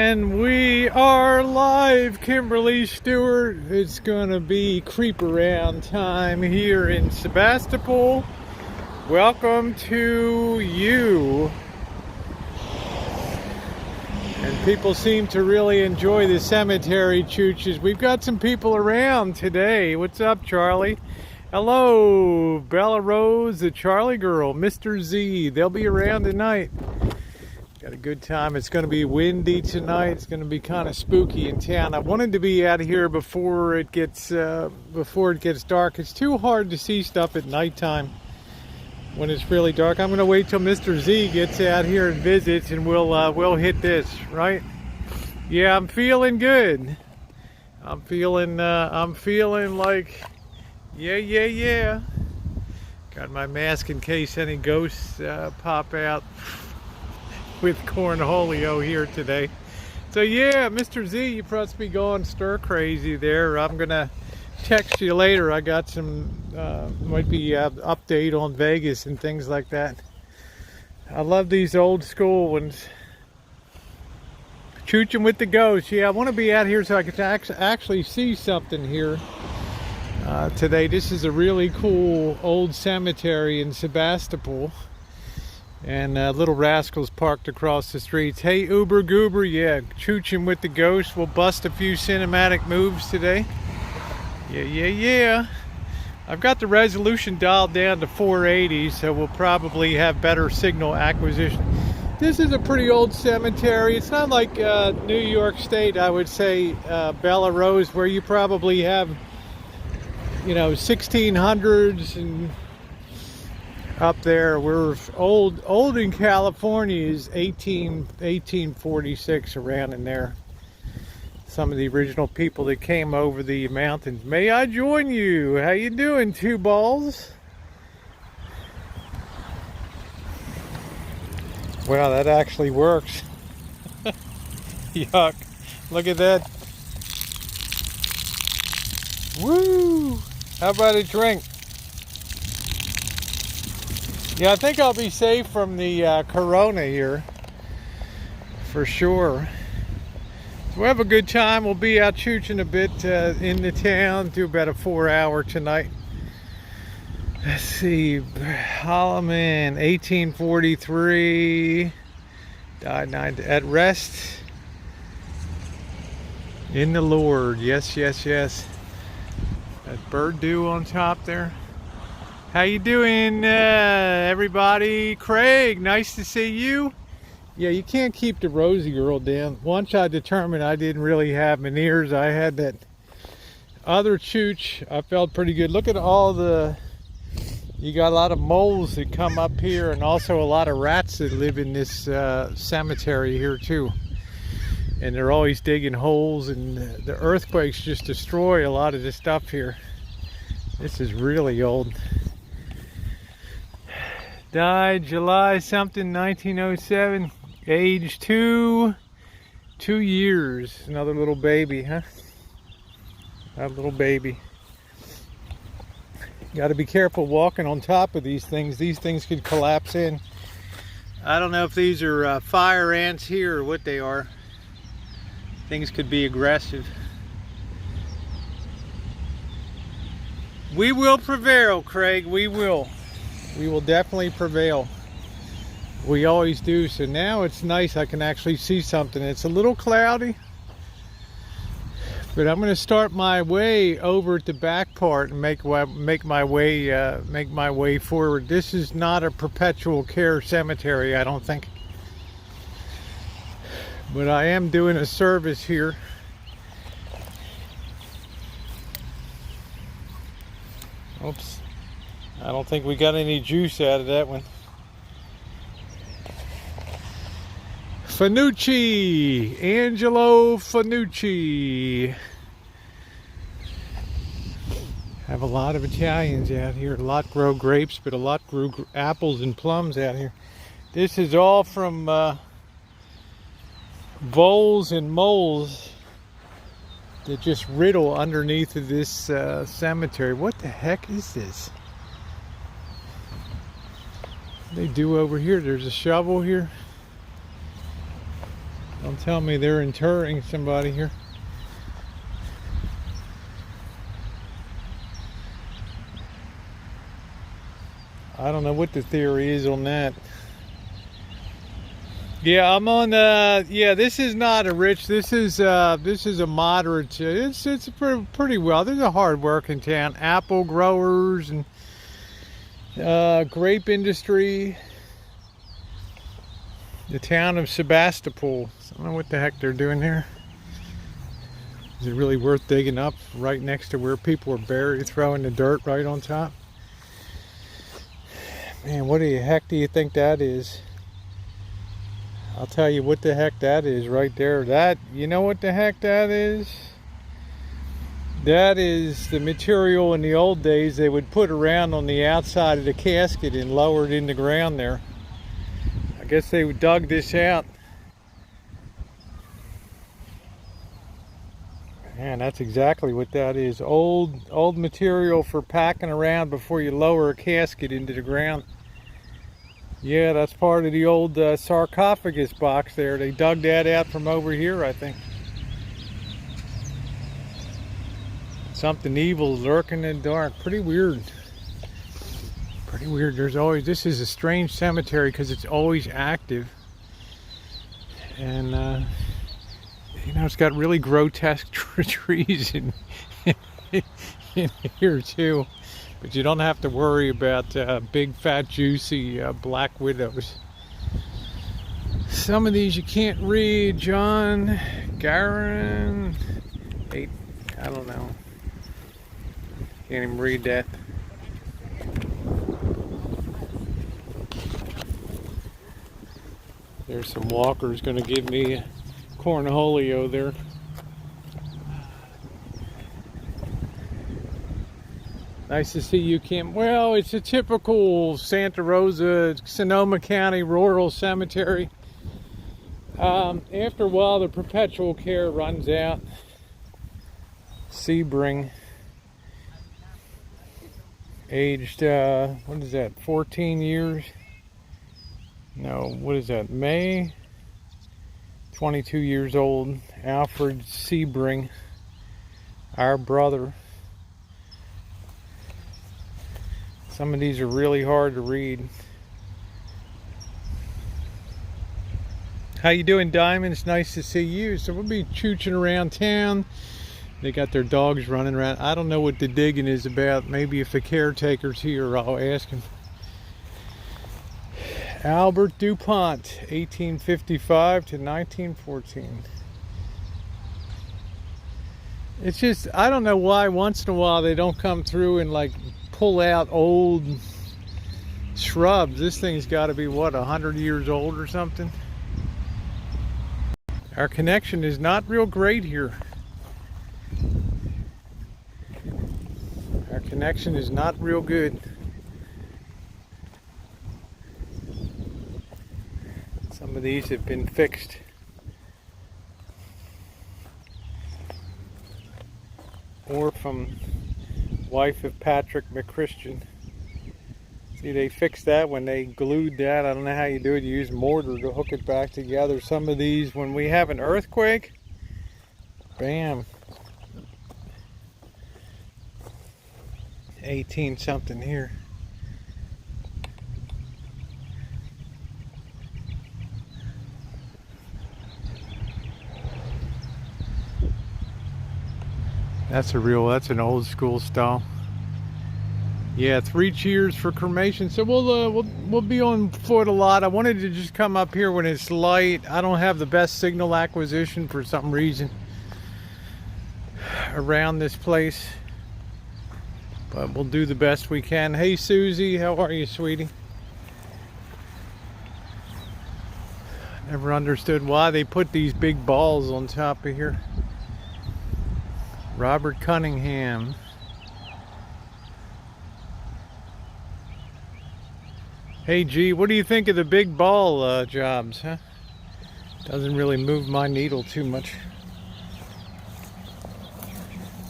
And we are live, Kimberly Stewart. It's gonna be creep around time here in Sebastopol. Welcome to you. And people seem to really enjoy the cemetery chooches. We've got some people around today. What's up, Charlie? Hello, Bella Rose, the Charlie girl, Mr. Z. They'll be around tonight. Got a good time. It's going to be windy tonight. It's going to be kind of spooky in town. I wanted to be out here before it gets dark. It's too hard to see stuff at nighttime when it's really dark. I'm going to wait till Mr. Z gets out here and visits, and we'll hit this, right? Yeah, I'm feeling good. I'm feeling like yeah. Got my mask in case any ghosts pop out with Cornholio here today. So yeah, Mr. Z, you must be going stir crazy there. I'm gonna text you later. I got some might be update on Vegas and things like that. I love these old school ones. Choochin with the ghost. Yeah, I want to be out here so I can actually see something here today. This is a really cool old cemetery in Sebastopol. And little rascals parked across the streets. Hey, Uber Goober, yeah, Choochin with the ghost. We'll bust a few cinematic moves today. Yeah. I've got the resolution dialed down to 480, so we'll probably have better signal acquisition. This is a pretty old cemetery. It's not like New York State, I would say, Bella Rose, where you probably have, 1600s and up there. We're old in California is 1846, around in there. Some of the original people that came over the mountains. May I join you? How you doing, two balls? Wow, that actually works. Yuck. Look at that. Woo! How about a drink? Yeah, I think I'll be safe from the corona here, for sure. So we'll have a good time. We'll be out choochin' a bit in the town. Do about a 4-hour tonight. Let's see, Holloman, 1843, died at rest in the Lord. Yes. That bird dew on top there. How you doing, everybody? Craig, nice to see you. Yeah, you can't keep the Rosie girl down. Once I determined I didn't really have veneers, I had that other chooch. I felt pretty good. Look at all you got a lot of moles that come up here, and also a lot of rats that live in this cemetery here too. And they're always digging holes, and the earthquakes just destroy a lot of the stuff here. This is really old. Died July something, 1907. Age 2 years. Another little baby, huh? A little baby. Got to be careful walking on top of these things. These things could collapse in. I don't know if these are fire ants here or what they are. Things could be aggressive. We will prevail, Craig. We will definitely prevail. We always do. So now it's nice. I can actually see something. It's a little cloudy, but I'm going to start my way over at the back part and make my way forward. This is not a perpetual care cemetery, I don't think, but I am doing a service here. Oops. I don't think we got any juice out of that one. Fanucci, Angelo Fanucci. Have a lot of Italians out here. A lot grow grapes, but a lot grew apples and plums out here. This is all from voles and moles that just riddle underneath of this cemetery. What the heck is this? What do they do over here? There's a shovel here. Don't tell me they're interring somebody here. I don't know what the theory is on that. Yeah, I'm on yeah, this is not a rich, this is a moderate, it's pretty well. There's a hard working town, apple growers and grape industry. The town of Sebastopol. I don't know what the heck they're doing here. Is it really worth digging up right next to where people are buried, throwing the dirt right on top? Man, what the heck do you think that is? I'll tell you what the heck that is right there. That, you know what the heck that is? That is the material in the old days they would put around on the outside of the casket and lower it in the ground there. I guess they dug this out. Man, that's exactly what that is. Old material for packing around before you lower a casket into the ground. Yeah, that's part of the old sarcophagus box there. They dug that out from over here, I think. Something evil lurking in the dark. Pretty weird. Pretty weird. This is a strange cemetery because it's always active. And, you know, it's got really grotesque trees in here too. But you don't have to worry about big, fat, juicy black widows. Some of these you can't read. John, Garin, I don't know. Can't even read that. There's some walkers going to give me Cornholio there. Nice to see you, Kim. Well, it's a typical Santa Rosa, Sonoma County rural cemetery. After a while, the perpetual care runs out. Sebring, aged, what is that, 14 years? No, what is that, May? 22 years old. Alfred Sebring, our brother. Some of these are really hard to read. How you doing, Diamond? It's nice to see you. So we'll be chooching around town. They got their dogs running around. I don't know what the digging is about. Maybe if the caretaker's here, I'll ask him. Albert DuPont, 1855 to 1914. It's just, I don't know why once in a while they don't come through and like pull out old shrubs. This thing's got to be, what, 100 years old or something? Our connection is not real great here. Our connection is not real good. Some of these have been fixed. Or from wife of Patrick McChristian. See, they fixed that when they glued that. I don't know how you do it. You use mortar to hook it back together. Some of these, when we have an earthquake, bam. 18 something here. That's an old school style. Yeah, 3 cheers for cremation. So we'll be on foot a lot. I wanted to just come up here when it's light. I don't have the best signal acquisition for some reason around this place, but we'll do the best we can. Hey Susie, how are you, sweetie? Never understood why they put these big balls on top of here. Robert Cunningham. Hey G, what do you think of the big ball jobs, huh? Doesn't really move my needle too much.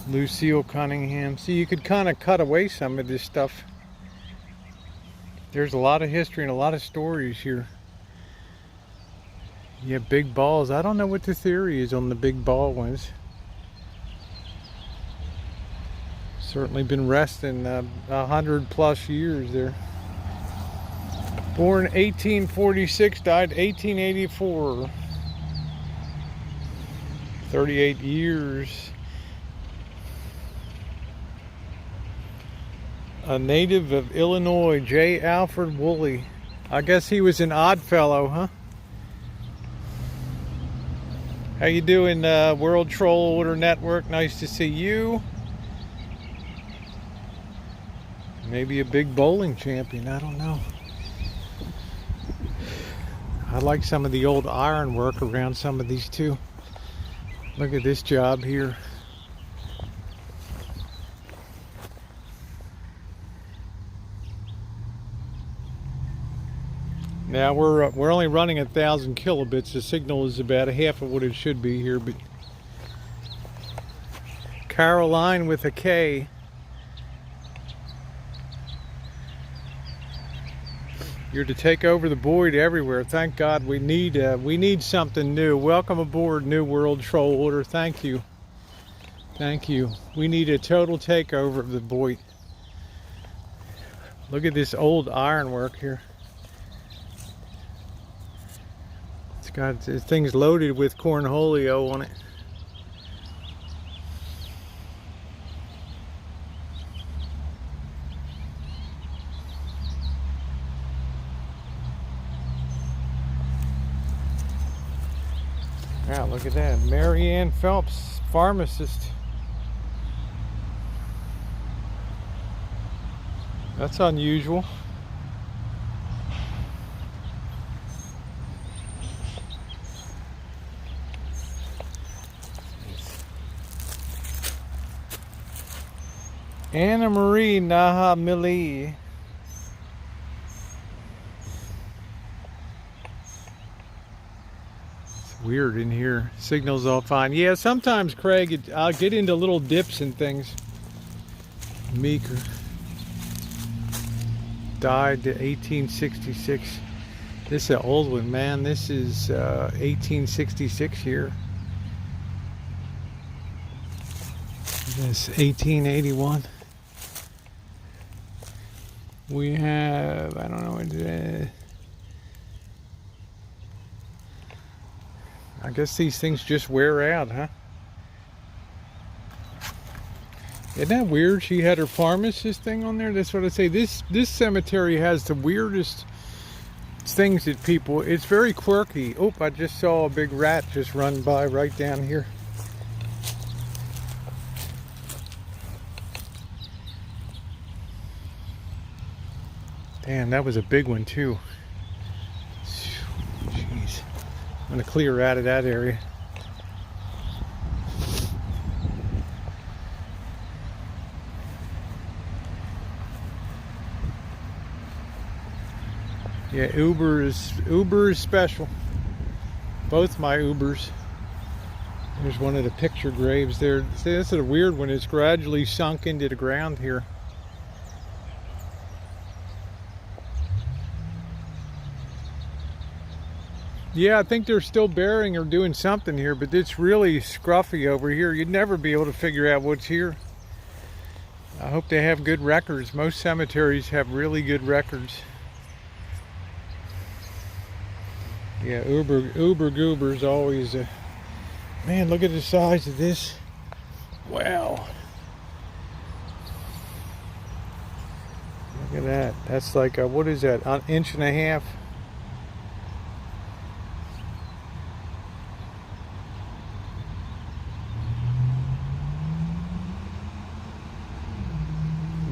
Lucille Cunningham. See, you could kind of cut away some of this stuff. There's a lot of history and a lot of stories here. Yeah, big balls. I don't know what the theory is on the big ball ones. Certainly been resting 100+ years there. Born 1846, died 1884. 38 years. A native of Illinois, J. Alfred Woolley. I guess he was an odd fellow, huh? How you doing, World Troll Order Network? Nice to see you. Maybe a big bowling champion, I don't know. I like some of the old ironwork around some of these too. Look at this job here. Now we're only running 1,000 kilobits. The signal is about a half of what it should be here, but Caroline with a K. You're to take over the Boyd everywhere. Thank God we need something new. Welcome aboard, New World Troll Order. Thank you. Thank you. We need a total takeover of the Boyd. Look at this old ironwork here. It's got things loaded with Cornholio on it. Wow, look at that. Mary Ann Phelps, pharmacist. That's unusual. Anna Marie Nahamili. Weird in here. Signal's all fine. Yeah, sometimes, Craig, I'll get into little dips and things. Meeker died in 1866. This is an old one, man. This is 1866 here. This 1881. We have, I don't know what it is. I guess these things just wear out, huh? Isn't that weird? She had her pharmacist thing on there. That's what I say. This cemetery has the weirdest things that people. It's very quirky. Oh, I just saw a big rat just run by right down here. Damn, that was a big one too. Jeez. I'm going to clear out of that area. Yeah, Uber is special. Both my Ubers. There's one of the picture graves there. See, this is a weird one. It's gradually sunk into the ground here. Yeah, I think they're still burying or doing something here, but it's really scruffy over here. You'd never be able to figure out what's here. I hope they have good records. Most cemeteries have really good records. Yeah, Uber Goober's always a... Man, look at the size of this. Wow. Look at that. That's like a, what is that, an inch and a half?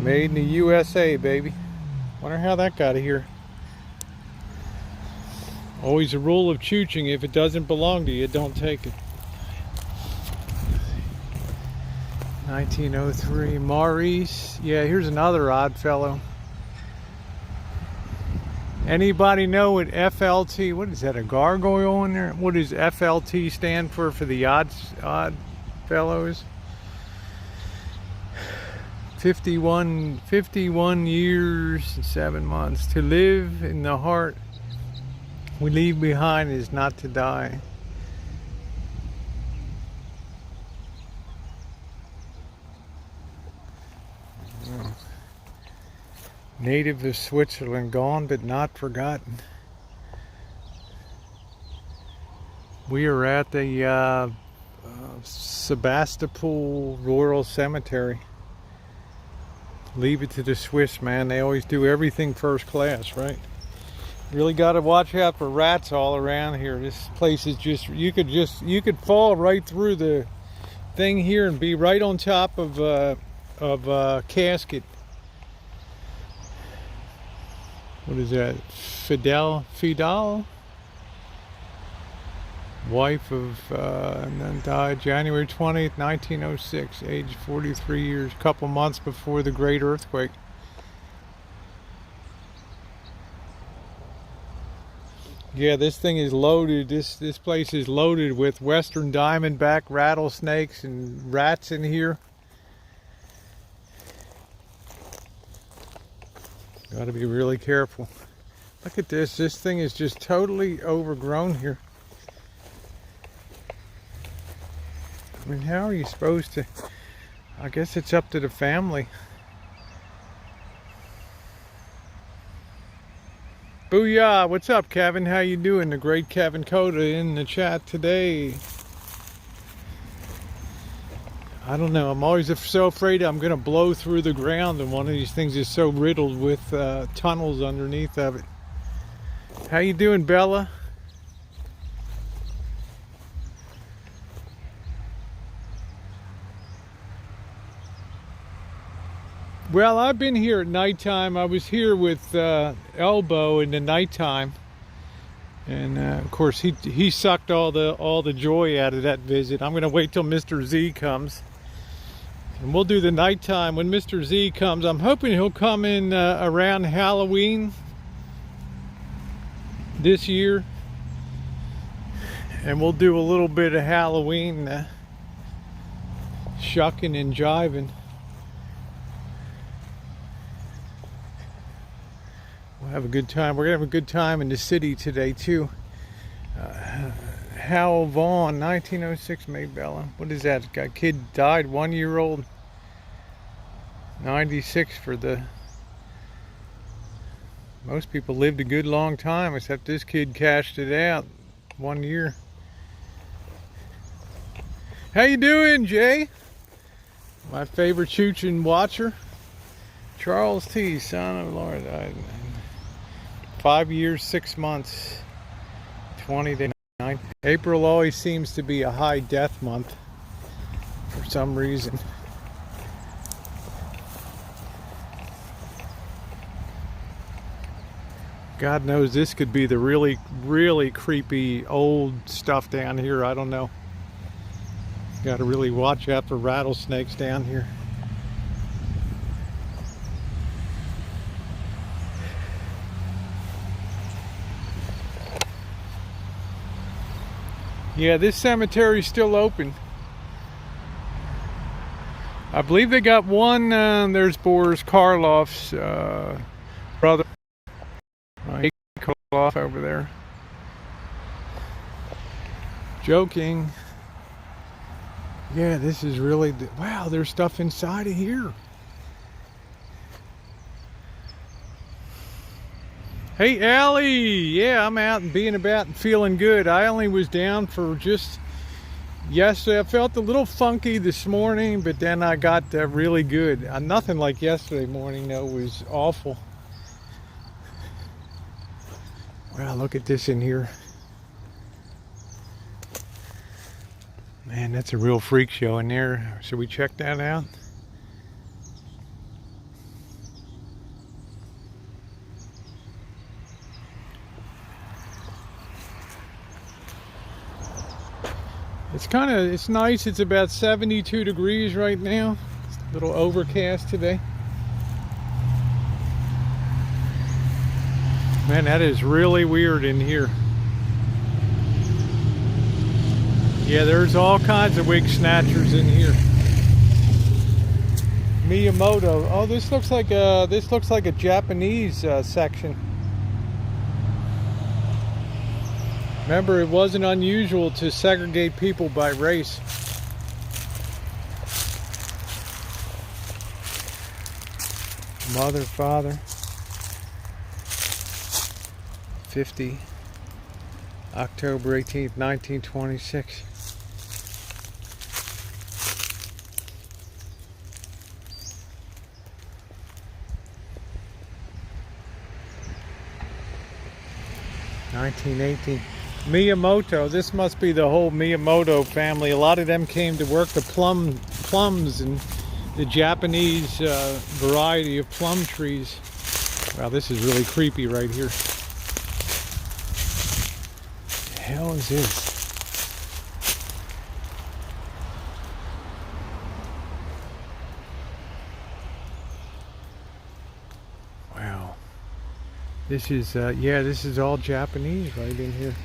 Made in the USA, baby. Wonder how that got here. Always a rule of Choochin: if it doesn't belong to you, don't take it. 1903, Maurice. Yeah, here's another odd fellow. Anybody know what FLT, what is that, a gargoyle in there? What does FLT stand for the odd fellows? 51 years and 7 months to live in the heart we leave behind is not to die. Native of Switzerland, gone but not forgotten. We are at the Sebastopol Rural Cemetery. Leave it to the Swiss, man. They always do everything first class, right? Really got to watch out for rats all around here. This place is you could fall right through the thing here and be right on top of a casket. What is that? Fidel, wife of, and then died January 20th, 1906, age 43 years, a couple months before the great earthquake. Yeah, this thing is loaded. This place is loaded with western diamondback rattlesnakes and rats in here. Got to be really careful. Look at this. This thing is just totally overgrown here. I mean, how are you supposed to? I guess it's up to the family. Booyah! What's up, Kevin? How you doing? The great Kevin Coda in the chat today. I don't know. I'm always so afraid I'm going to blow through the ground, and one of these things is so riddled with tunnels underneath of it. How you doing, Bella? Well, I've been here at nighttime. I was here with Elbow in the nighttime, and of course he sucked all the joy out of that visit. I'm going to wait till Mr. Z comes. And we'll do the nighttime when Mr. Z comes. I'm hoping he'll come in around Halloween this year. And we'll do a little bit of Halloween shucking and jiving. We'll have a good time. We're going to have a good time in the city today, too. Hal Vaughn, 1906 Maybella. What is that? A kid died, 1-year-old. 96 for the... Most people lived a good long time, except this kid cashed it out. 1 year. How you doing, Jay? My favorite Choochin watcher. Charles T., son of Laura, died. 5 years, 6 months. 20 to 9. April always seems to be a high death month for some reason. God knows this could be the really, really creepy old stuff down here. I don't know. Got to really watch out for rattlesnakes down here. Yeah, this cemetery's still open. I believe they got one, there's Boris Karloff's brother. Karloff over there. Joking. Yeah, this is really, wow, there's stuff inside of here. Hey, Allie! Yeah, I'm out and being about and feeling good. I only was down for just yesterday. I felt a little funky this morning, but then I got really good. Nothing like yesterday morning, though. It was awful. Wow, look at this in here. Man, that's a real freak show in there. Should we check that out? It's nice. It's about 72 degrees right now. It's a little overcast today. Man, that is really weird in here. Yeah, there's all kinds of wig snatchers in here. Miyamoto. Oh, this looks like a Japanese section. Remember, it wasn't unusual to segregate people by race. Mother, father. 50, October 18th, 1926. Miyamoto, this must be the whole Miyamoto family. A lot of them came to work the plums and the Japanese variety of plum trees. Wow, this is really creepy right here. What the hell is this? Wow. This is, yeah, this is all Japanese right in here.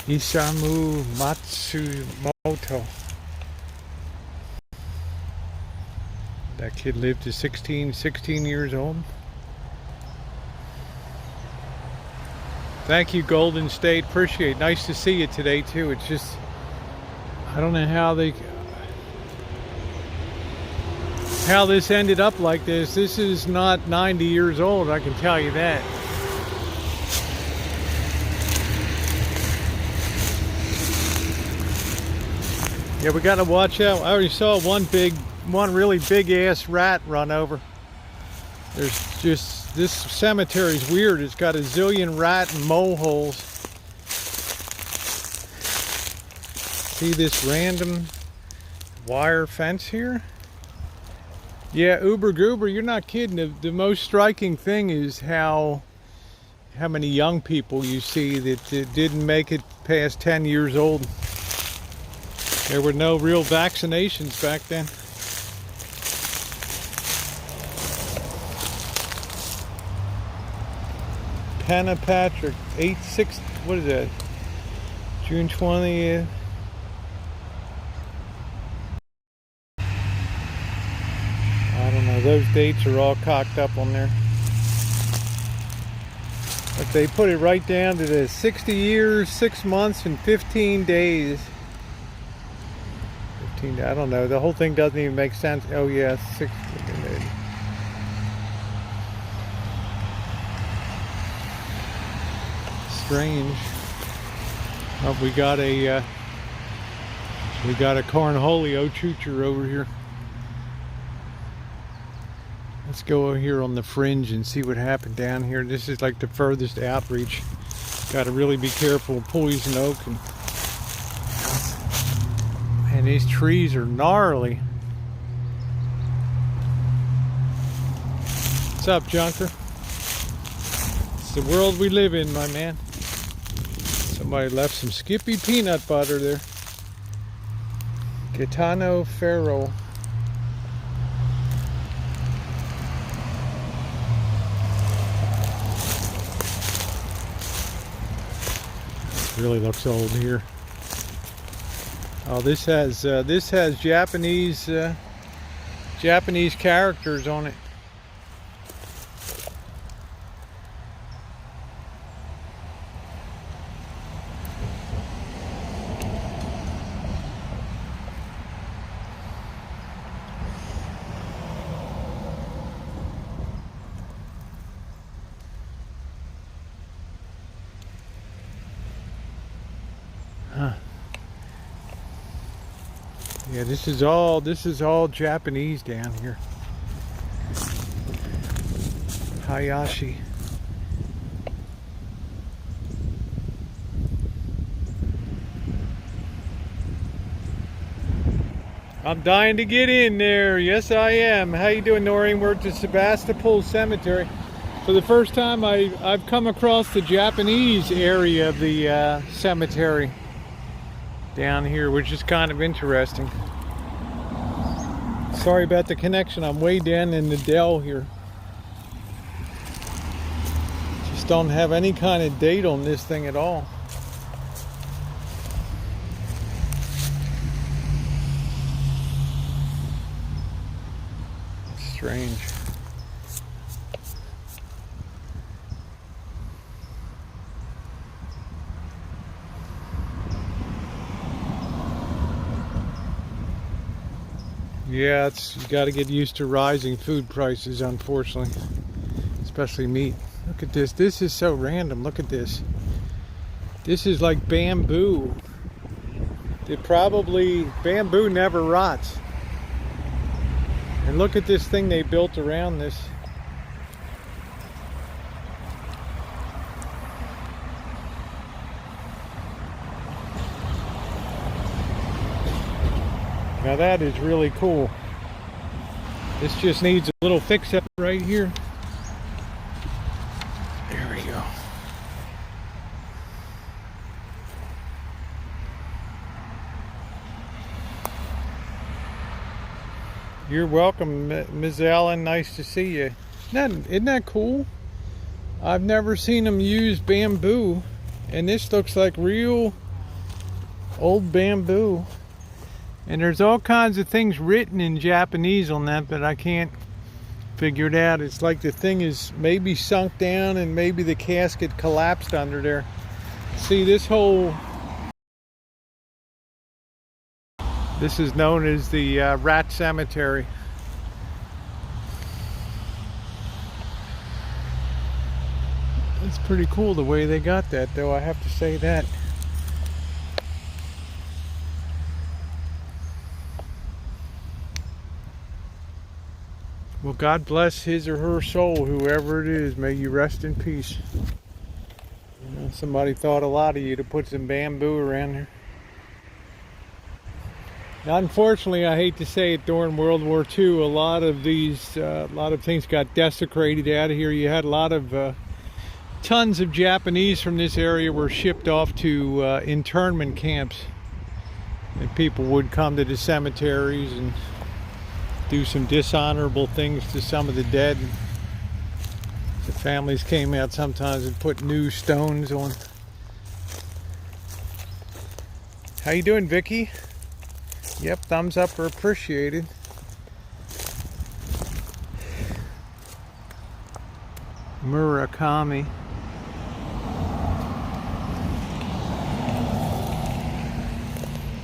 Isamu Matsumoto. That kid lived to 16 years old. Thank you, Golden State. Appreciate it. Nice to see you today, too. It's just, I don't know how this ended up like this. This is not 90 years old, I can tell you that. Yeah, we gotta watch out. I already saw one really big ass rat run over. There's just, this cemetery's weird. It's got a zillion rat and mole holes. See this random wire fence here? Yeah, Uber Goober, you're not kidding. The most striking thing is how many young people you see that didn't make it past 10 years old. There were no real vaccinations back then. Patrick, 8/6, what is that? June 20th. I don't know, those dates are all cocked up on there. But they put it right down to the 60 years, 6 months, and 15 days. I don't know, the whole thing doesn't even make sense. Oh yeah, 6. Strange. Oh, we got a Cornholio Choochin over here. Let's go over here on the fringe and see what happened down here. This is like the furthest outreach. Got to really be careful of poison oak, and these trees are gnarly. What's up, Junker? It's the world we live in, my man. Somebody left some Skippy peanut butter there. Gaetano Ferro. Really looks old here. Oh, this has Japanese characters on it. Huh. Yeah, this is all Japanese down here. Hayashi. I'm dying to get in there. Yes, I am. How you doing, Noreen? We're at the Sebastopol Cemetery. For the first time, I've come across the Japanese area of the cemetery down here, which is kind of interesting. Sorry about the connection. I'm way down in the dell here. Just don't have any kind of date on this thing at all. Strange. Yeah, you got to get used to rising food prices, unfortunately, especially meat. Look at this. This is so random. Look at this. This is like bamboo. Bamboo never rots. And look at this thing they built around this. Now that is really cool. This just needs a little fix up right here. There we go. You're welcome, Ms. Allen. Nice to see you. Isn't that cool? I've never seen them use bamboo, and this looks like real old bamboo. And there's all kinds of things written in Japanese on that, but I can't figure it out. It's like the thing is maybe sunk down and maybe the casket collapsed under there. See, this is known as the rat cemetery. It's pretty cool the way they got that, though, I have to say that. Well, God bless his or her soul, whoever it is. May you rest in peace. You know, somebody thought a lot of you to put some bamboo around here. Now, unfortunately, I hate to say it, during World War II, a lot of things got desecrated out of here. You had a lot of tons of Japanese from this area were shipped off to internment camps, and people would come to the cemeteries and do some dishonorable things to some of the dead. The families came out sometimes and put new stones on. How you doing, Vicky? Yep, thumbs up are appreciated. Murakami.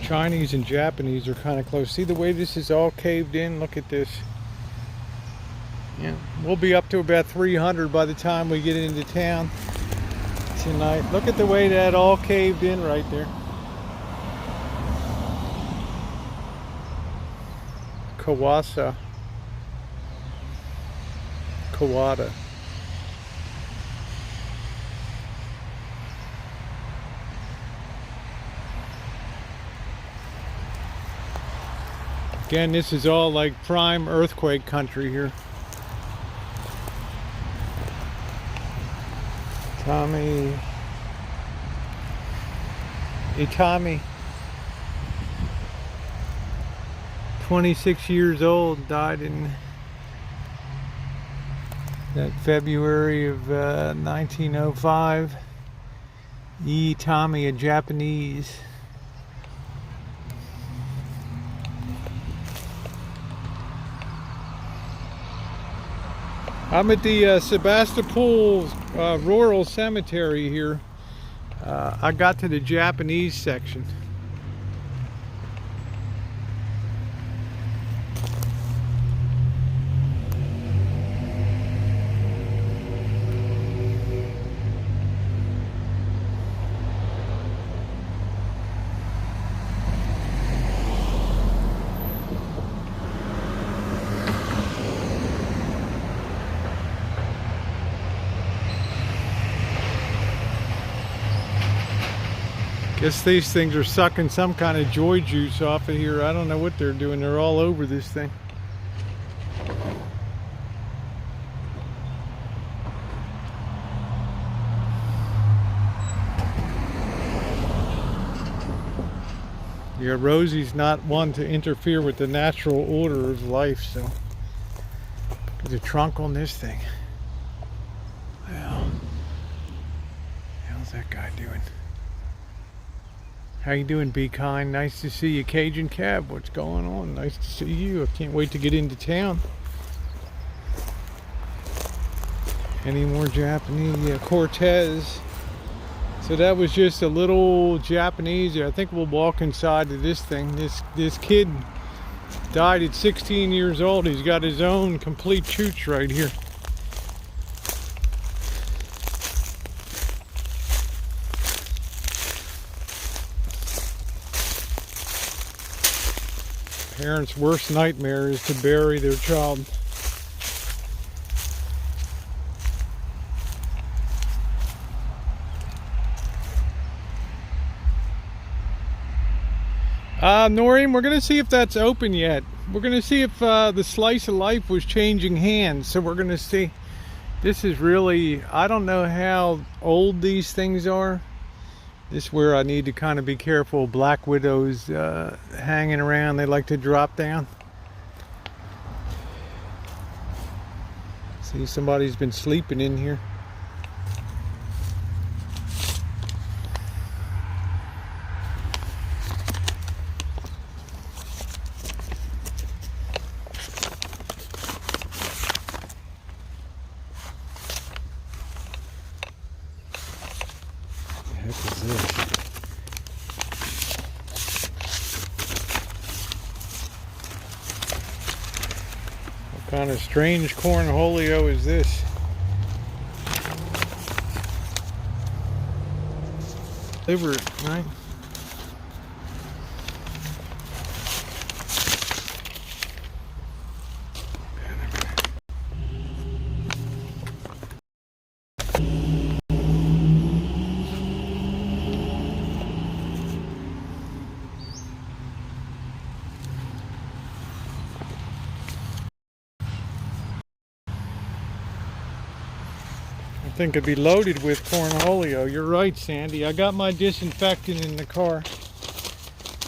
Chinese and Japanese are kind of close. See the way this is all caved in? Look at this. Yeah, we'll be up to about 300 by the time we get into town tonight. Look at the way that all caved in right there. Kawada. Again, this is all like prime earthquake country here. Itami, 26 years old, died in that February of 1905. Itami, a Japanese. I'm at the Sebastopol Rural Cemetery here. I got to the Japanese section. Guess these things are sucking some kind of joy juice off of here. I don't know what they're doing. They're all over this thing. Yeah, Rosie's not one to interfere with the natural order of life, so look at the trunk on this thing. Well, how's that guy doing? How you doing, Be Kind? Nice to see you. Cajun Cab, what's going on? Nice to see you. I can't wait to get into town. Any more Japanese? Yeah, Cortez. So that was just a little Japanese. I think we'll walk inside to this thing. This kid Died at 16 years old. He's got his own complete chooch right here. Parents' worst nightmare is to bury their child. Noreen, we're going to see if that's open yet. We're going to see if the slice of life was changing hands. So we're going to see. This is really, I don't know how old these things are. This is where I need to kind of be careful. Black widows hanging around. They like to drop down. See, somebody's been sleeping in here. What the heck is this? What kind of strange cornholio is this? Liver, right? I think it'd be loaded with cornholio. You're right, Sandy. I got my disinfectant in the car.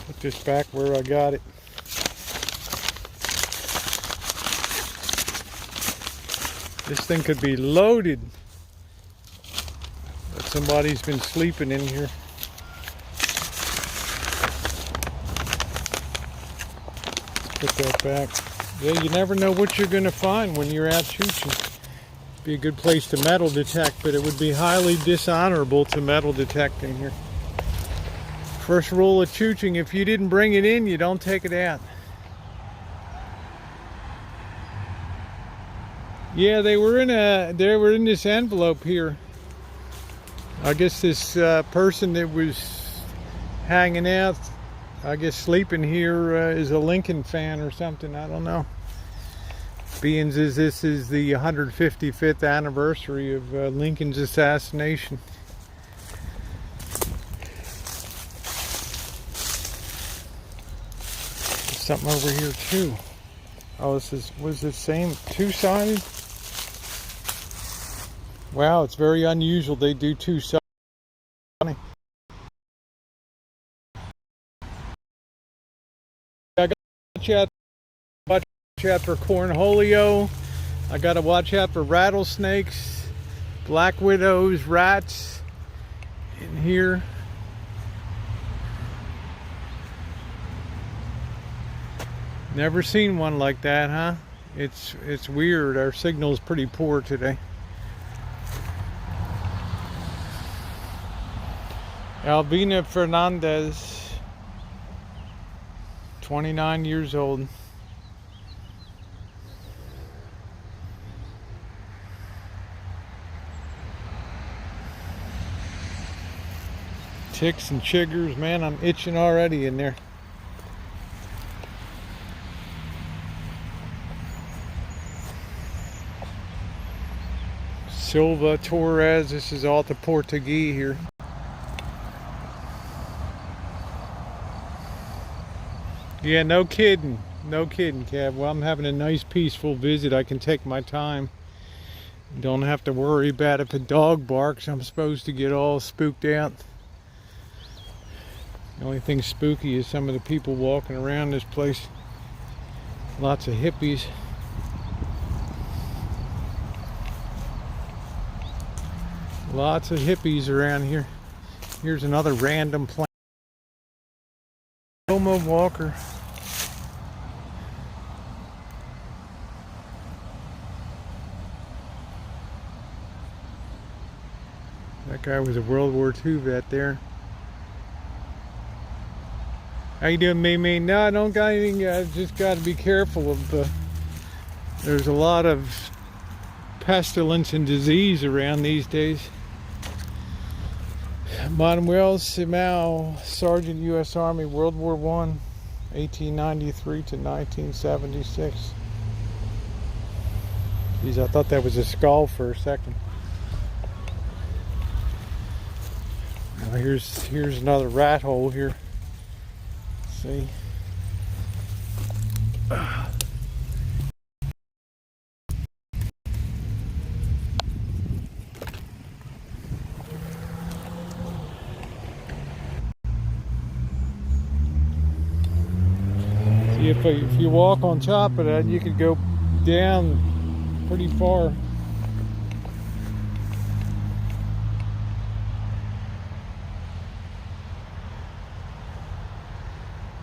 Put this back where I got it. This thing could be loaded. But somebody's been sleeping in here. Put that back. Yeah, you never know what you're going to find when you're out Choochin. Be a good place to metal detect, but it would be highly dishonorable to metal detect in here. First rule of Choochin: if you didn't bring it in, you don't take it out. Yeah, they were in this envelope here. I guess this person that was hanging out, I guess sleeping here, is a Lincoln fan or something. I don't know. Being as this is the 155th anniversary of Lincoln's assassination. There's something over here too. Oh, was the same two-sided? Wow, it's very unusual they do two-sided. I gotta watch out for cornholio. I gotta watch out for rattlesnakes, black widows, rats in here. Never seen one like that, huh? It's weird. Our signal's pretty poor today. Albina Fernandez, 29 years old. Ticks and chiggers, man, I'm itching already in there. Silva Torres, this is Alta Portuguese here. Yeah, no kidding, Kev. Well, I'm having a nice peaceful visit. I can take my time. Don't have to worry about if a dog barks. I'm supposed to get all spooked out. The only thing spooky is some of the people walking around this place. Lots of hippies. Lots of hippies around here. Here's another random plant. Homo Walker. That guy was a World War II vet there. How you doing, Mimi? No, I don't got anything. I just got to be careful of. There's a lot of pestilence and disease around these days. Manuel Simao, Sergeant, U.S. Army, World War I, 1893 to 1976. Geez, I thought that was a skull for a second. Now here's another rat hole here. See? See, if you walk on top of that, you could go down pretty far.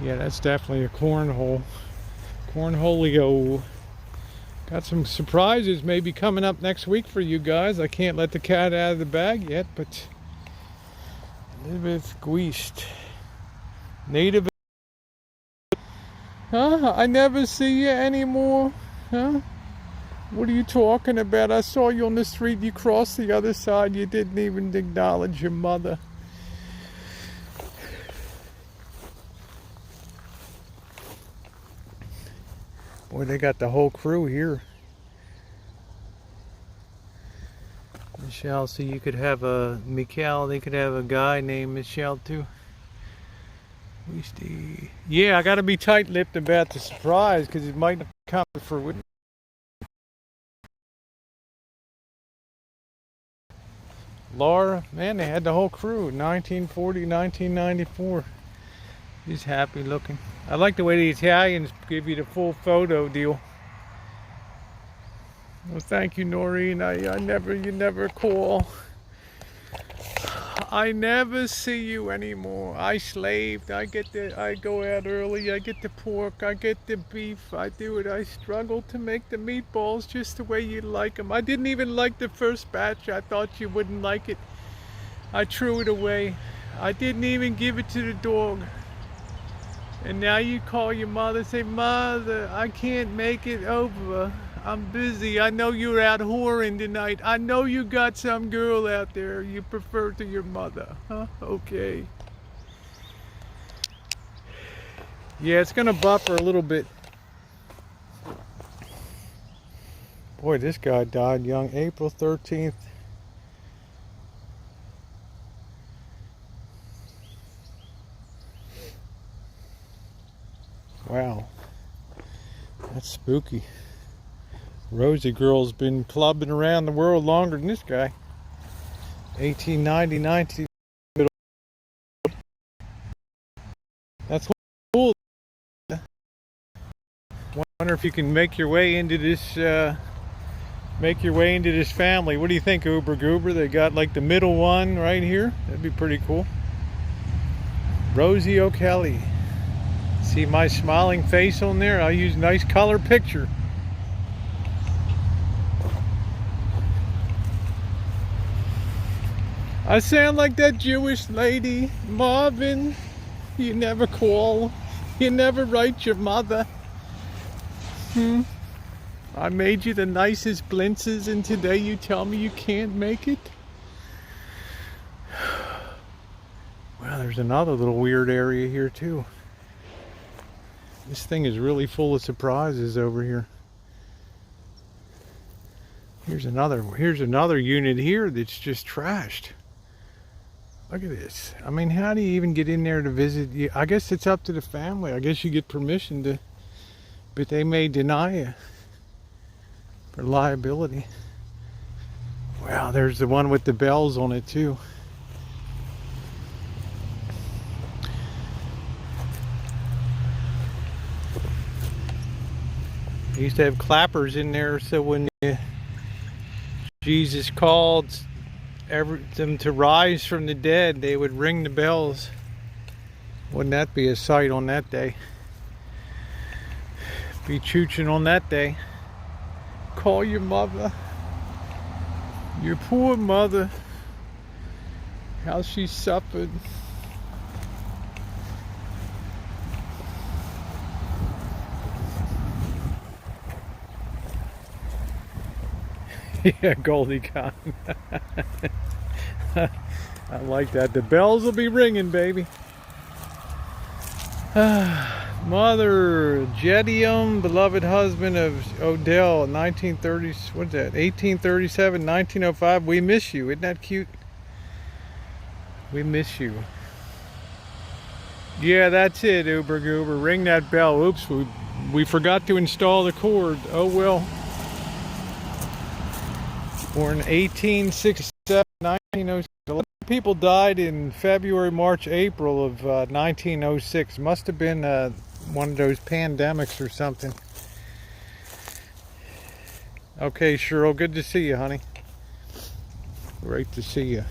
Yeah, that's definitely a cornhole. Cornholio. Got some surprises maybe coming up next week for you guys. I can't let the cat out of the bag yet, but Elizabeth Guist. Native. Huh? I never see you anymore. Huh? What are you talking about? I saw you on the street. You crossed the other side. You didn't even acknowledge your mother. Boy, they got the whole crew here. Michelle, so you could have a Mikhail, they could have a guy named Michelle too. Yeah, I gotta be tight-lipped about the surprise because it might not come for witness. Laura, man, they had the whole crew, 1940, 1994. He's happy looking. I like the way the Italians give you the full photo deal. Well, thank you, Noreen. You never call. I never see you anymore. I slaved. I go out early. I get the pork. I get the beef. I do it. I struggle to make the meatballs just the way you like them. I didn't even like the first batch. I thought you wouldn't like it. I threw it away. I didn't even give it to the dog. And now you call your mother and say, Mother, I can't make it over. I'm busy. I know you're out whoring tonight. I know you got some girl out there you prefer to your mother. Huh? Okay. Yeah, it's gonna buffer a little bit. Boy, this guy died young, April 13th. Wow. That's spooky. Rosie girl's been clubbing around the world longer than this guy. 1890, 19. That's cool. Wonder if you can make your way into this family. What do you think, Uber Goober? They got like the middle one right here. That'd be pretty cool. Rosie O'Kelly. See my smiling face on there? I'll use nice color picture. I sound like that Jewish lady, Marvin. You never call. You never write your mother. I made you the nicest blintzes and today you tell me you can't make it? Well, there's another little weird area here too. This thing is really full of surprises over here. Here's another unit here that's just trashed. Look at this. I mean, how do you even get in there to visit? I guess it's up to the family. I guess you get permission to, but they may deny you for liability. Wow, there's the one with the bells on it too. They used to have clappers in there, so when Jesus called them to rise from the dead, they would ring the bells. Wouldn't that be a sight on that day? Be Choochin on that day. Call your mother. Your poor mother. How she suffered. Yeah, Goldie Con. I like that. The bells will be ringing, baby. Mother, Jedium, beloved husband of Odell, 1930s, what's that, 1837, 1905. We miss you. Isn't that cute? We miss you. Yeah, that's it, Uber Goober. Ring that bell. Oops, we forgot to install the cord. Oh well. Born 1867, 1906. A lot of people died in February, March, April of 1906. Must have been one of those pandemics or something. Okay, Cheryl, good to see you, honey. Great to see you.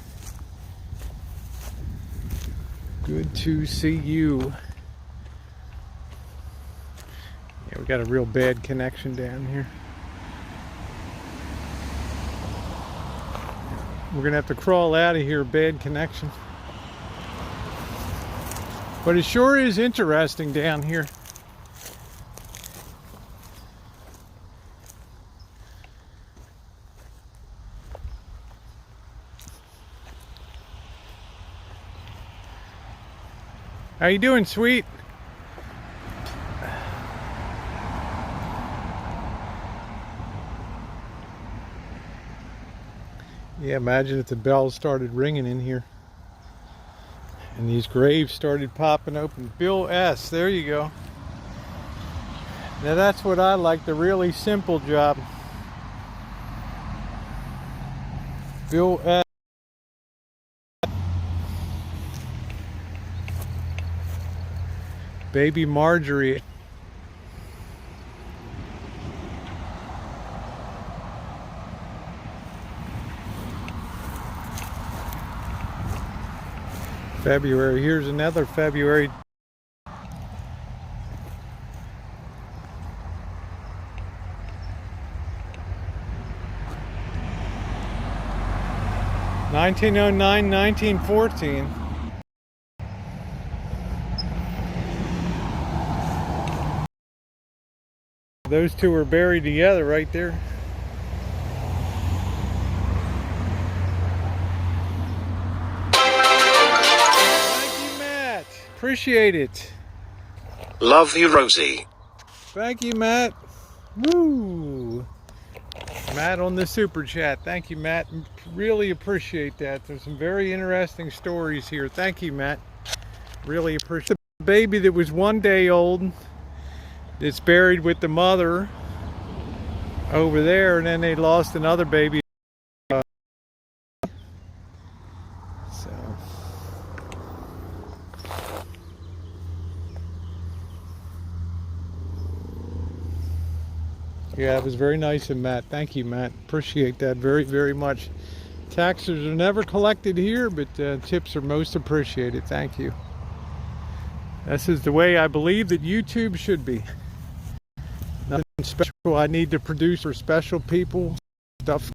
Good to see you. Yeah, we got a real bad connection down here. We're gonna have to crawl out of here, bad connection. But it sure is interesting down here. How you doing, sweet? Yeah, imagine if the bells started ringing in here. And these graves started popping open. Bill S., there you go. Now that's what I like, the really simple job. Bill S. Baby Marjorie. February, here's another February. (1909, 1914). Those two were buried together right there. Thank you, Matt. Appreciate it. Love you, Rosie. Thank you, Matt. Woo! Matt on the super chat. Thank you, Matt. Really appreciate that. There's some very interesting stories here. Thank you, Matt. Really appreciate the baby that was 1 day old. It's buried with the mother over there, and then they lost another baby. So yeah, it was very nice of Matt. Thank you, Matt. Appreciate that very, very much. Taxes are never collected here, but tips are most appreciated. Thank you. This is the way I believe that YouTube should be. Nothing special I need to produce for special people. Stuff.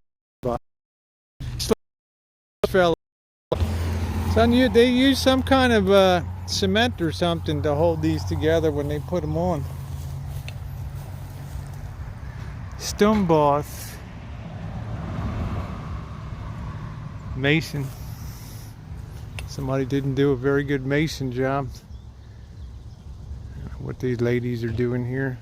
Son, they use some kind of cement or something to hold these together when they put them on. Stone boss. Mason. Somebody didn't do a very good mason job. What these ladies are doing here.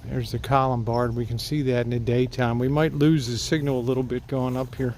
There's the columbard. We can see that in the daytime. We might lose the signal a little bit going up here.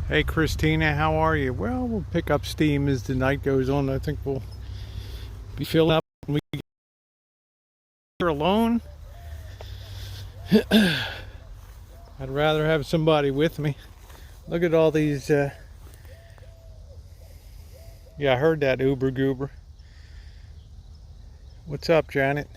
Hey Christina, how are you? Well, we'll pick up steam as the night goes on. I think we'll be filling up when we get here alone. I'd rather have somebody with me. Look at all these. Yeah, I heard that Uber Goober. What's up, Janet?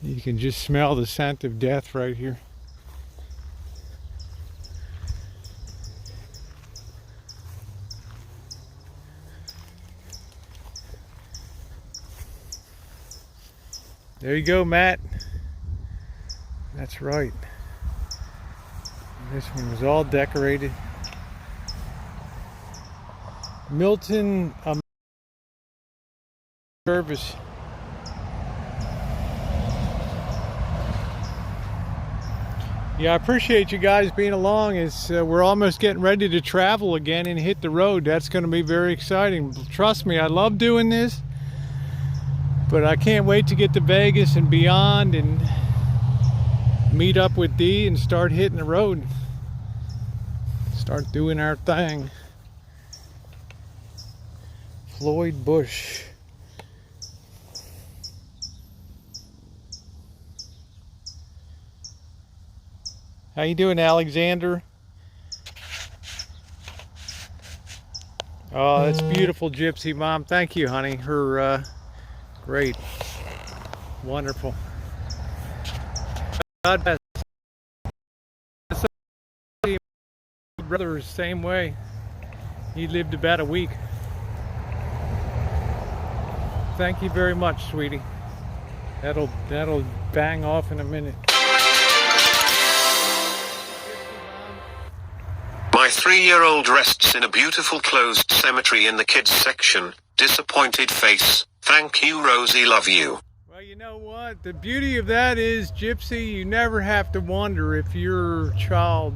You can just smell the scent of death right here. There you go, Matt. That's right. This one was all decorated. Milton service. Yeah, I appreciate you guys being along. We're almost getting ready to travel again and hit the road. That's going to be very exciting. Trust me, I love doing this, but I can't wait to get to Vegas and beyond and meet up with Dee and start hitting the road. Start doing our thing. Floyd Bush. How you doing, Alexander? Oh, that's beautiful, Gypsy Mom. Thank you, honey. Her great, wonderful. God bless. My brother is the same way. He lived about a week. Thank you very much, sweetie. That'll bang off in a minute. My 3-year-old rests in a beautiful closed cemetery in the kids section. Disappointed face. Thank you, Rosie. Love you. Well, you know what? The beauty of that is, Gypsy, you never have to wonder if your child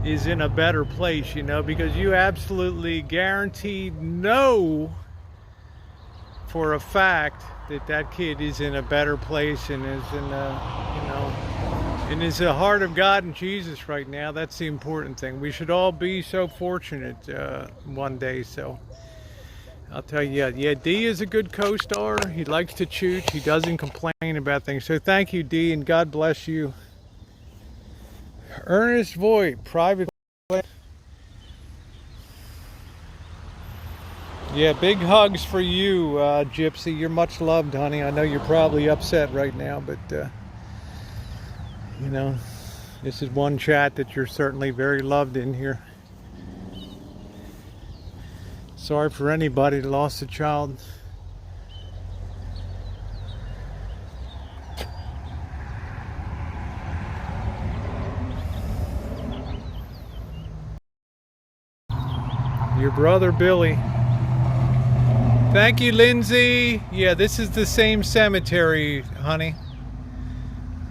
is in a better place, you know, because you absolutely guaranteed know for a fact that that kid is in a better place and is in a, you know, and is the heart of God and Jesus right now. That's the important thing. We should all be so fortunate one day. So I'll tell you, yeah, Dee is a good co-star. He likes to chooch. He doesn't complain about things. So thank you, Dee, and God bless you. Ernest Voigt, private. Yeah, big hugs for you, Gypsy. You're much loved, honey. I know you're probably upset right now, but you know, this is one chat that you're certainly very loved in here. Sorry for anybody that lost a child. Your brother Billy. Thank you, Lindsay. Yeah, this is the same cemetery, honey.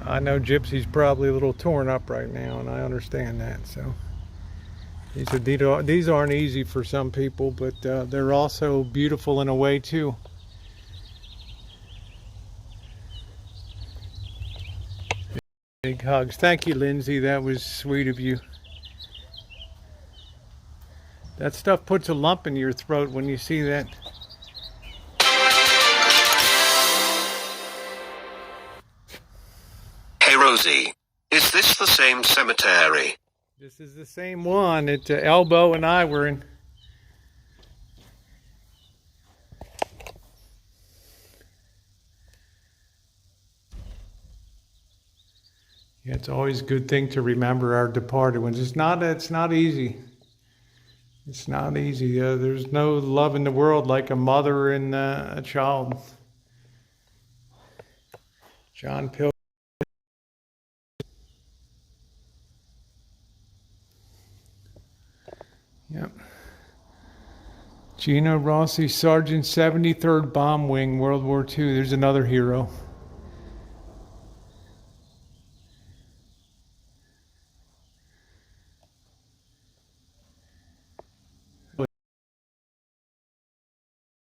I know Gypsy's probably a little torn up right now, and I understand that. So these aren't easy for some people, but they're also beautiful in a way too. Big hugs. Thank you, Lindsay. That was sweet of you. That stuff puts a lump in your throat when you see that. Hey, Rosie. Is this the same cemetery? This is the same one that Elbow and I were in. Yeah, it's always a good thing to remember our departed ones. It's not easy. It's not easy. There's no love in the world like a mother and a child. John Pill. Yep. Gino Rossi, Sergeant 73rd Bomb Wing, World War II. There's another hero.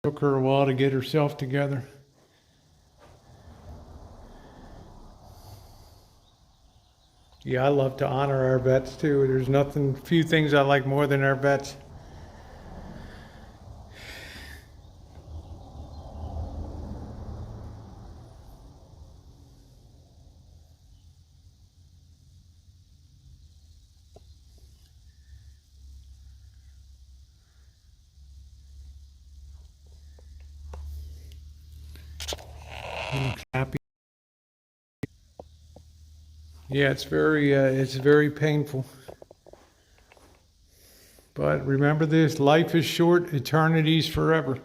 Took her a while to get herself together. Yeah, I love to honor our vets too. There's few things I like more than our vets. He looks happy. Yeah, it's very painful. But remember this, life is short, eternity's forever.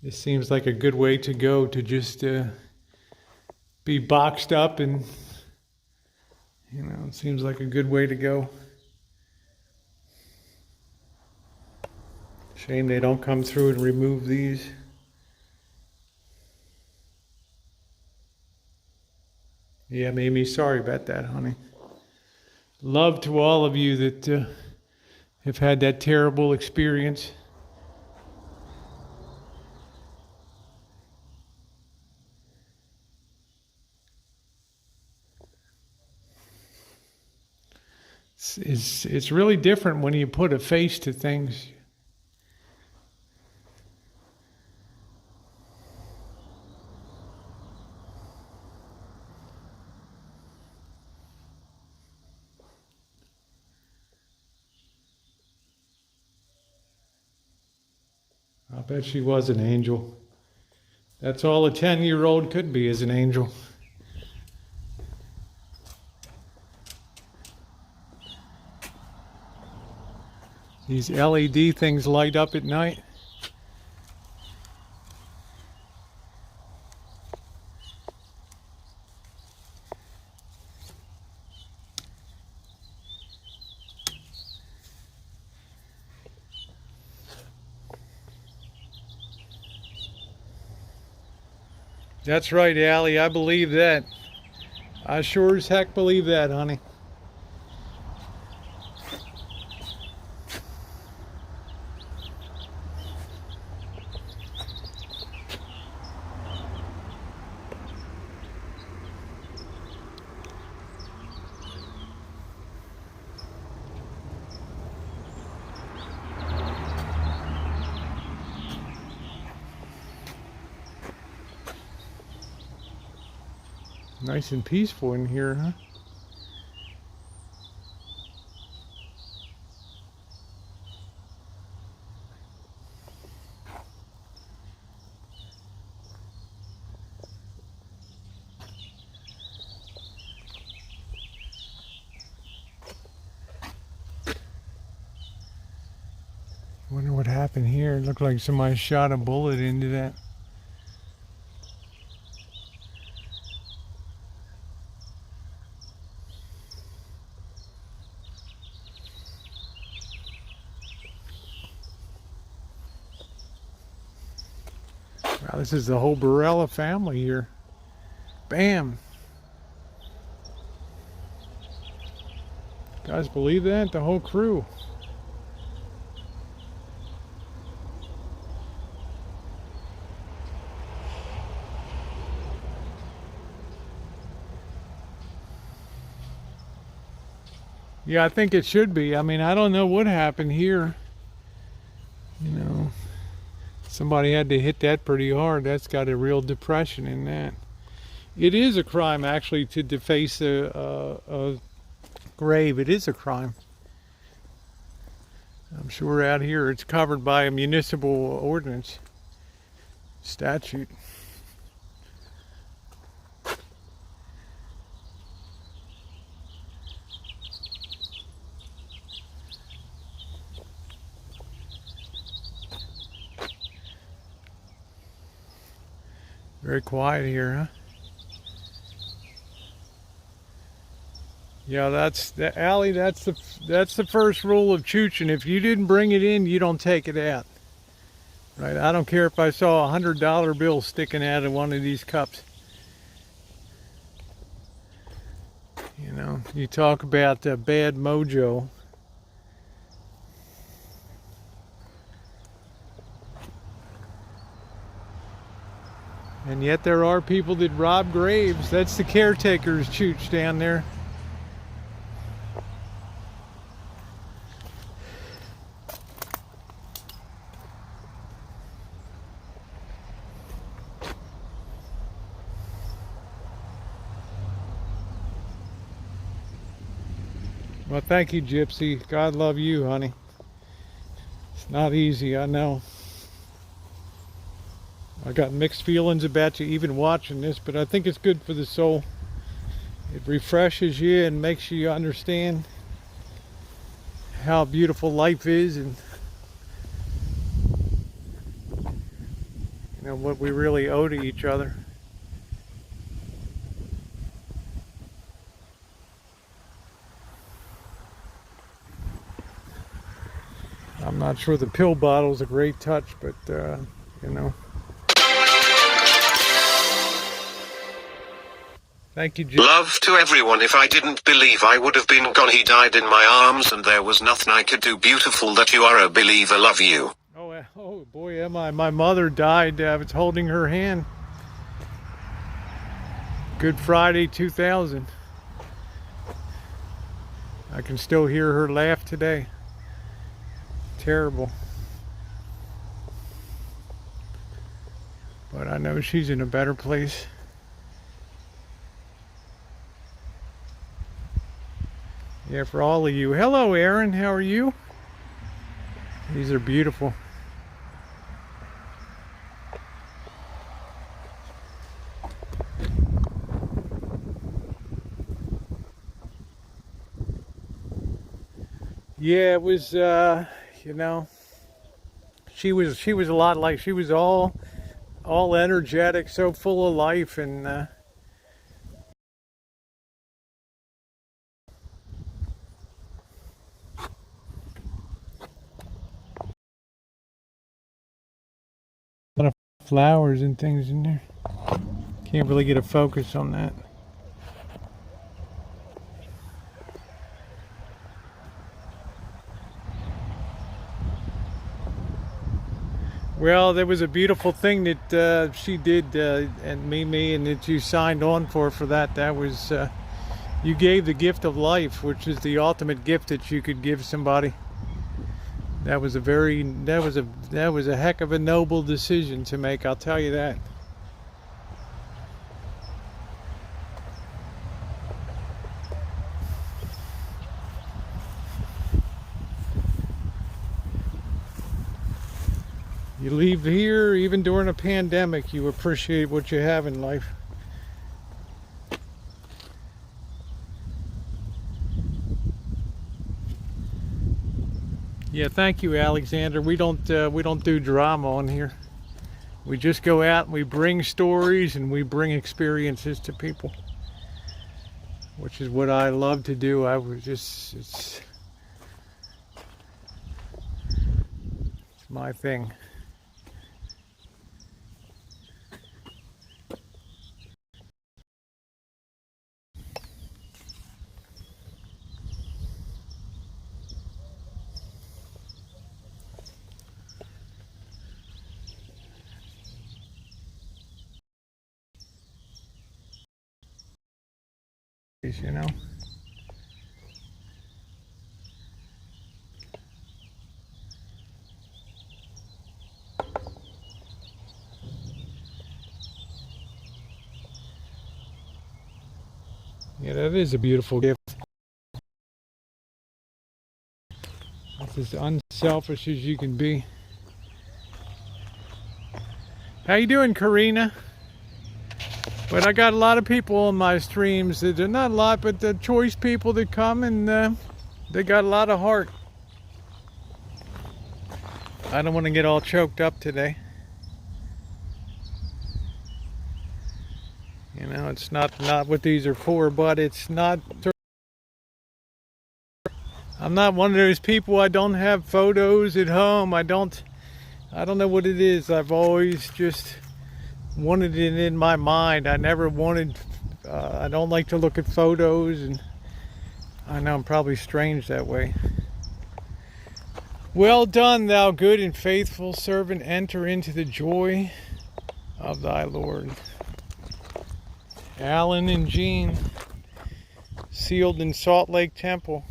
This seems like a good way to go, to just be boxed up, and it seems like a good way to go. Shame they don't come through and remove these. Yeah, made me sorry about that, honey. Love to all of you that have had that terrible experience. It's really different when you put a face to things. I bet she was an angel. That's all a 10-year-old could be, is an angel. These LED things light up at night. That's right, Allie. I believe that. I sure as heck believe that, honey. Nice and peaceful in here, huh? Wonder what happened here. It looked like somebody shot a bullet into that. Wow, this is the whole Barella family here. Bam. Guys, believe that? The whole crew. Yeah, I think it should be. I mean, I don't know what happened here. Somebody had to hit that pretty hard. That's got a real depression in that. It is a crime, actually, to deface a grave. It is a crime. I'm sure out here it's covered by a municipal ordinance statute. Very quiet here, huh? Yeah, that's the alley. That's the first rule of Choochin. If you didn't bring it in, you don't take it out. Right? I don't care if I saw a $100 bill sticking out of one of these cups. You talk about bad mojo. And yet there are people that rob graves. That's the caretaker's chooch down there. Well, thank you, Gypsy. God love you, honey. It's not easy, I know. I got mixed feelings about you even watching this, but I think it's good for the soul. It refreshes you and makes you understand how beautiful life is, and you know what we really owe to each other. I'm not sure the pill bottle's a great touch, but you know. Thank you, Jim. Love to everyone. If I didn't believe I would have been gone. He died in my arms and there was nothing I could do. Beautiful that you are a believer. Love you. Oh boy, am I. My mother died. I was holding her hand. Good Friday 2000. I can still hear her laugh today. Terrible. But I know she's in a better place. Yeah, for all of you. Hello, Aaron. How are you? These are beautiful. Yeah, it was, you know, she was a lot like, she was all energetic, so full of life, and a lot of flowers and things in there. Can't really get a focus on that. Well, there was a beautiful thing that she did, and Mimi, and that you signed on for that. That was, you gave the gift of life, which is the ultimate gift that you could give somebody. That was a heck of a noble decision to make, I'll tell you that. You leave here, even during a pandemic, you appreciate what you have in life. Yeah, thank you, Alexander. We don't do drama on here. We just go out and we bring stories and we bring experiences to people, which is what I love to do. It's my thing. You know. Yeah, that is a beautiful gift. That's as unselfish as you can be. How you doing, Karina? But I got a lot of people on my streams. They're not a lot, but the choice people that come, and they got a lot of heart. I don't want to get all choked up today. You know, it's not what these are for, but it's not. I'm not one of those people. I don't have photos at home. I don't know what it is. I've always just wanted it in my mind. I never wanted, I don't like to look at photos, and I know I'm probably strange that way. Well done, thou good and faithful servant. Enter into the joy of thy Lord. Alan and Jean, sealed in Salt Lake Temple,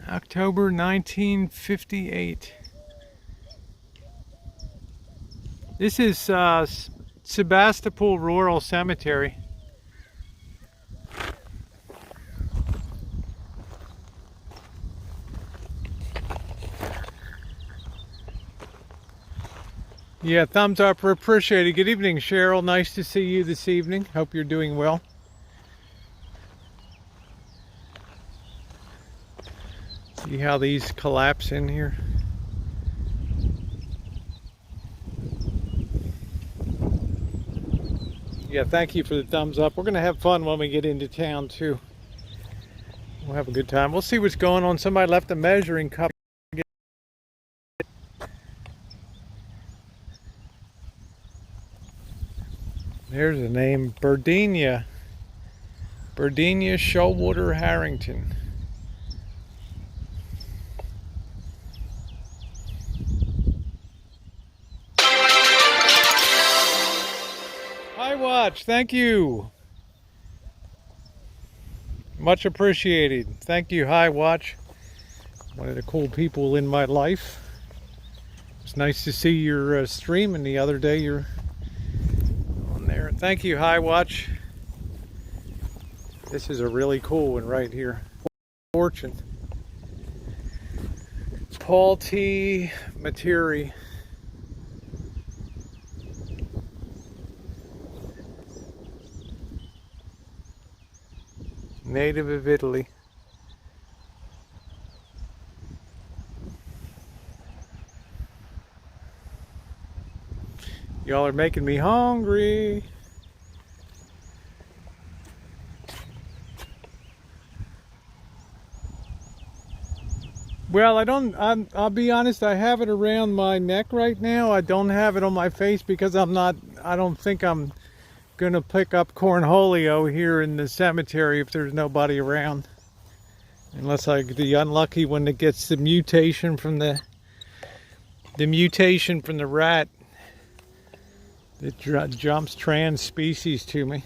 October 1958. This is Sebastopol Rural Cemetery. Yeah, thumbs up are appreciated. Good evening, Cheryl. Nice to see you this evening. Hope you're doing well. See how these collapse in here? Yeah, thank you for the thumbs up. We're going to have fun when we get into town, too. We'll have a good time. We'll see what's going on. Somebody left a measuring cup. There's a name, Birdenia. Birdenia Showwater Harrington. Hi, Watch. Thank you. Much appreciated. Thank you, Hi Watch. One of the cool people in my life. It's nice to see your streaming the other day. You're on there. Thank you, Hi Watch. This is a really cool one right here. Choochin. Paul T. Materi. Native of Italy. Y'all are making me hungry. Well, I'll be honest, I have it around my neck right now. I don't have it on my face because I don't think I'm gonna pick up Cornholio here in the cemetery if there's nobody around. Unless I get the unlucky one that gets the mutation from the rat that jumps trans species to me.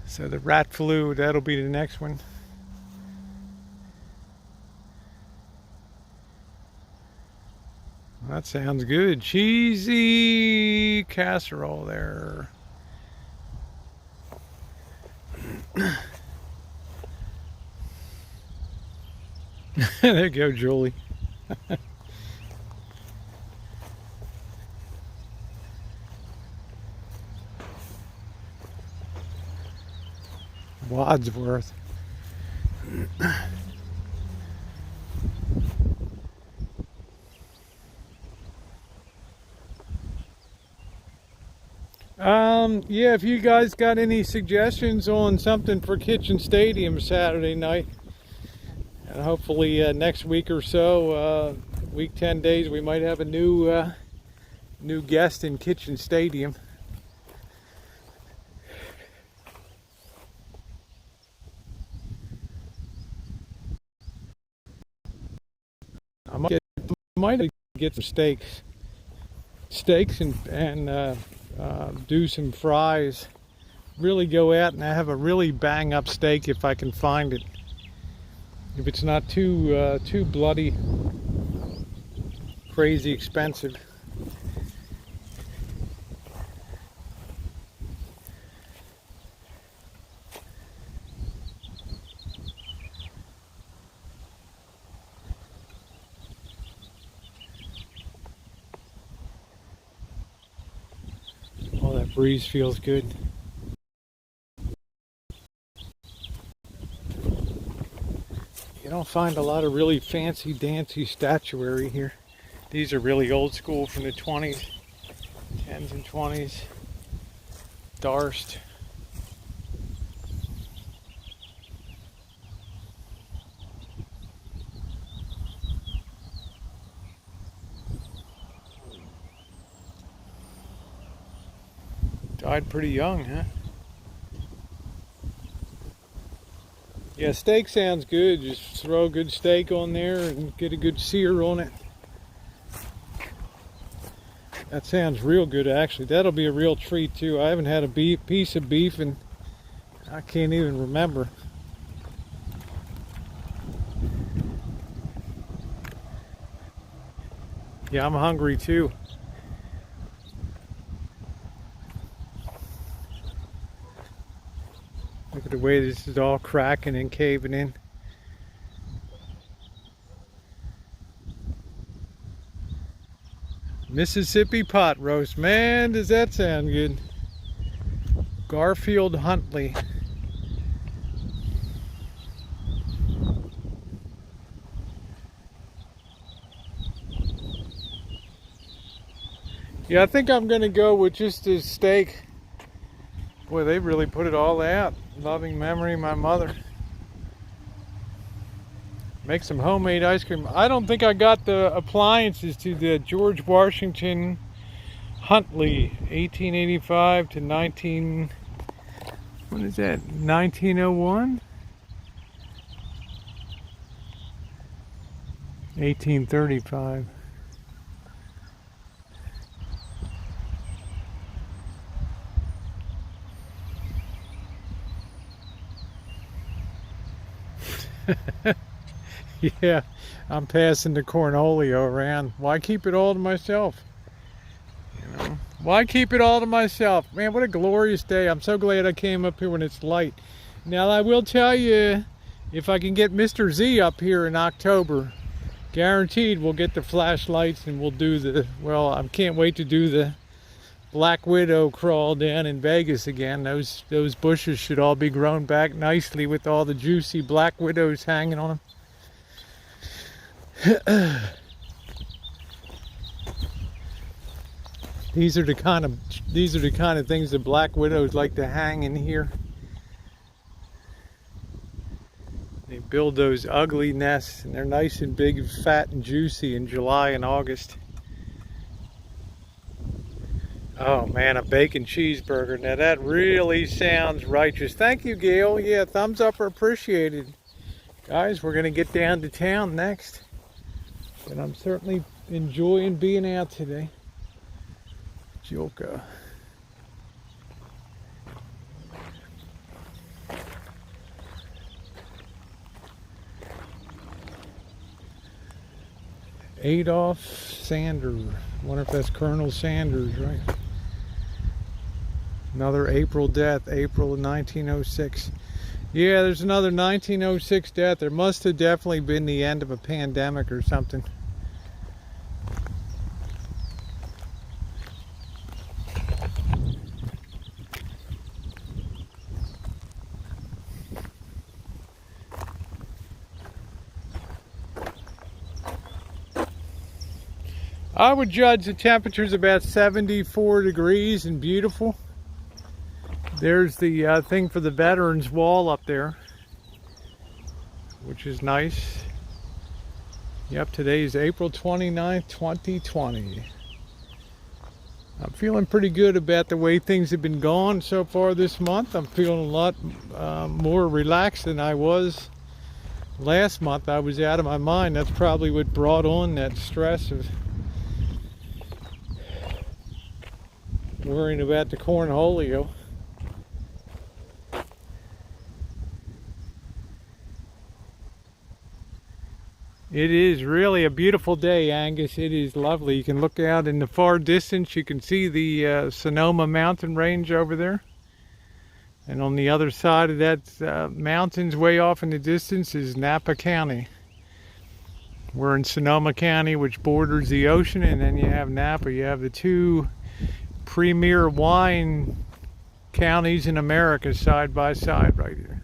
So the rat flu, that'll be the next one. That sounds good. Cheesy casserole there. There you go, Julie. Wadsworth. Yeah, if you guys got any suggestions on something for Kitchen Stadium Saturday night, and hopefully next week or so, week 10 days, we might have a new guest in Kitchen Stadium. I might get some steaks and do some fries. Really go out and have a really bang up steak if I can find it. If it's not too bloody crazy expensive. Oh, that breeze feels good. You don't find a lot of really fancy dancy statuary here. These are really old school from the 20s, 10s and 20s. Darst. Died pretty young, huh? Yeah, steak sounds good. Just throw a good steak on there and get a good sear on it. That sounds real good, actually. That'll be a real treat, too. I haven't had a piece of beef and I can't even remember. Yeah, I'm hungry, too. Look at the way this is all cracking and caving in. Mississippi pot roast. Man, does that sound good. Garfield Huntley. Yeah, I think I'm gonna go with just a steak. Boy, they really put it all out. Loving memory of my mother. Make some homemade ice cream. I don't think I got the appliances to the George Washington Huntley, 1885 to 19... What is that? 1901? 1835. Yeah, I'm passing the Cornholio around. Why keep it all to myself? You know, why keep it all to myself? Man, what a glorious day. I'm so glad I came up here when it's light. Now, I will tell you, if I can get Mr. Z up here in October, guaranteed we'll get the flashlights and we'll do the, well, I can't wait to do the Black Widow crawl down in Vegas again. Those bushes should all be grown back nicely with all the juicy Black Widows hanging on them. These are the kind of things that Black Widows like to hang in here. They build those ugly nests and they're nice and big, fat and juicy in July and August. Oh man, a bacon cheeseburger. Now that really sounds righteous. Thank you, Gail. Yeah, thumbs up are appreciated. Guys, we're gonna get down to town next. And I'm certainly enjoying being out today. Joka. Adolph Sanders. I wonder if that's Colonel Sanders, right? Another April death, April of 1906. Yeah, there's another 1906 death. There must have definitely been the end of a pandemic or something. I would judge the temperature's about 74 degrees and beautiful. There's the thing for the Veterans Wall up there, which is nice. Yep, today's April 29th, 2020. I'm feeling pretty good about the way things have been going so far this month. I'm feeling a lot more relaxed than I was last month. I was out of my mind. That's probably what brought on that stress of worrying about the Cornholio. It is really a beautiful day, Angus. It is lovely. You can look out in the far distance. You can see the Sonoma mountain range over there. And on the other side of that mountains way off in the distance is Napa County. We're in Sonoma County, which borders the ocean, and then you have Napa. You have the two premier wine counties in America side by side right here.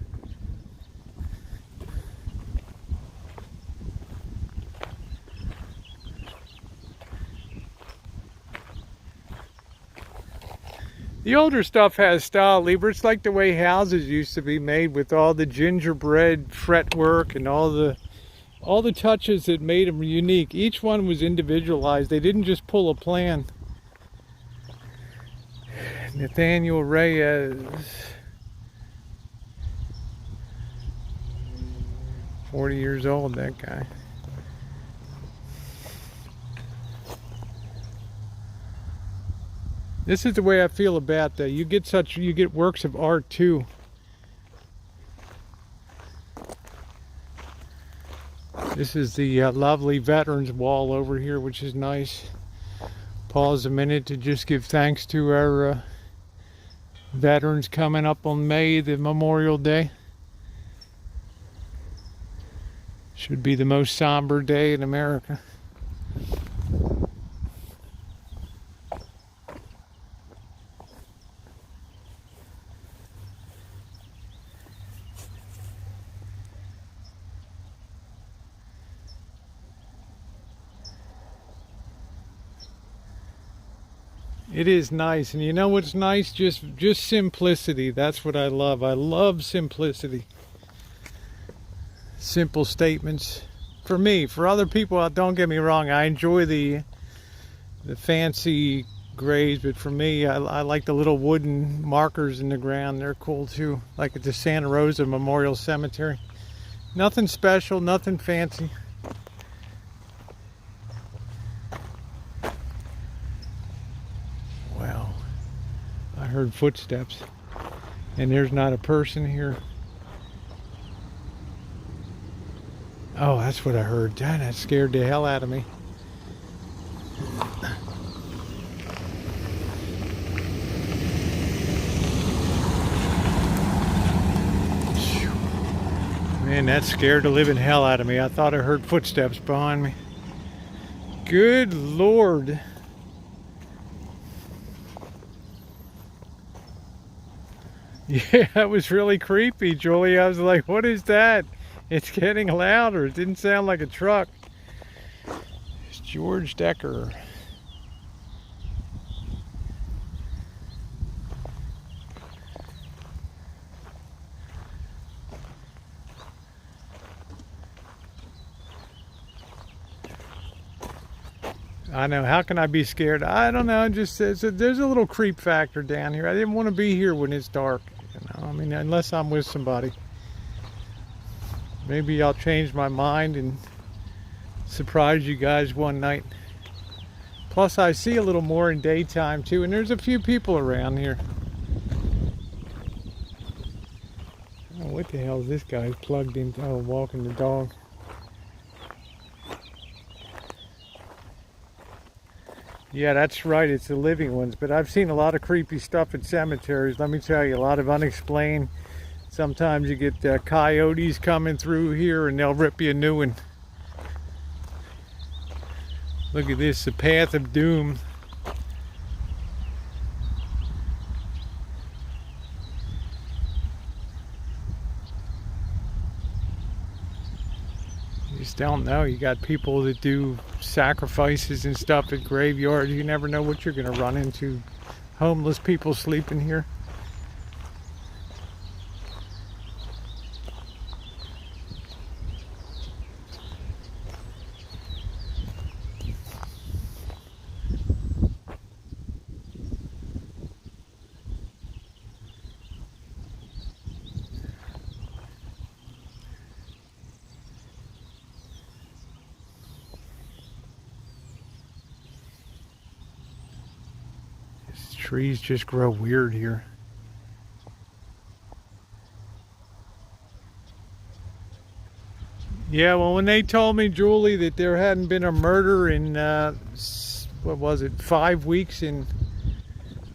The older stuff has style, Lieber. It's like the way houses used to be made with all the gingerbread fretwork and all the touches that made them unique. Each one was individualized. They didn't just pull a plan. Nathaniel Reyes. 40 years old, that guy. This is the way I feel about that. You get works of art too. This is the lovely Veterans Wall over here, which is nice. Pause a minute to just give thanks to our veterans coming up on May, the Memorial Day. Should be the most somber day in America. It is nice, and you know what's nice? Just simplicity. That's what I love. I love simplicity. Simple statements. For me, for other people, don't get me wrong, I enjoy the fancy graves, but for me, I like the little wooden markers in the ground. They're cool too, like at the Santa Rosa Memorial Cemetery. Nothing special, nothing fancy. Wow, I heard footsteps, and there's not a person here. Oh, that's what I heard. Damn, that scared the hell out of me. Man, that scared the living hell out of me. I thought I heard footsteps behind me. Good Lord. Yeah, that was really creepy, Julie. I was like, what is that? It's getting louder. It didn't sound like a truck. It's George Decker. I know. How can I be scared? I don't know. Just there's a little creep factor down here. I didn't want to be here when it's dark. You know, I mean, unless I'm with somebody. Maybe I'll change my mind and surprise you guys one night. Plus, I see a little more in daytime too, and there's a few people around here. Oh, what the hell is this guy plugged in? Oh, walking the dog. Yeah, that's right. It's the living ones. But I've seen a lot of creepy stuff at cemeteries. Let me tell you, a lot of unexplained. Sometimes you get coyotes coming through here and they'll rip you a new one. Look at this, the path of doom. You just don't know. You got people that do sacrifices and stuff at graveyards. You never know what you're going to run into. Homeless people sleeping here. Trees just grow weird here. Yeah, well, when they told me, Julie, that there hadn't been a murder in, what was it, 5 weeks in,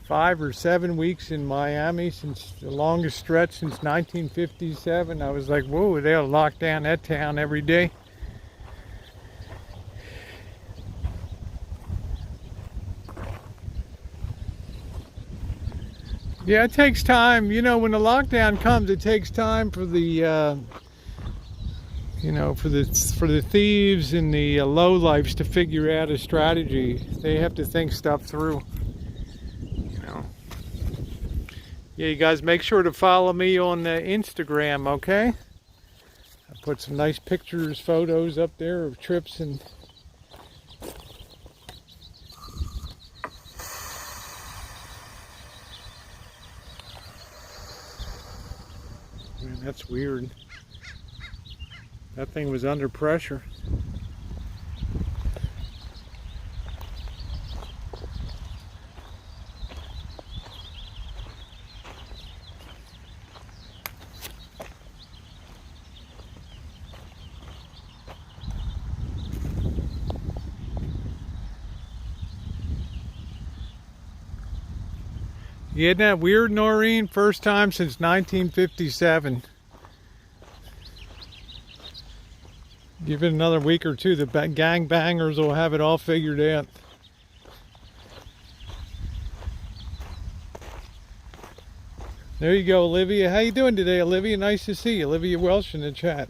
5 or 7 weeks in Miami since the longest stretch since 1957, I was like, whoa, they'll lock down that town every day. Yeah, it takes time. You know, when the lockdown comes, it takes time for the, you know, for the thieves and the lowlifes to figure out a strategy. They have to think stuff through. You know. Yeah, you guys make sure to follow me on Instagram, okay? I put some nice pictures, photos up there of trips and. Man, that's weird. That thing was under pressure. Isn't that weird, Noreen? First time since 1957. Give it another week or two, the gangbangers will have it all figured out. There you go, Olivia. How you doing today, Olivia? Nice to see you. Olivia Welsh in the chat.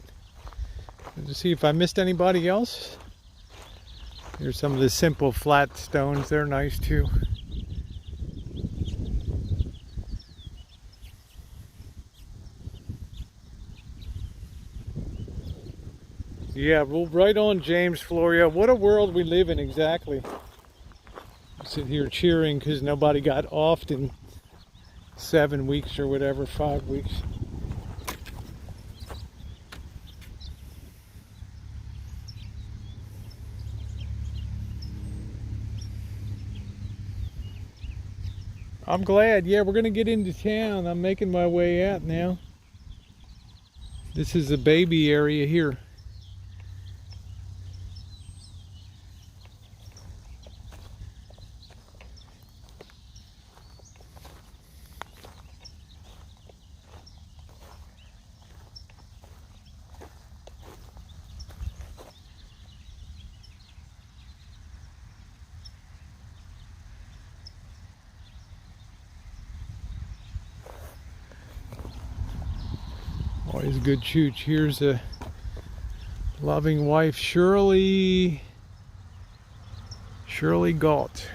Good to see if I missed anybody else. Here's some of the simple flat stones. They're nice too. Yeah, well, right on, James Florio. What a world we live in, exactly. I sit here cheering because nobody got offed in 7 weeks or whatever, 5 weeks. I'm glad. Yeah, we're going to get into town. I'm making my way out now. This is the baby area here. Always a good chooch. Here's a loving wife, Shirley Galt.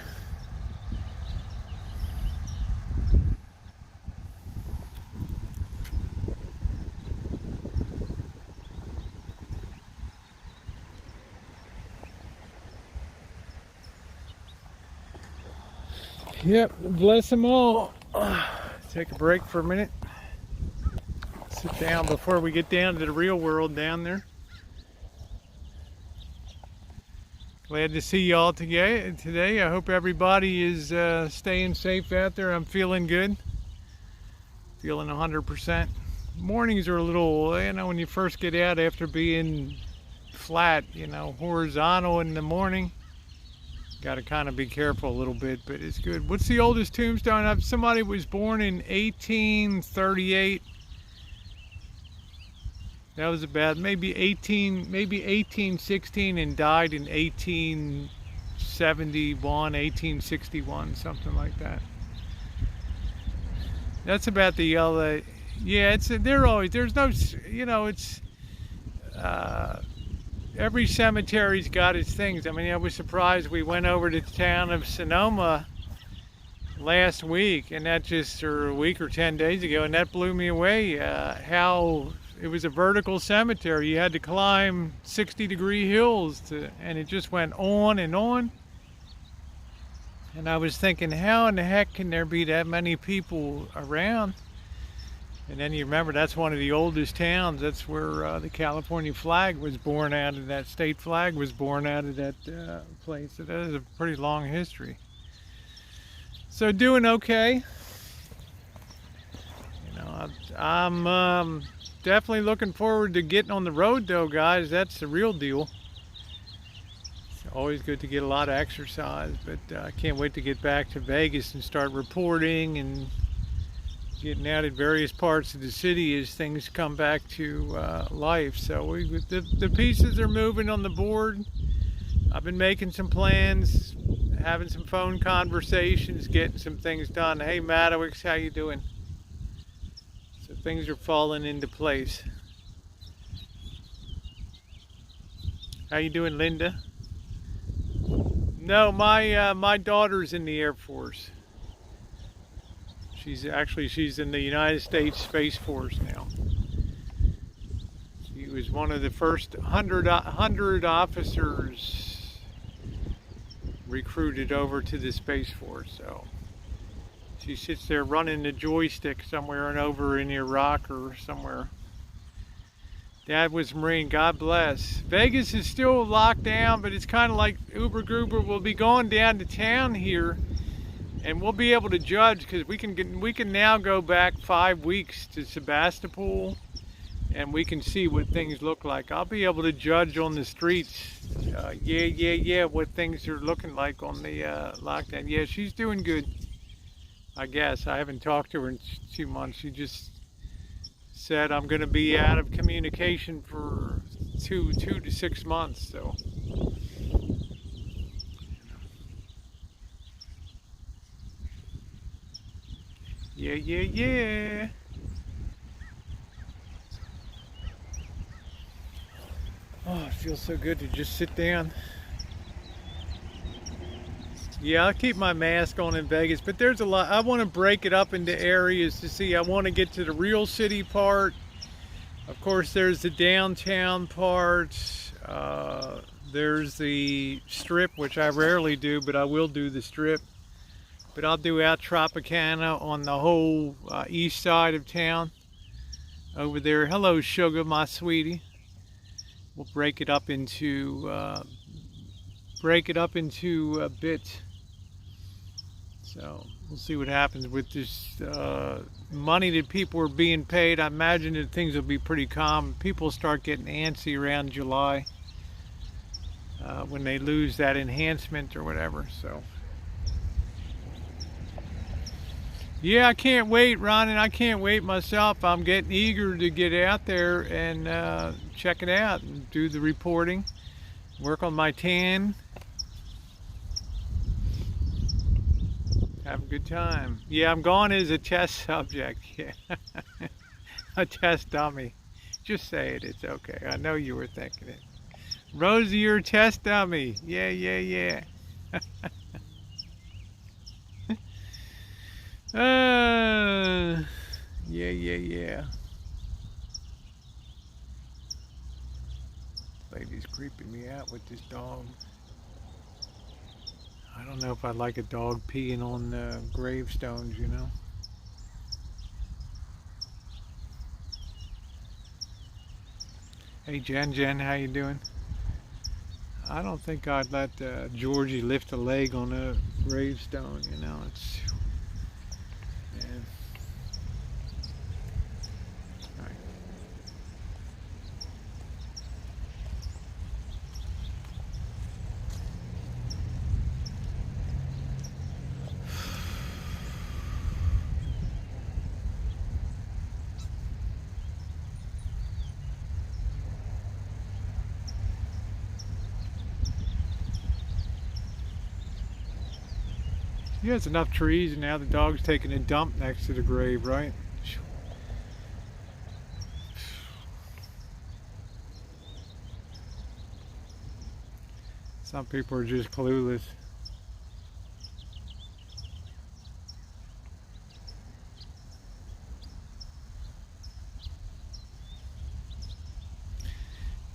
Yep, bless them all. Take a break for a minute. Sit down before we get down to the real world down there. Glad to see y'all today. I hope everybody is staying safe out there. I'm feeling good. Feeling 100%. Mornings are a little, when you first get out after being flat, horizontal in the morning. Got to kind of be careful a little bit, but it's good. What's the oldest tombstone? Somebody was born in 1838. That was about maybe 1816 and died in 1871, 1861, something like that. That's about the LA. Yeah, there's no, every cemetery's got its things. I mean, I was surprised. We went over to the town of Sonoma last week, and or a week or 10 days ago, and that blew me away. How it was a vertical cemetery. You had to climb 60-degree hills and it just went on and on. And I was thinking, how in the heck can there be that many people around? And then you remember that's one of the oldest towns. That's where the California flag was born out of. That state flag was born out of that place. So that is a pretty long history. So doing okay. I'm definitely looking forward to getting on the road though, guys. That's the real deal. It's always good to get a lot of exercise, but I can't wait to get back to Vegas and start reporting and getting out at various parts of the city as things come back to life. So the pieces are moving on the board. I've been making some plans, having some phone conversations, getting some things done. Hey Maddox, how you doing? So things are falling into place. How you doing, Linda? No, my daughter's in the Air Force. She's in the United States Space Force now. She was one of the first 100 officers recruited over to the Space Force. So she sits there running the joystick somewhere and over in Iraq or somewhere. Dad was Marine, God bless. Vegas is still locked down, but it's kind of like Uber Goober. We'll be going down to town here, and we'll be able to judge because we can now go back 5 weeks to Sebastopol, and we can see what things look like. I'll be able to judge on the streets. What things are looking like on the lockdown. Yeah, she's doing good. I guess I haven't talked to her in 2 months. She just said I'm going to be out of communication for 2 to 6 months. So yeah. Oh, it feels so good to just sit down. Yeah, I'll keep my mask on in Vegas, but there's a lot. I want to break it up into areas to see. I want to get to the real city part. Of course, there's the downtown part. There's the strip, which I rarely do, but I will do the strip. But I'll do out Tropicana on the whole east side of town. Over there. Hello, Sugar, my sweetie. We'll break it up into bits. So we'll see what happens with this money that people are being paid. I imagine that things will be pretty calm. People start getting antsy around July when they lose that enhancement or whatever. So yeah, I can't wait, Ron, and I can't wait myself. I'm getting eager to get out there and check it out and do the reporting, work on my tan. Have a good time. Yeah, I'm going as a test subject. Yeah, a test dummy. Just say it. It's okay. I know you were thinking it. Rosie, you're a test dummy. Yeah, yeah, yeah. Yeah, yeah, yeah. Lady's creeping me out with this dog. I don't know if I'd like a dog peeing on gravestones, you know. Hey Jen, how you doing? I don't think I'd let Georgie lift a leg on a gravestone, you know. It's, man. All right. He has enough trees, and now the dog's taking a dump next to the grave, right? Some people are just clueless.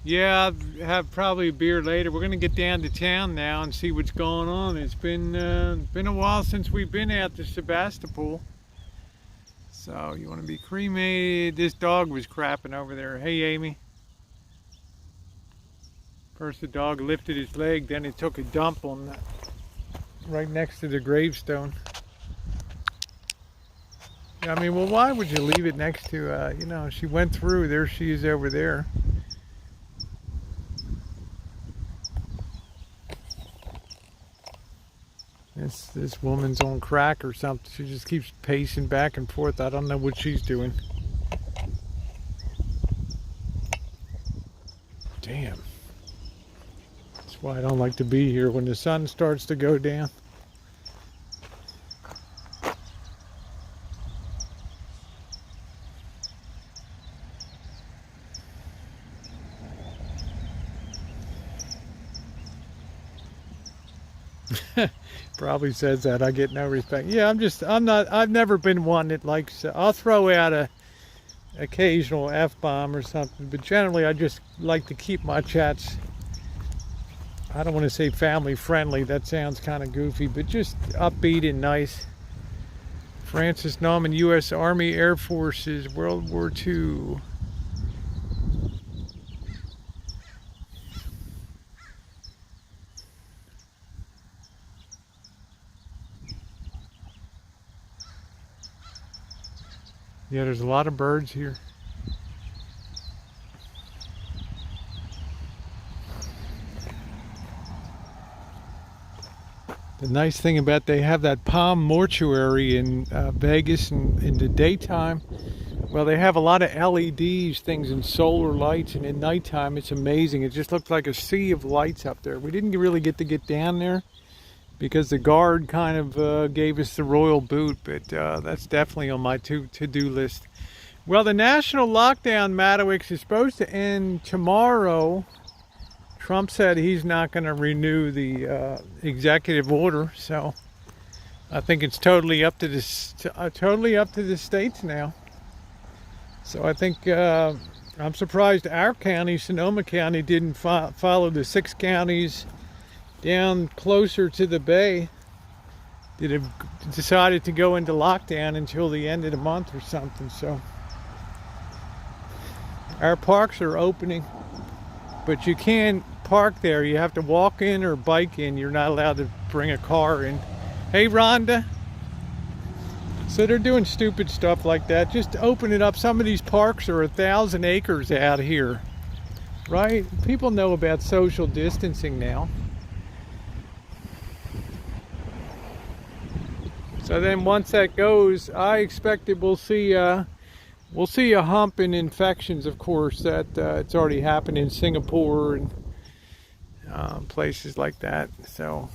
Yeah, I'll have probably a beer later. We're gonna get down to town now and see what's going on. It's been a while since we've been out to Sebastopol. So you want to be cremated? This dog was crapping over there. Hey, Amy. First the dog lifted his leg, then it took a dump on that, right next to the gravestone. I mean, well, why would you leave it next to? You know, she went through. There she is over there. This woman's on crack or something. She just keeps pacing back and forth. I don't know what she's doing. Damn. That's why I don't like to be here when the sun starts to go down. Probably says that. I get no respect. Yeah, I've never been one that likes, I'll throw out a occasional F-bomb or something, but generally I just like to keep my chats, I don't want to say family friendly, that sounds kind of goofy, but just upbeat and nice. Francis Nauman, U.S. Army Air Forces, World War II. Yeah, there's a lot of birds here. The nice thing about they have that Palm Mortuary in Vegas in the daytime. Well, they have a lot of LEDs, things, and solar lights, and at nighttime it's amazing. It just looks like a sea of lights up there. We didn't really get to get down there because the guard kind of gave us the royal boot, but that's definitely on my to-do list. Well, the national lockdown, Madowix, is supposed to end tomorrow. Trump said he's not going to renew the executive order, so I think it's totally up to the states now. So I think I'm surprised our county, Sonoma County, didn't follow the 6 counties down closer to the bay that have decided to go into lockdown until the end of the month or something. So our parks are opening, but you can't park there. You have to walk in or bike in. You're not allowed to bring a car in. Hey, Rhonda. So they're doing stupid stuff like that. Just open it up. Some of these parks are 1,000 acres out here, right? People know about social distancing now. So then once that goes, I expect that we'll see a hump in infections. Of course, that it's already happened in Singapore and places like that. So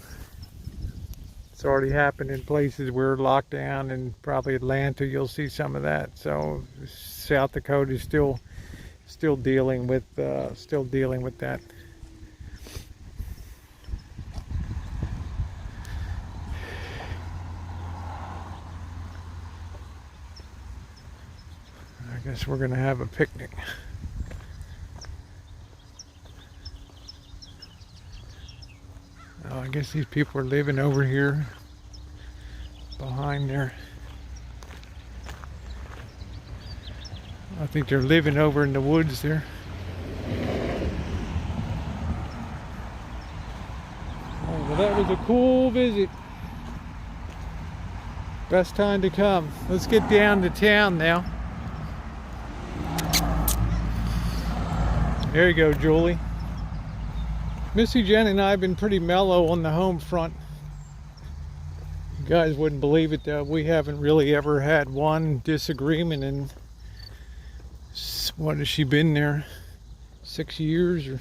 it's already happened in places where locked down, and probably Atlanta. You'll see some of that. So South Dakota is still dealing with that. I guess we're gonna have a picnic. Oh, I guess these people are living over here behind there. I think they're living over in the woods there. Oh, well, that was a cool visit. Best time to come. Let's get down to town now. There you go, Julie. Missy, Jen, and I have been pretty mellow on the home front. You guys wouldn't believe it, though. We haven't really ever had one disagreement in, what has she been there? 6 years? Or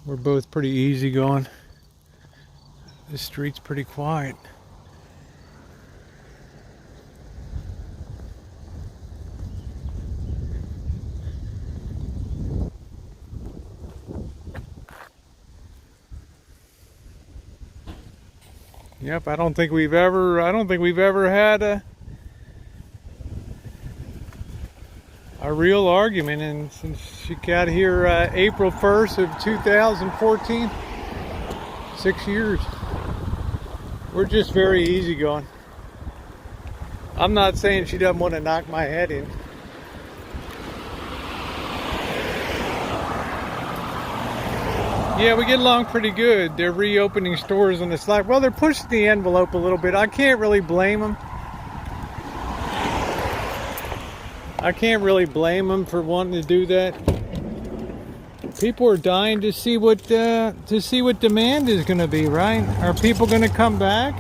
we're both pretty easygoing. The street's pretty quiet. Yep, I don't think we've ever had a real argument, and since she got here April 1st of 2014, 6 years. We're just very easygoing. I'm not saying she doesn't want to knock my head in. Yeah, we get along pretty good. They're reopening stores on the side. Well, they're pushing the envelope a little bit. I can't really blame them. I can't really blame them for wanting to do that. People are dying to see what demand is going to be, right? Are people going to come back?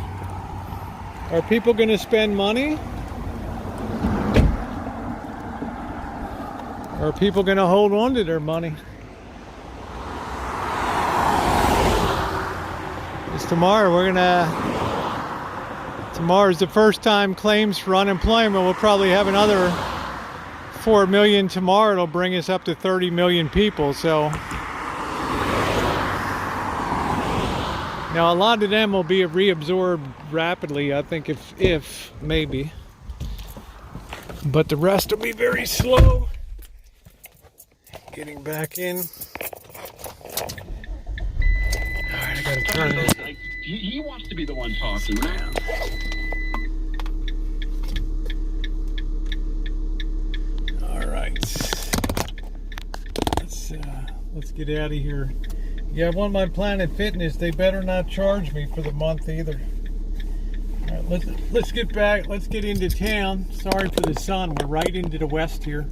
Are people going to spend money? Or are people going to hold on to their money? Tomorrow's the first time claims for unemployment. We'll probably have another 4 million tomorrow. It'll bring us up to 30 million people. So now a lot of them will be reabsorbed rapidly, I think, if maybe. But the rest will be very slow getting back in. Alright, I gotta turn this. He wants to be the one talking, man. Alright. Let's get out of here. Yeah, I want my Planet Fitness. They better not charge me for the month either. Alright, let's get back. Let's get into town. Sorry for the sun. We're right into the west here.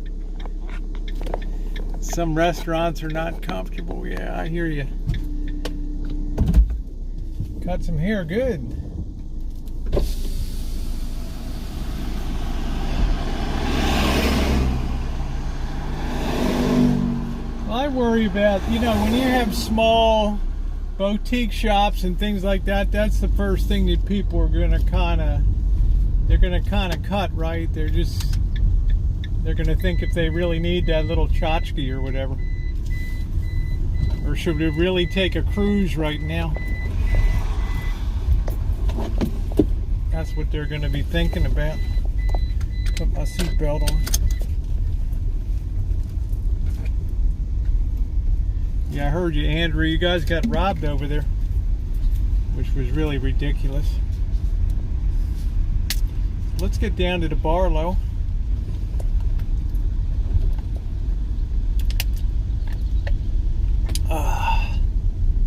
Some restaurants are not comfortable. Yeah, I hear you. Cut some hair, good. I worry about, when you have small boutique shops and things like that, that's the first thing that people are going to kind of cut, right? They're going to think if they really need that little tchotchke or whatever. Or should we really take a cruise right now? That's what they're going to be thinking about. Put my seatbelt on. Yeah, I heard you, Andrew. You guys got robbed over there, which was really ridiculous. Let's get down to the Barlow.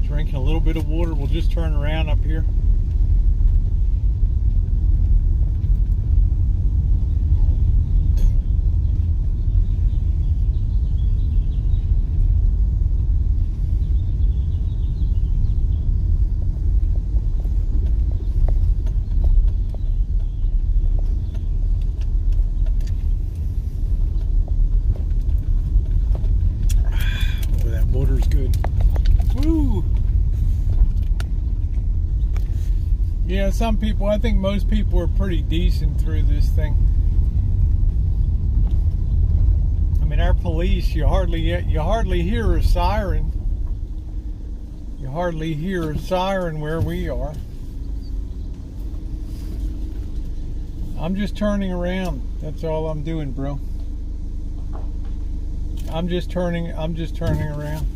Drinking a little bit of water. We'll just turn around up here. Oh, that water's good. Woo! Yeah, some people, I think most people are pretty decent through this thing. I mean, our police, you hardly hear a siren. You hardly hear a siren where we are. I'm just turning around. That's all I'm doing, bro. I'm just turning around.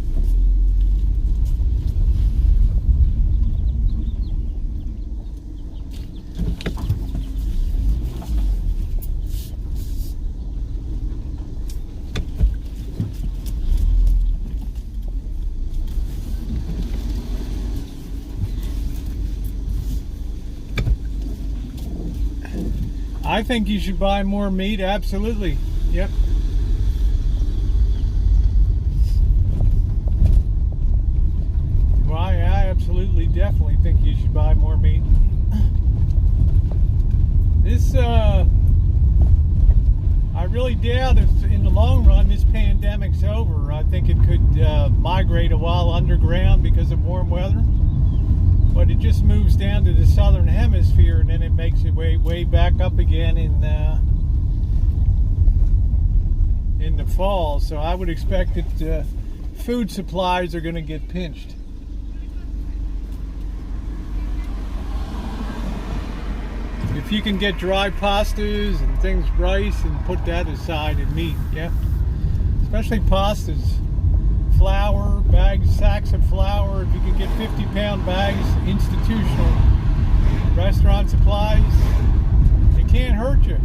I think you should buy more meat, absolutely. Yep. Well, I absolutely, definitely think you should buy more meat. This, I really doubt if in the long run this pandemic's over. I think it could migrate a while underground because of warm weather. But it just moves down to the southern hemisphere, and then it makes it way back up again in the fall. So I would expect that food supplies are going to get pinched. If you can get dry pastas and things, rice, and put that aside, and meat, yeah, especially pastas. Flour, bags, sacks of flour. If you can get 50-pound bags, institutional restaurant supplies, it can't hurt you.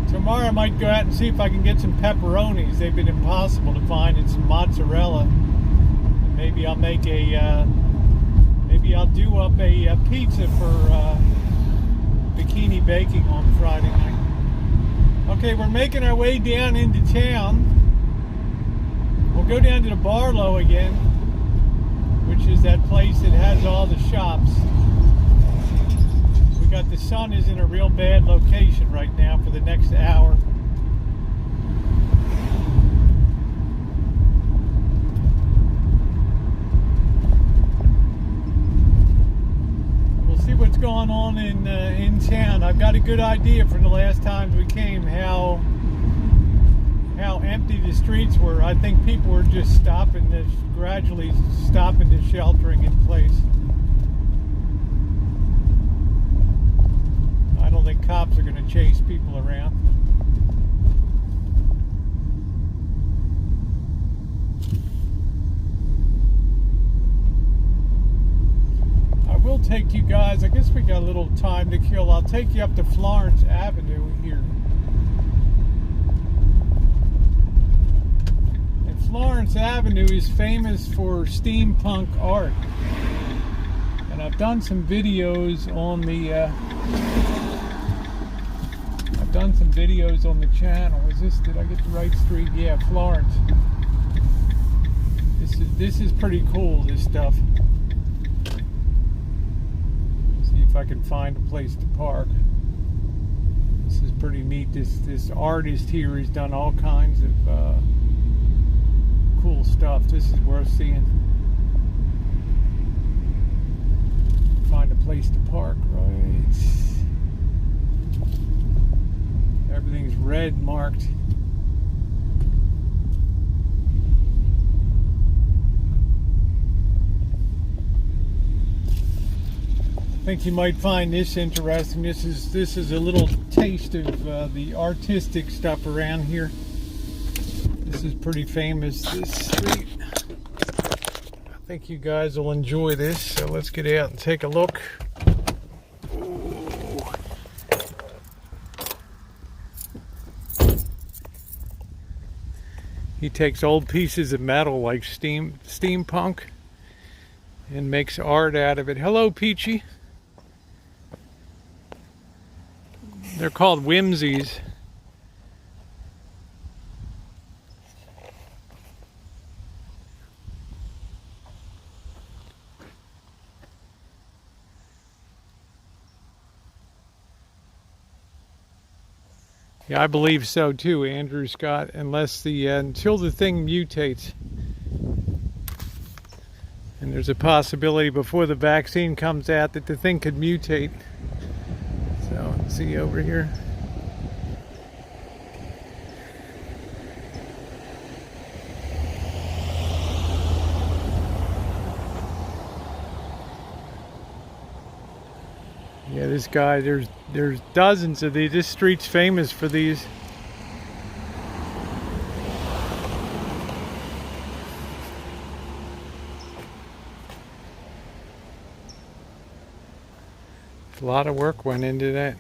Tomorrow I might go out and see if I can get some pepperonis. They've been impossible to find, and some mozzarella. And maybe I'll make maybe I'll do up a pizza for bikini baking on Friday night. Okay, we're making our way down into town. We'll go down to the Barlow again, which is that place that has all the shops. We got the sun is in a real bad location right now for the next hour. We'll see what's going on in town. I've got a good idea from the last times we came how empty the streets were. I think people were just gradually stopping the sheltering in place. I don't think cops are going to chase people around. I will take you guys, I guess we got a little time to kill. I'll take you up to Florence Avenue here. And Florence Avenue is famous for steampunk art. And I've done some videos on the channel. Did I get the right street? Yeah, Florence. This is pretty cool, this stuff. If I can find a place to park. This is pretty neat. This artist here has done all kinds of cool stuff. This is worth seeing. Find a place to park, right? Everything's red marked. think you might find this interesting. This is a little taste of the artistic stuff around here. This is pretty famous, this street. I think you guys will enjoy this, so let's get out and take a look. Ooh. He takes old pieces of metal like steampunk and makes art out of it. Hello, Peachy. They're called whimsies. Yeah, I believe so too, Andrew Scott, unless until the thing mutates. And there's a possibility before the vaccine comes out that the thing could mutate. So, let's see over here. Yeah, this guy, there's dozens of these. This street's famous for these. A lot of work went into that.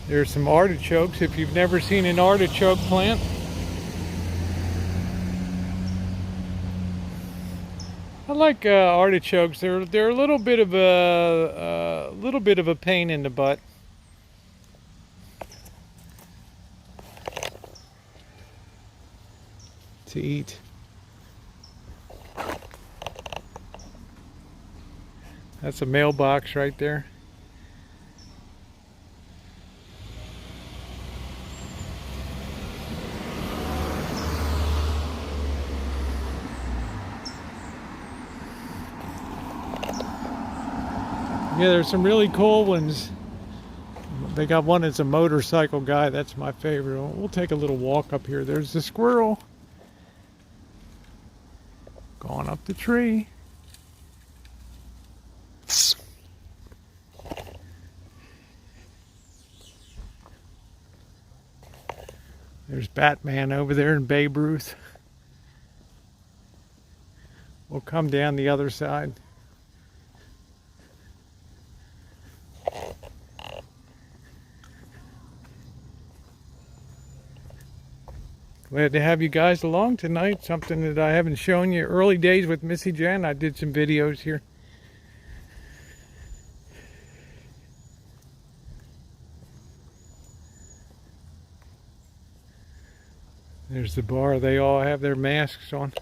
There's some artichokes if you've never seen an artichoke plant. I like artichokes. They're a little bit of a pain in the butt. To eat. That's a mailbox right there. Yeah, there's some really cool ones. They got one that's a motorcycle guy. That's my favorite. We'll take a little walk up here. There's the squirrel. Going up the tree. There's Batman over there and Babe Ruth. We'll come down the other side. Glad to have you guys along tonight. Something that I haven't shown you. Early days with Missy Jen. I did some videos here. There's the bar. They all have their masks on.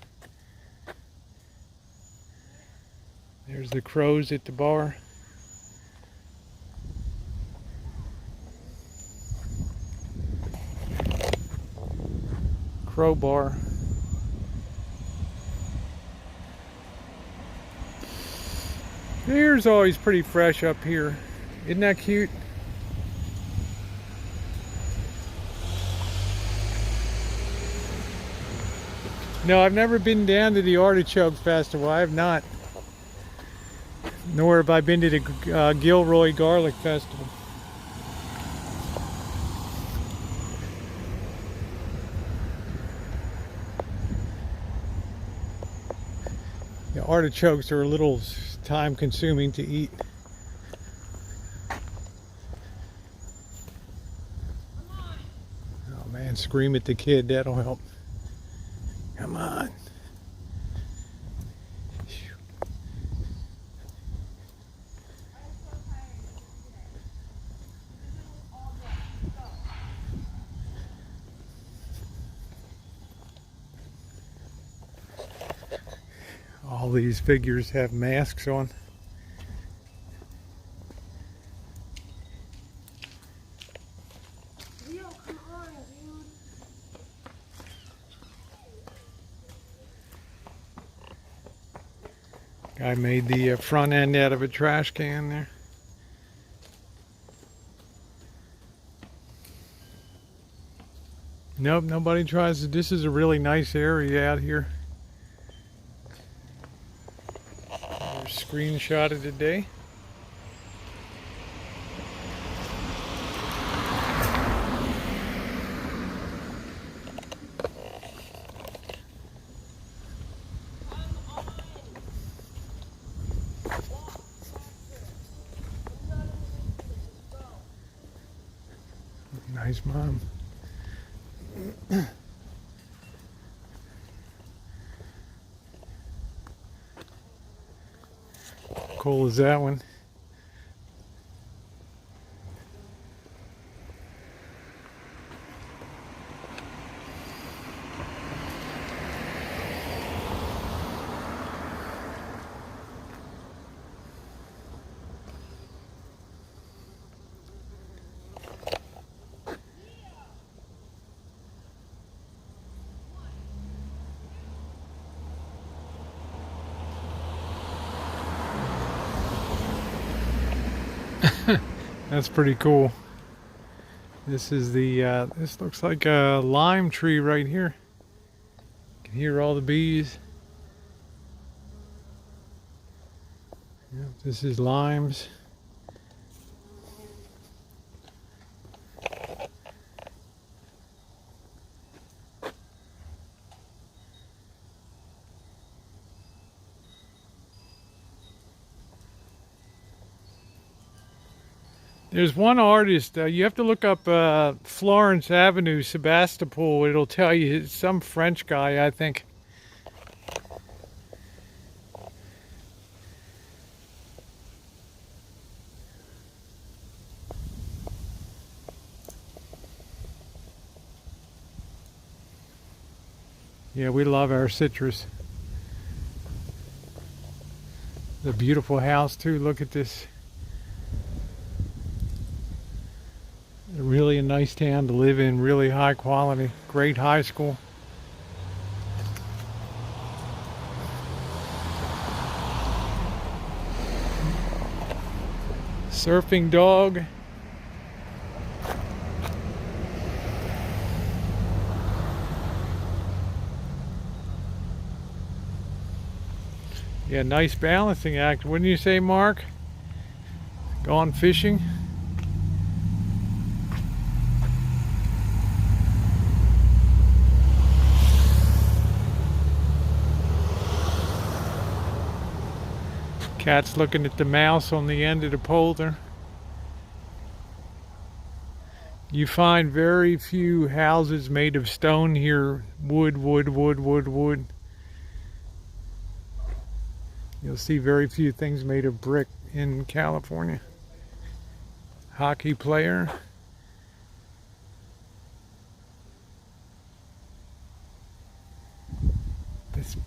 There's the crows at the bar. Crowbar. The air's always pretty fresh up here. Isn't that cute? No, I've never been down to the Artichoke Festival. I have not. Nor have I been to the Gilroy Garlic Festival. The artichokes are a little time consuming to eat. Oh man, scream at the kid, that'll help. Come on. All these figures have masks on. Leo, come on, dude. Guy made the front end out of a trash can there. Nope, nobody tries to. This is a really nice area out here. Another screenshot of the day. Nice mom. Cool as that one. That's pretty cool. This is the, this looks like a lime tree right here. You can hear all the bees. Yep, this is limes. There's one artist, you have to look up Florence Avenue, Sebastopol. It'll tell you, it's some French guy, I think. Yeah, we love our citrus. The beautiful house too, look at this. Really a nice town to live in, really high quality, great high school. Surfing dog. Yeah, nice balancing act, wouldn't you say, Mark? Gone fishing. Cat's looking at the mouse on the end of the pole there. You find very few houses made of stone here. Wood, wood, wood, wood, wood. You'll see very few things made of brick in California. Hockey player.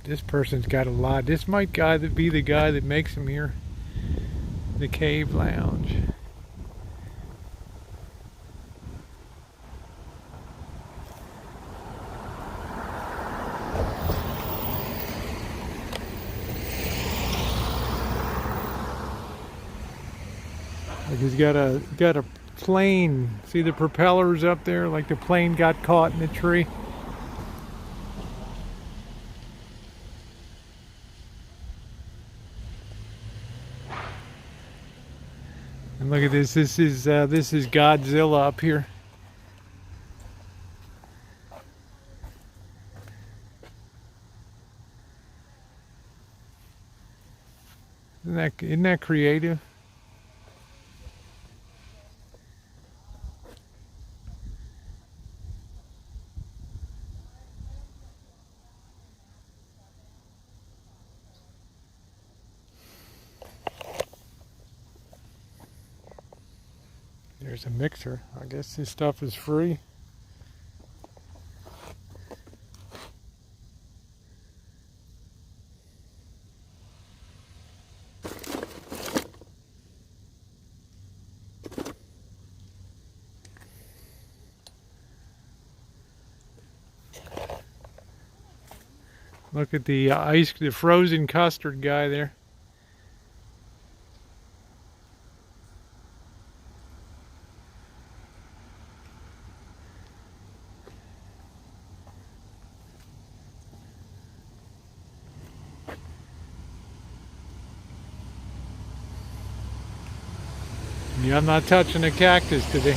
This person's got a lot. This might be the guy that makes them here. The Cave Lounge. Like he's got a plane. See the propellers up there? Like the plane got caught in a tree. And look at this. This is Godzilla up here. Isn't that creative? There's a mixer. I guess this stuff is free. Look at the the frozen custard guy there. Yeah, I'm not touching a cactus today.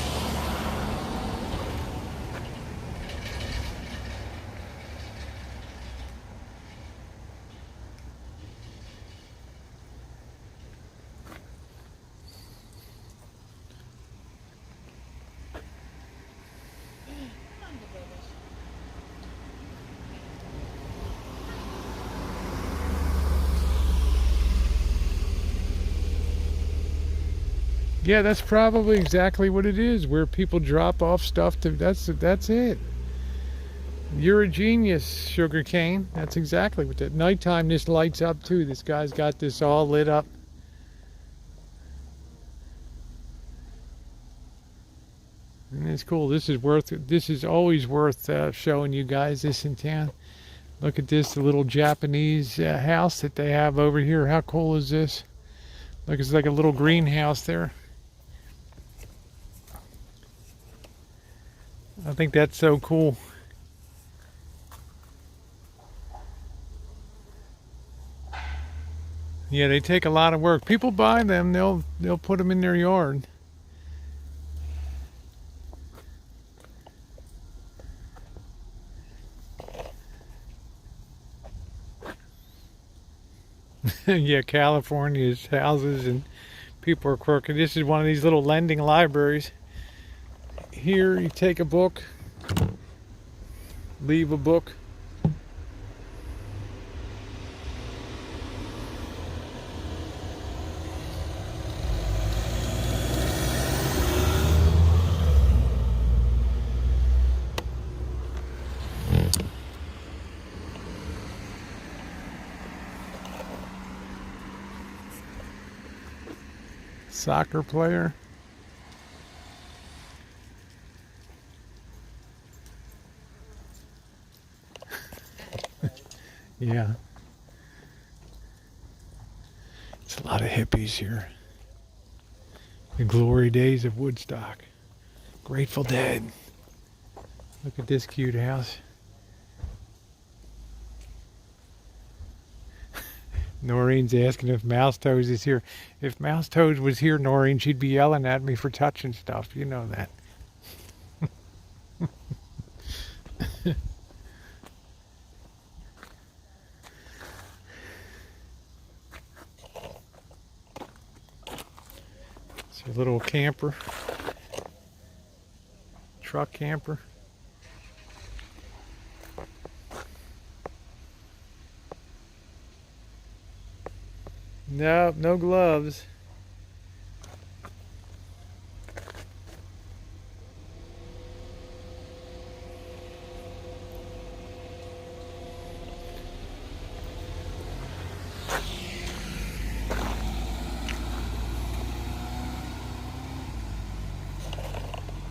Yeah, that's probably exactly what it is. Where people drop off stuff to. That's it. You're a genius, Sugarcane. That's exactly what that. Nighttime, this lights up too. This guy's got this all lit up. And it's cool. This is always worth showing you guys this in town. Look at this, the little Japanese house that they have over here. How cool is this? Look, it's like a little greenhouse there. I think that's so cool. Yeah, they take a lot of work. People buy them, they'll put them in their yard. Yeah, California's houses and people are quirky. This is one of these little lending libraries. Here you take a book, leave a book. Soccer player. Yeah. It's a lot of hippies here. The glory days of Woodstock. Grateful Dead. Look at this cute house. Noreen's asking if Mouse Toes is here. If Mouse Toes was here, Noreen, she'd be yelling at me for touching stuff. You know that. It's a little camper. Truck camper. No, no gloves.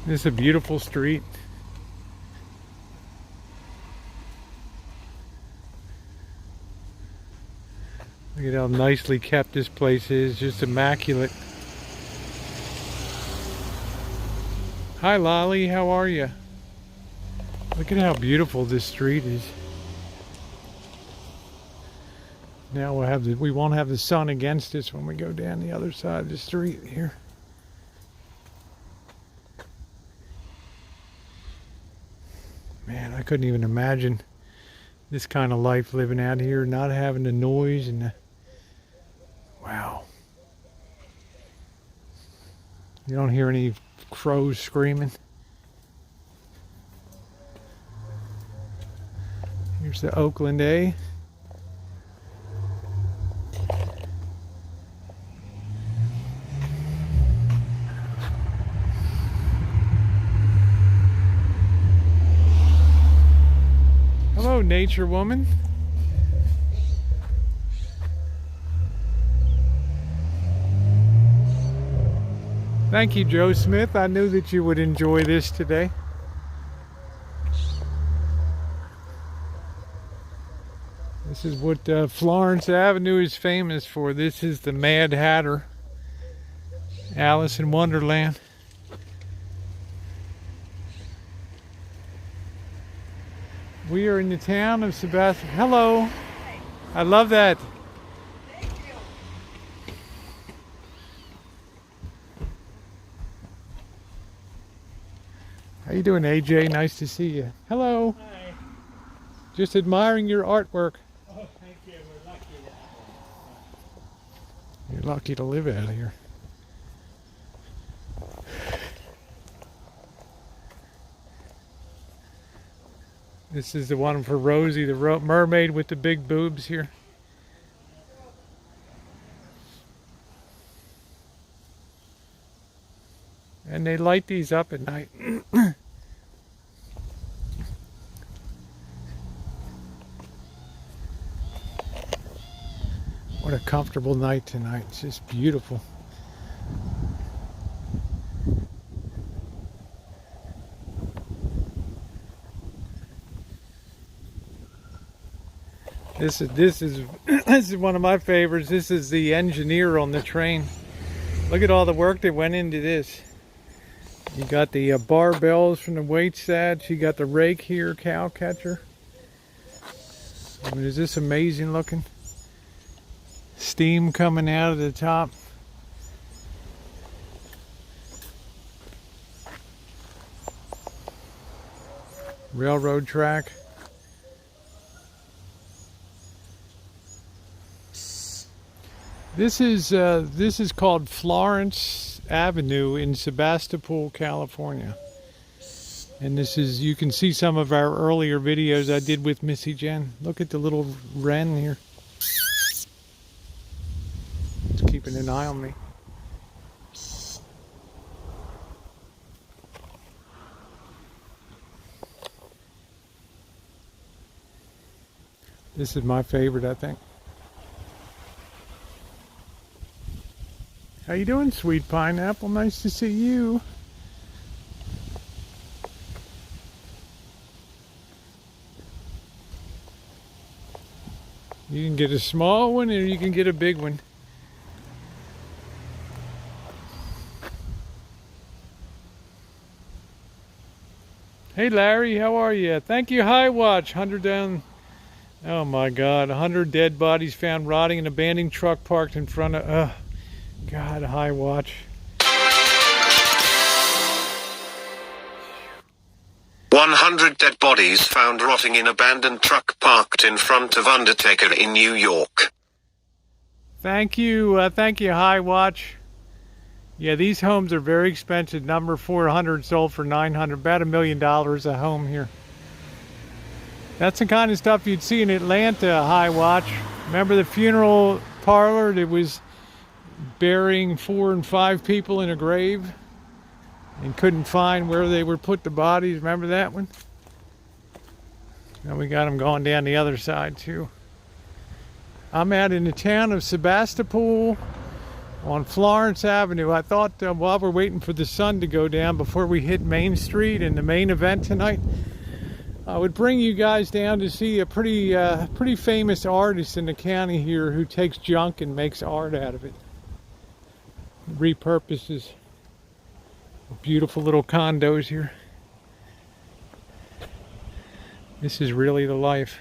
This is a beautiful street. Look at how nicely kept this place is, just immaculate. Hi Lolly, how are you? Look at how beautiful this street is. Now we won't have the sun against us when we go down the other side of the street here. Man, I couldn't even imagine this kind of life living out here, not having the noise and the... Wow. You don't hear any crows screaming. Here's the Oakland A. Hello, nature woman. Thank you, Joe Smith. I knew that you would enjoy this today. This is what Florence Avenue is famous for. This is the Mad Hatter. Alice in Wonderland. We are in the town of Sebastian. Hello. I love that. How you doing, AJ? Nice to see you. Hello. Hi. Just admiring your artwork. Oh, thank you. We're lucky that way. You're lucky to live out here. This is the one for Rosie, the mermaid with the big boobs here. And they light these up at night. What a comfortable night tonight. It's just beautiful. This is this is one of my favorites. This is the engineer on the train. Look at all the work that went into this. You got the barbells from the weight stats. You got the rake here, cow catcher. I mean, is this amazing looking? Steam coming out of the top. Railroad track. This is called Florence Avenue in Sebastopol, California. And this is, you can see some of our earlier videos I did with Missy Jen. Look at the little wren here. It's keeping an eye on me. This is my favorite, I think. How you doing, sweet pineapple? Nice to see you. You can get a small one or you can get a big one. Hey Larry, how are you? Thank you, High Watch. 100 down. Oh my God, 100 dead bodies found rotting in an abandoned truck parked in front of... God, High Watch. 100 dead bodies found rotting in abandoned truck parked in front of Undertaker in New York. Thank you, High Watch. Yeah, these homes are very expensive. Number 400 sold for 900, about $1 million a home here. That's the kind of stuff you'd see in Atlanta, High Watch. Remember the funeral parlor that was burying 4 and 5 people in a grave and couldn't find where they would put the bodies? Remember that one? Now we got them going down the other side too. I'm out in the town of Sebastopol on Florence Avenue. I thought while we're waiting for the sun to go down before we hit Main Street and the main event tonight, I would bring you guys down to see a pretty famous artist in the county here who takes junk and makes art out of it. Repurposes beautiful little condos here. This is really the life.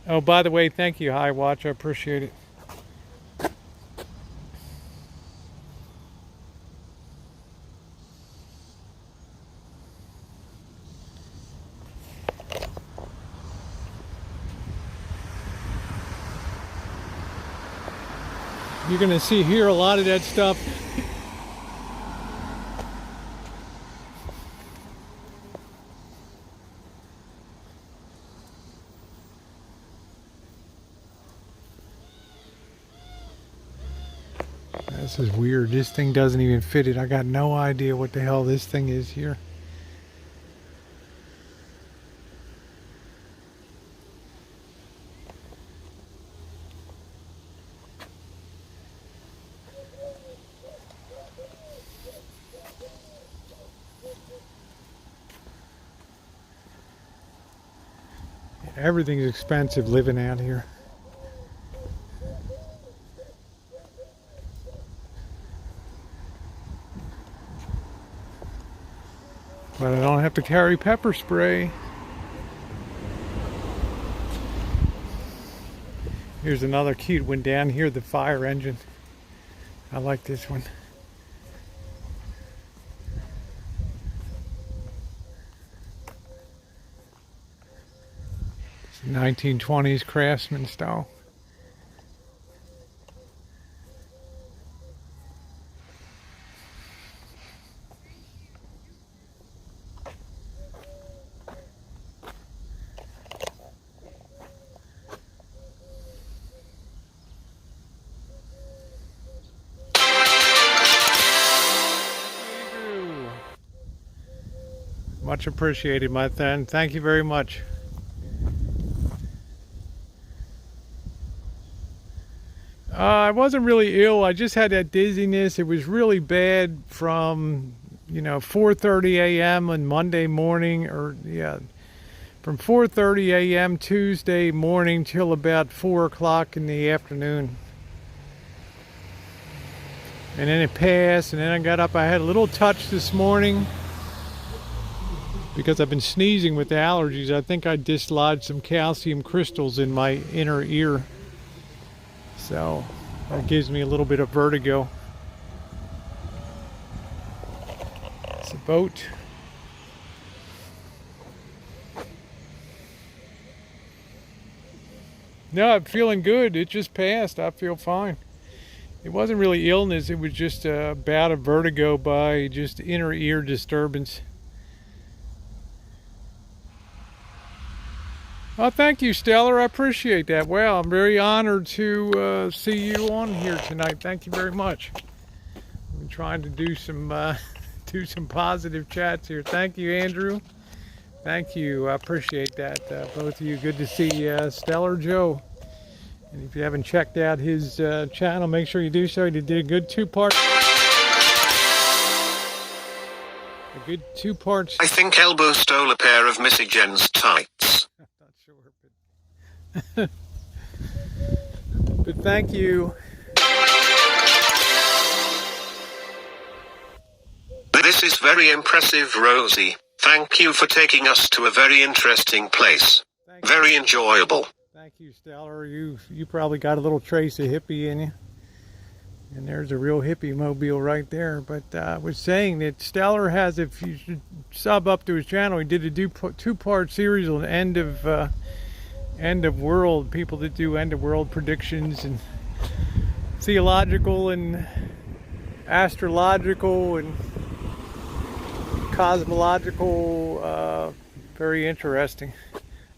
Oh, by the way, thank you, High Watch. I appreciate it. You're going to see here a lot of that stuff. This is weird. This thing doesn't even fit it. I got no idea what the hell this thing is here. Everything's expensive living out here. But I don't have to carry pepper spray. Here's another cute one down here, the fire engine. I like this one. 1920s craftsman style. Much appreciated, my friend. Thank you very much. I wasn't really ill. I just had that dizziness. It was really bad from, 4:30 a.m. on Monday morning, from 4:30 a.m. Tuesday morning till about 4 o'clock in the afternoon. And then it passed, and then I got up. I had a little touch this morning because I've been sneezing with the allergies. I think I dislodged some calcium crystals in my inner ear. So that gives me a little bit of vertigo. It's a boat. No, I'm feeling good. It just passed. I feel fine. It wasn't really illness. It was just a bout of vertigo by just inner ear disturbance. Oh, thank you, Stellar. I appreciate that. Wow, I'm very honored to see you on here tonight. Thank you very much. I've been trying to do some positive chats here. Thank you, Andrew. Thank you. I appreciate that. Both of you. Good to see Stellar Joe. And if you haven't checked out his channel, make sure you do so. He did a good two-part. I think Elbow stole a pair of Missy Jen's tights. But thank you. This is very impressive, Rosie. Thank you for taking us to a very interesting place. Very enjoyable. Thank you, Stellar. You probably got a little trace of hippie in you. And there's a real hippie mobile right there. But I was saying that Stellar has, if you should sub up to his channel, he did a two-part series on end of world, people that do end of world predictions and theological and astrological and cosmological. Very interesting.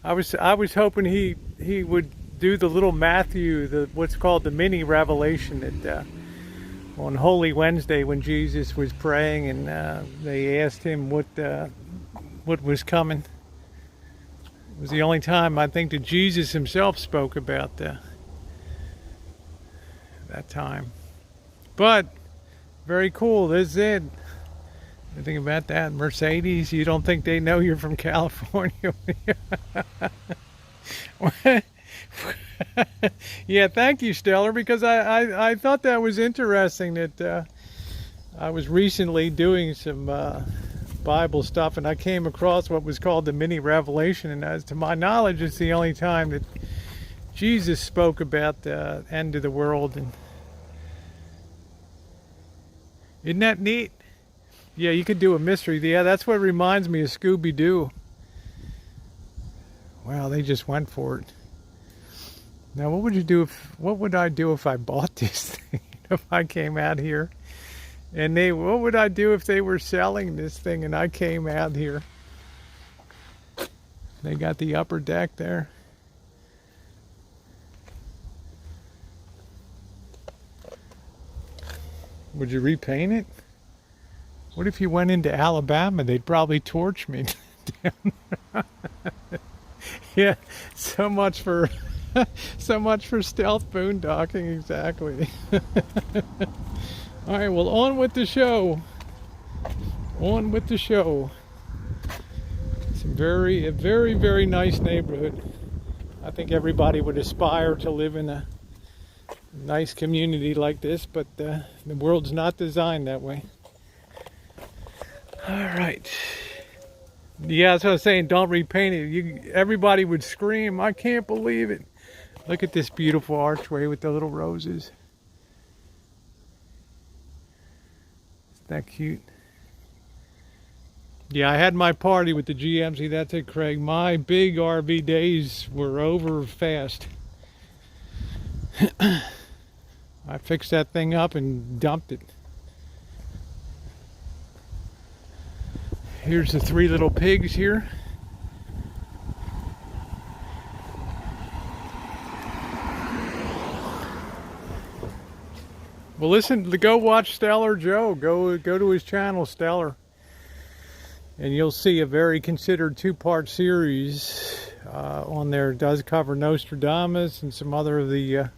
I was hoping he would do the little Matthew, what's called the mini revelation that on Holy Wednesday when Jesus was praying and they asked him what was coming. It was the only time I think that Jesus himself spoke about that time. But very cool. That's it. Think about that. Mercedes, you don't think they know you're from California? Yeah, thank you, Stellar, because I thought that was interesting that I was recently doing some Bible stuff and I came across what was called the mini revelation, and as to my knowledge it's the only time that Jesus spoke about the end of the world. And isn't that neat? Yeah, you could do a mystery. Yeah, that's what reminds me of Scooby-Doo. Wow, they just went for it. Now, what would I do if I bought this thing? If I came out here and what would I do if they were selling this thing and I came out here? They got the upper deck there. Would you repaint it? What if you went into Alabama? They'd probably torch me down there. Yeah, so much for stealth boondocking, exactly. All right, well, on with the show. On with the show. It's a very, very nice neighborhood. I think everybody would aspire to live in a nice community like this, but the world's not designed that way. All right. Yeah, that's what I was saying. Don't repaint it. Everybody would scream, I can't believe it. Look at this beautiful archway with the little roses. Isn't that cute? Yeah, I had my party with the GMC. That's it, Craig. My big RV days were over fast. I fixed that thing up and dumped it. Here's the 3 little pigs here. Well, listen, go watch Stellar Joe. Go to his channel, Stellar, and you'll see a very considered 2-part series on there. It does cover Nostradamus and some other of the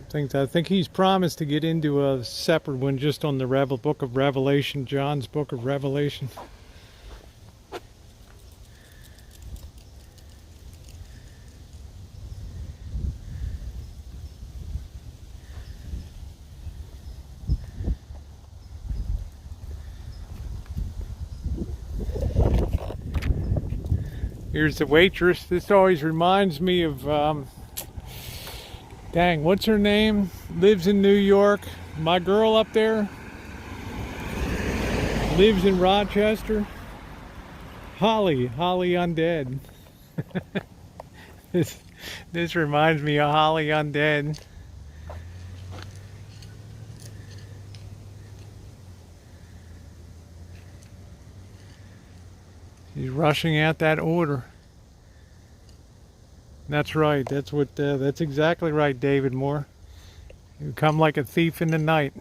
things. I think he's promised to get into a separate one just on the book of Revelation, John's book of Revelation. Here's the waitress. This always reminds me of, dang, what's her name? Lives in New York. My girl up there lives in Rochester. Holly Undead. This reminds me of Holly Undead. He's rushing out that order. That's right. That's what. That's exactly right, David Moore. You come like a thief in the night.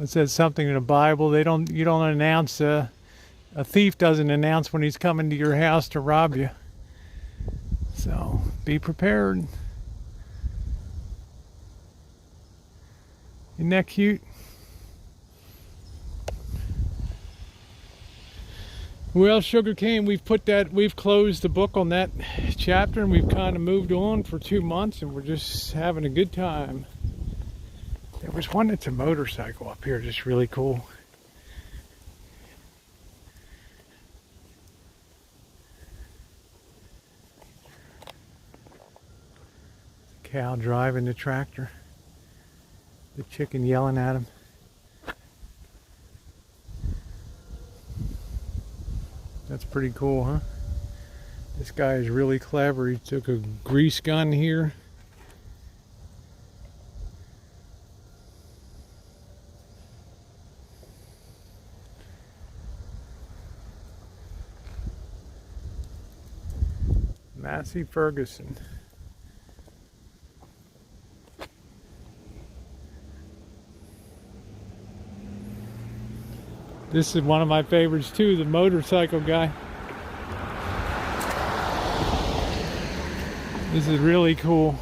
It says something in the Bible. You don't announce. A thief doesn't announce when he's coming to your house to rob you. So be prepared. Isn't that cute? Well, Sugarcane, we've closed the book on that chapter, and we've kind of moved on for 2 months, and we're just having a good time. There was one that's a motorcycle up here, just really cool. Cow driving the tractor. The chicken yelling at him. That's pretty cool, huh? This guy is really clever. He took a grease gun here. Massey Ferguson. This is one of my favorites too, the motorcycle guy. This is really cool.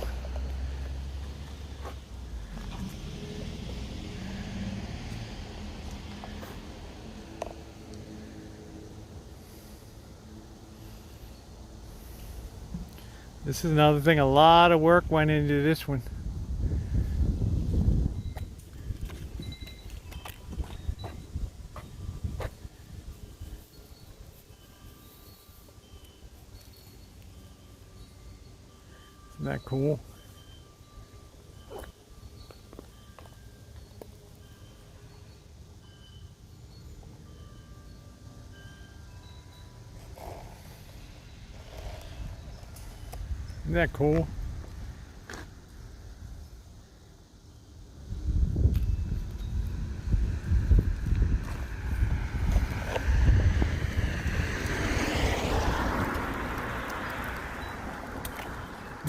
This is another thing, a lot of work went into this one. Isn't that cool? Isn't that cool?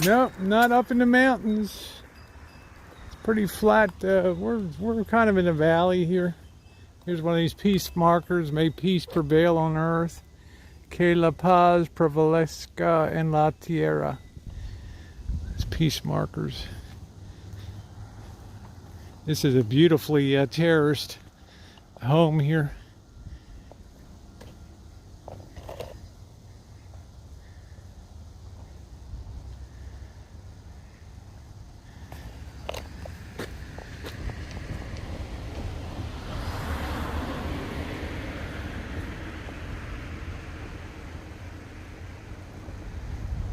Nope, not up in the mountains. It's pretty flat. We're kind of in a valley here. Here's one of these peace markers. May peace prevail on earth. Que la paz prevalezca en la tierra. It's peace markers. This is a beautifully terraced home here.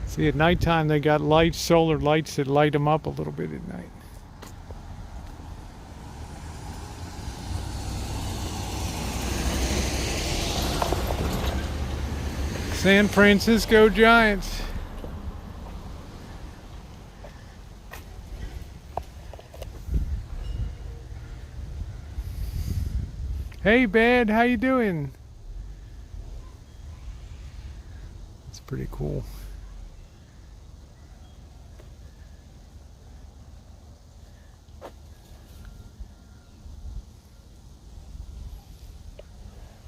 See, at nighttime they got lights, solar lights that light them up a little bit at night. San Francisco Giants. Hey, Bad, how you doing? That's pretty cool.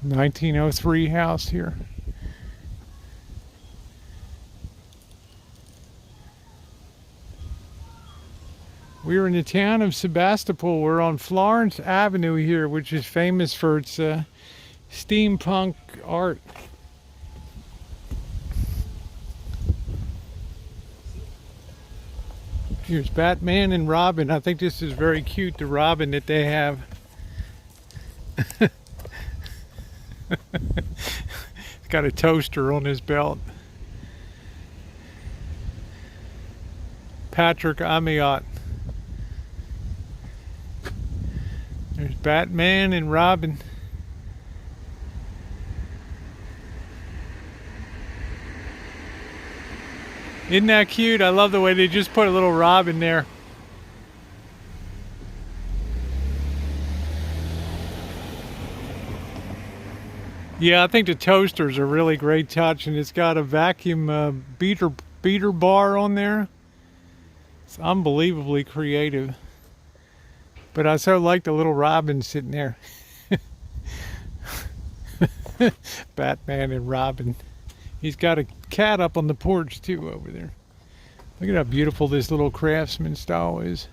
(1903) house here. We're in the town of Sebastopol. We're on Florence Avenue here, which is famous for its steampunk art. Here's Batman and Robin. I think this is very cute, the Robin that they have. He's got a toaster on his belt. Patrick Amiot. There's Batman and Robin. Isn't that cute? I love the way they just put a little Robin there. Yeah, I think the toaster's a really great touch, and it's got a vacuum beater bar on there. It's unbelievably creative. But I so like the little Robin sitting there. Batman and Robin. He's got a cat up on the porch too over there. Look at how beautiful this little craftsman style is.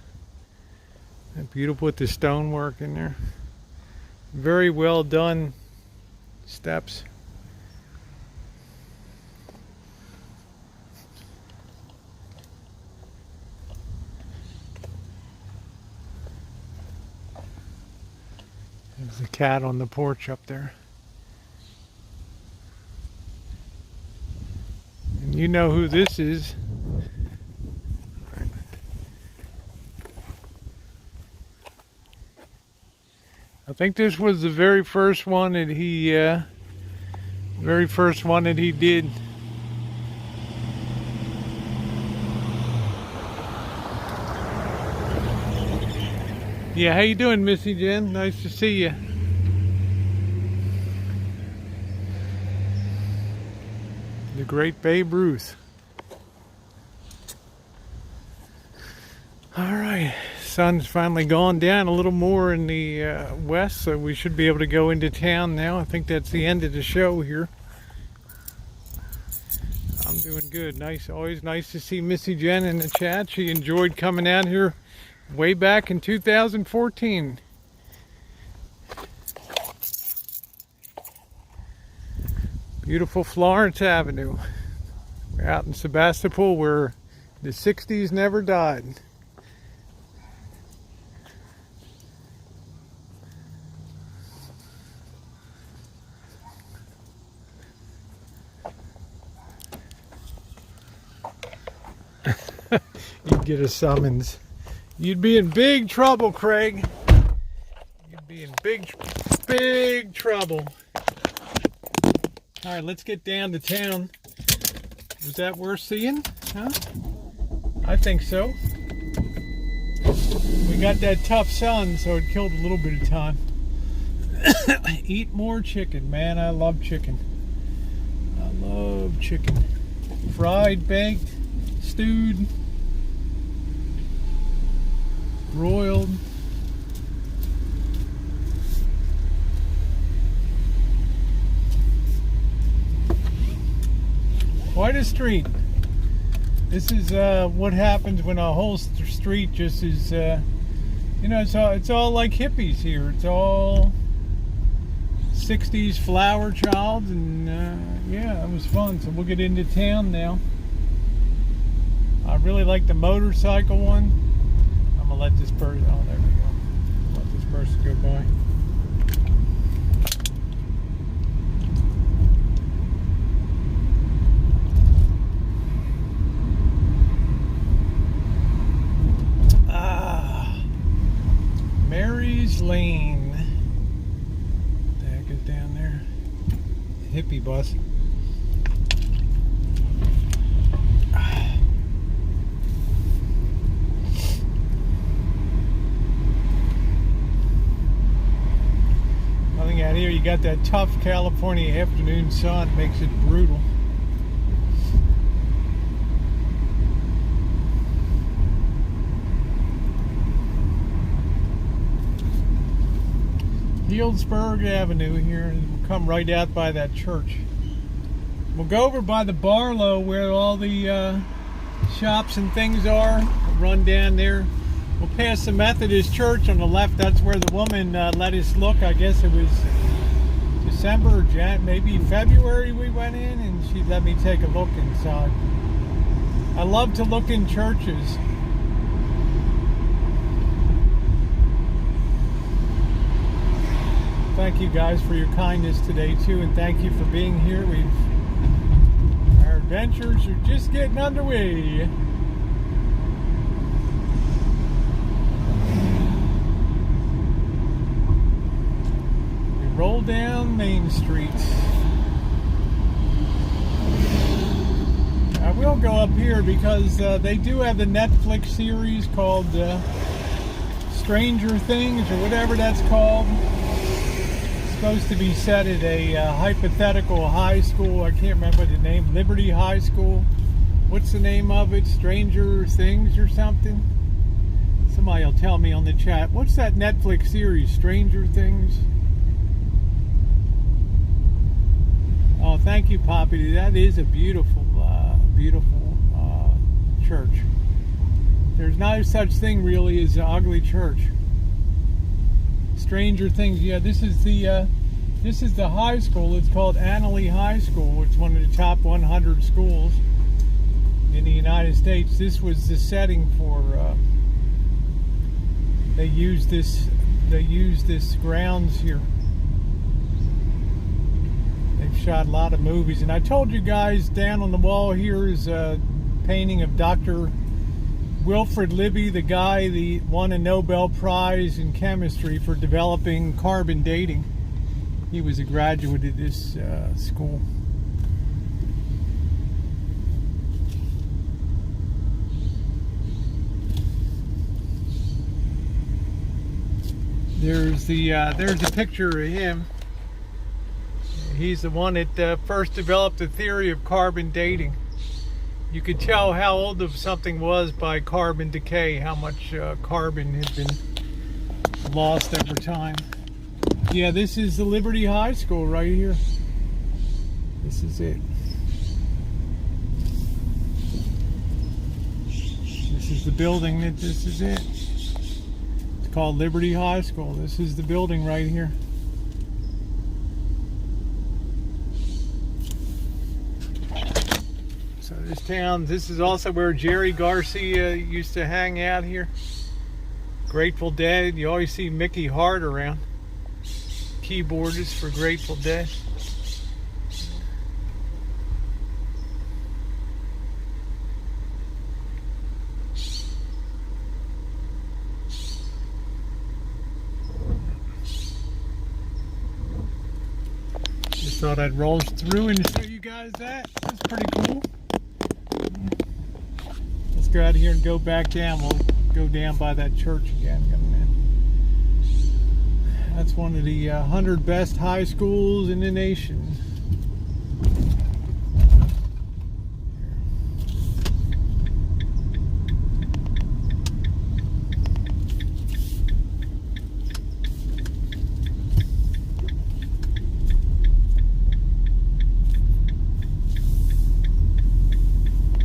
And beautiful with the stonework in there. Very well done steps. There's a cat on the porch up there. And you know who this is. I think this was the very first one that he did. Yeah, how you doing, Missy Jen? Nice to see you. The great Babe Ruth. All right, sun's finally gone down a little more in the west, so we should be able to go into town now. I think that's the end of the show here. I'm doing good. Nice, always nice to see Missy Jen in the chat. She enjoyed coming out here way back in 2014. Beautiful Florence Avenue. We're out in Sebastopol where the 60s never died. You'd get a summons. You'd be in big trouble, Craig. You'd be in big trouble. All right, let's get down to town. Was that worth seeing? Huh? I think so. We got that tough sun, so it killed a little bit of time. Eat more chicken, man. I love chicken. I love chicken. Fried, baked, stewed, broiled. Quite a street. This is what happens when a whole street just is, you know, it's all like hippies here. It's all 60s flower child, and yeah, it was fun. So we'll get into town now. I really like the motorcycle one. I'm gonna let this person, oh, there we go. Let this person go by. Mary's Lane. What the heck is down there? Hippie bus. here you got that tough California afternoon sun, makes it brutal. Healdsburg Avenue here, and we'll come right out by that church. We'll go over by the Barlow where all the shops and things are. We'll run down there. We'll pass the Methodist church on the left. That's where the woman let us look. I guess it was December or maybe February we went in, and she let me take a look inside. I love to look in churches. Thank you guys for your kindness today too, and thank you for being here. Our adventures are just getting underway. We roll down Main Street. I will go up here because they do have the Netflix series called Stranger Things, or whatever that's called. Supposed to be set at a hypothetical high school. I can't remember the name. Liberty High School. What's the name of it? Stranger Things or something? Somebody will tell me on the chat. What's that Netflix series? Stranger Things? Oh, thank you, Poppy. That is a beautiful, beautiful church. There's no such thing really as an ugly church. Stranger Things. Yeah, this is the high school. It's called Annalee High School. It's one of the top 100 schools in the United States. This was the setting for. They used this grounds here. They've shot a lot of movies, and I told you guys down on the wall here is a painting of Dr. Wilfred Libby, the guy that won a Nobel Prize in chemistry for developing carbon dating. He was a graduate of this school. There's a picture of him. He's the one that first developed the theory of carbon dating. You could tell how old of something was by carbon decay, how much carbon had been lost over time. Yeah, this is the Liberty High School right here. This is it. This is the building this is it. It's called Liberty High School. This is the building right here. So this is also where Jerry Garcia used to hang out here. Grateful Dead. You always see Mickey Hart around. Keyboardist for Grateful Dead. Just thought I'd roll through and show you guys that. That's pretty cool. Let's go out here and go back down. We'll go down by that church again. That's one of the 100 best high schools in the nation.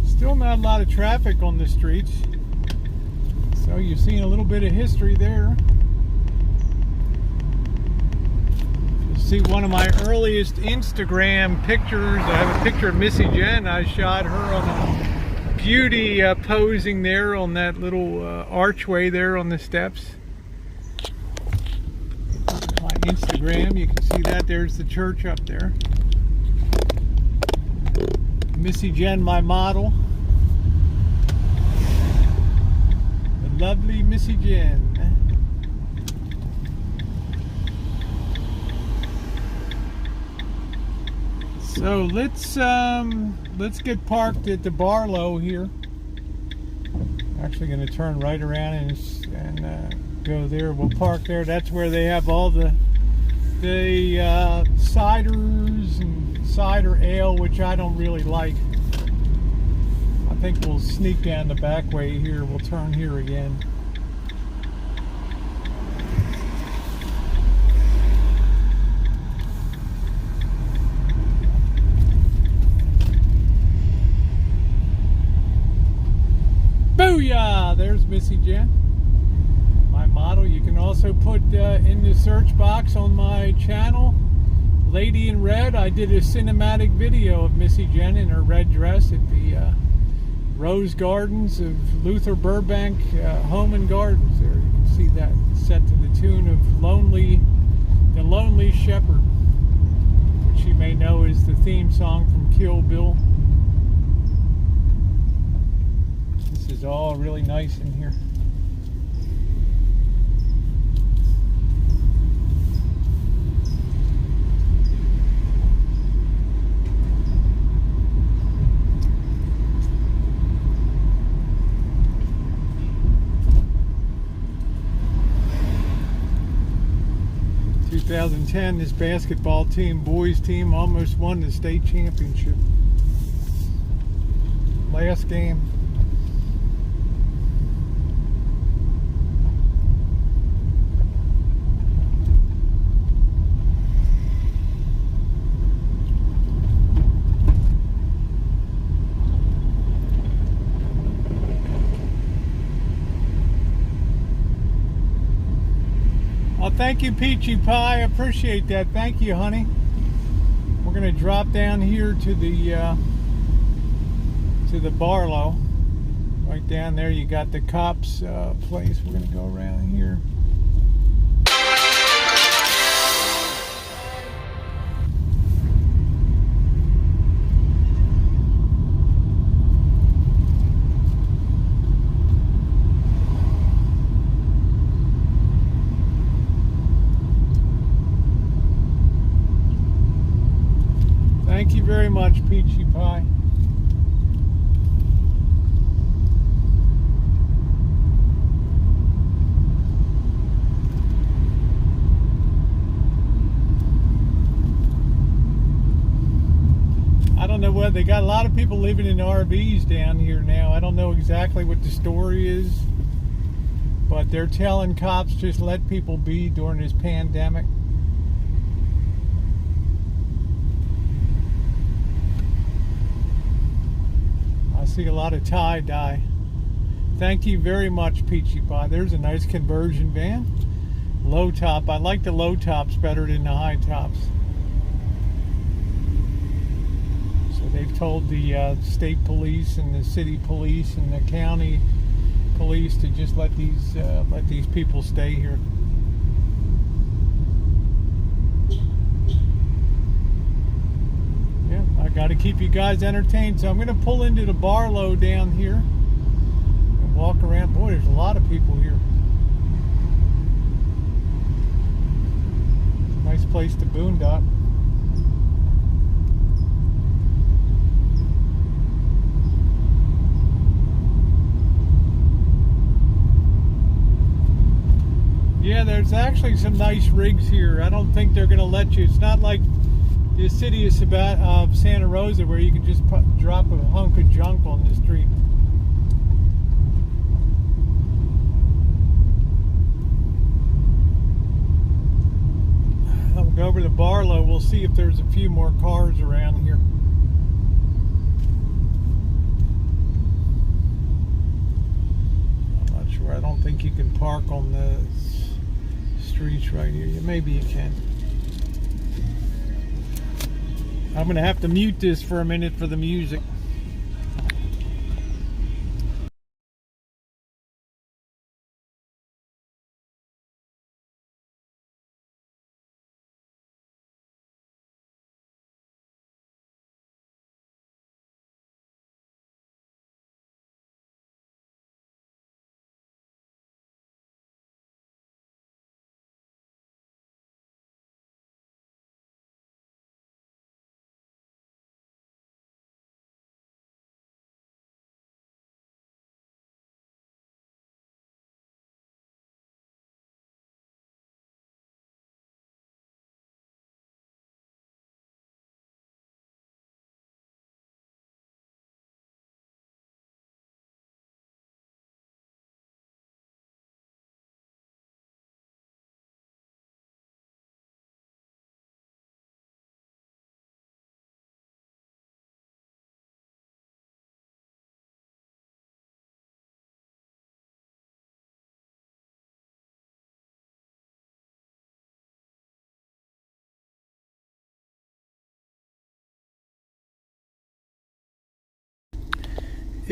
Still not a lot of traffic on the streets, so you're seeing a little bit of history there. See one of my earliest Instagram pictures. I have a picture of Missy Jen. I shot her on a beauty posing there on that little archway there on the steps. My Instagram, you can see that. There's the church up there. Missy Jen, my model. The lovely Missy Jen. So let's get parked at the Barlow here. Actually going to turn right around and go there. We'll park there. That's where they have all the the ciders and cider ale, which I don't really like. I think we'll sneak down the back way here. We'll turn here again. Booyah! There's Missy Jen, my model. You can also put in the search box on my channel, Lady in Red. I did a cinematic video of Missy Jen in her red dress at the Rose Gardens of Luther Burbank Home and Gardens. There you can see that, set to the tune of The Lonely Shepherd, which you may know is the theme song from Kill Bill. This is all really nice in here. In 2010, this basketball team, boys team, almost won the state championship. Last game. Well, thank you, Peachy Pie. I appreciate that. Thank you, honey. We're going to drop down here to the Barlow. Right down there, you got the cops' place. We're going to go around here. Thank you very much, Peachy Pie. I don't know what, they got a lot of people living in RVs down here now. I don't know exactly what the story is, but they're telling cops just let people be during this pandemic. I see a lot of tie-dye. Thank you very much, Peachy Pie. There's a nice conversion van. Low top. I like the low tops better than the high tops. So they've told the state police and the city police and the county police to just let these people stay here. I got to keep you guys entertained, so I'm going to pull into the Barlow down here and walk around. Boy, there's a lot of people here. Nice place to boondock. Yeah, there's actually some nice rigs here. I don't think they're going to let you. It's not like the city of Santa Rosa where you can just drop a hunk of junk on the street. I'll go over to Barlow. We'll see if there's a few more cars around here. I'm not sure. I don't think you can park on the streets right here. Maybe you can. I'm going to have to mute this for a minute for the music.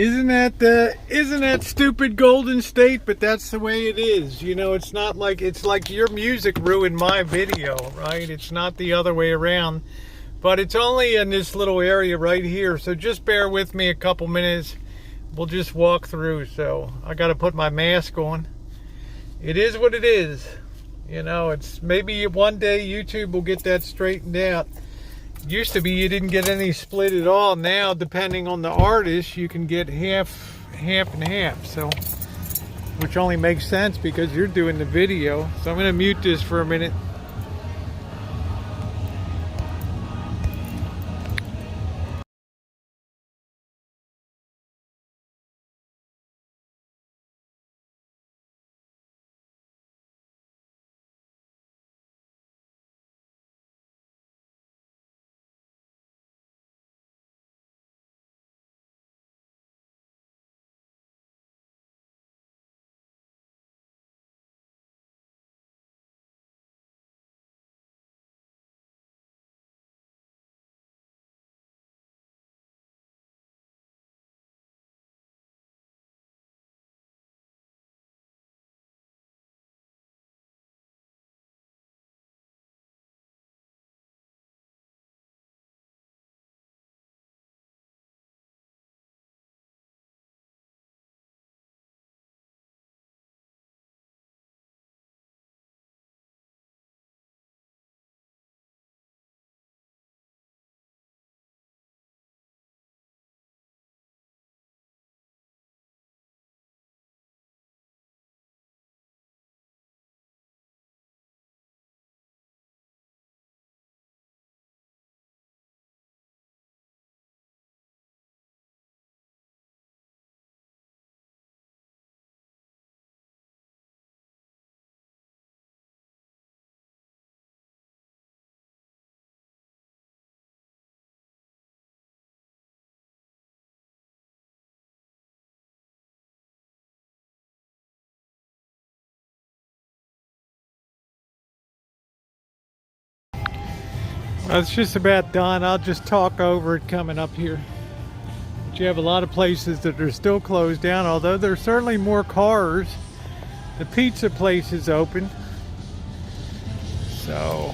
Isn't that stupid Golden State? But that's the way it is. You know, it's not like, it's like your music ruined my video, right? It's not the other way around. But it's only in this little area right here, so just bear with me a couple minutes. We'll just walk through. So I got to put my mask on. It is what it is. You know, it's maybe one day YouTube will get that straightened out. Used to be you didn't get any split at all. Now, depending on the artist, you can get half and half. So, which only makes sense because you're doing the video. So I'm going to mute this for a minute. Well, it's just about done. I'll just talk over it coming up here. But you have a lot of places that are still closed down, although there's certainly more cars. The pizza place is open. So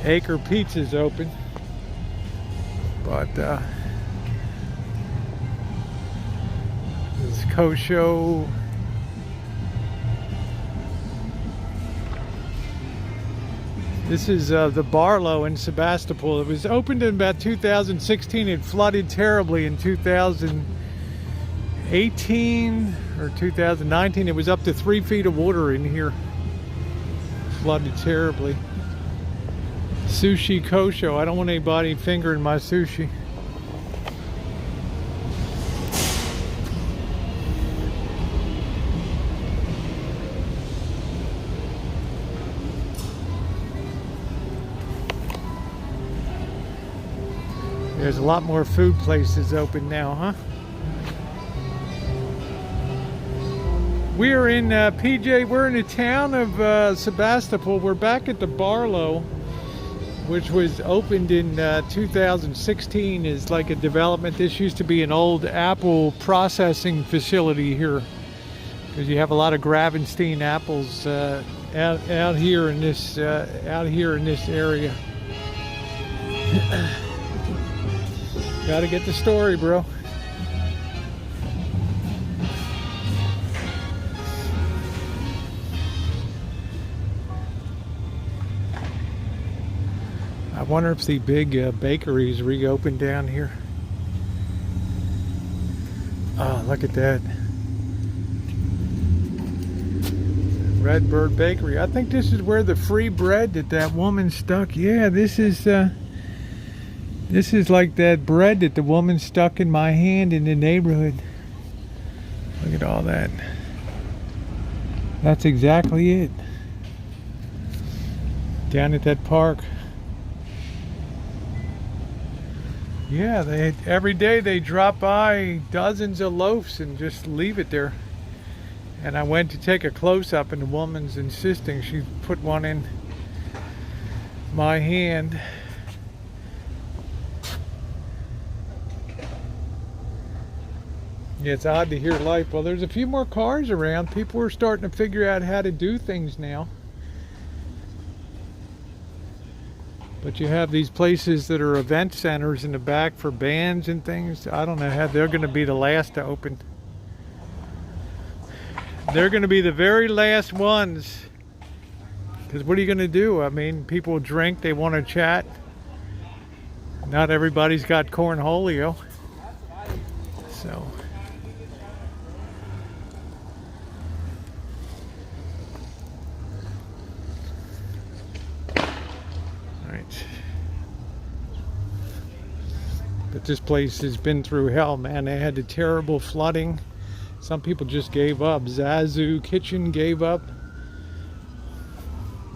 Acre Pizza's open. But this Kosho. This is the Barlow in Sebastopol. It was opened in about 2016. It flooded terribly in 2018 or 2019. It was up to 3 feet of water in here. Flooded terribly. Sushi Kosho. I don't want anybody fingering my sushi. There's a lot more food places open now, huh? We're in PJ, we're in the town of Sebastopol. We're back at the Barlow, which was opened in 2016 as like a development. This used to be an old Apple processing facility here, because you have a lot of Gravenstein apples out here in this area. Gotta get the story, bro. I wonder if the big bakeries reopened down here. Oh, look at that. Redbird Bakery. I think this is where the free bread that woman stuck. Yeah, this is like that bread that the woman stuck in my hand in the neighborhood. Look at all that. That's exactly it. Down at that park. Yeah, every day they drop by dozens of loaves and just leave it there. And I went to take a close-up and the woman's insisting she put one in my hand. Yeah, it's odd to hear life. Well, there's a few more cars around. People are starting to figure out how to do things now. But you have these places that are event centers in the back for bands and things. I don't know how they're going to be the last to open. They're going to be the very last ones. Because what are you going to do? I mean, people drink, they want to chat. Not everybody's got Cornholio. So. Alright. But this place has been through hell, man. They had the terrible flooding. Some people just gave up. Choochin gave up.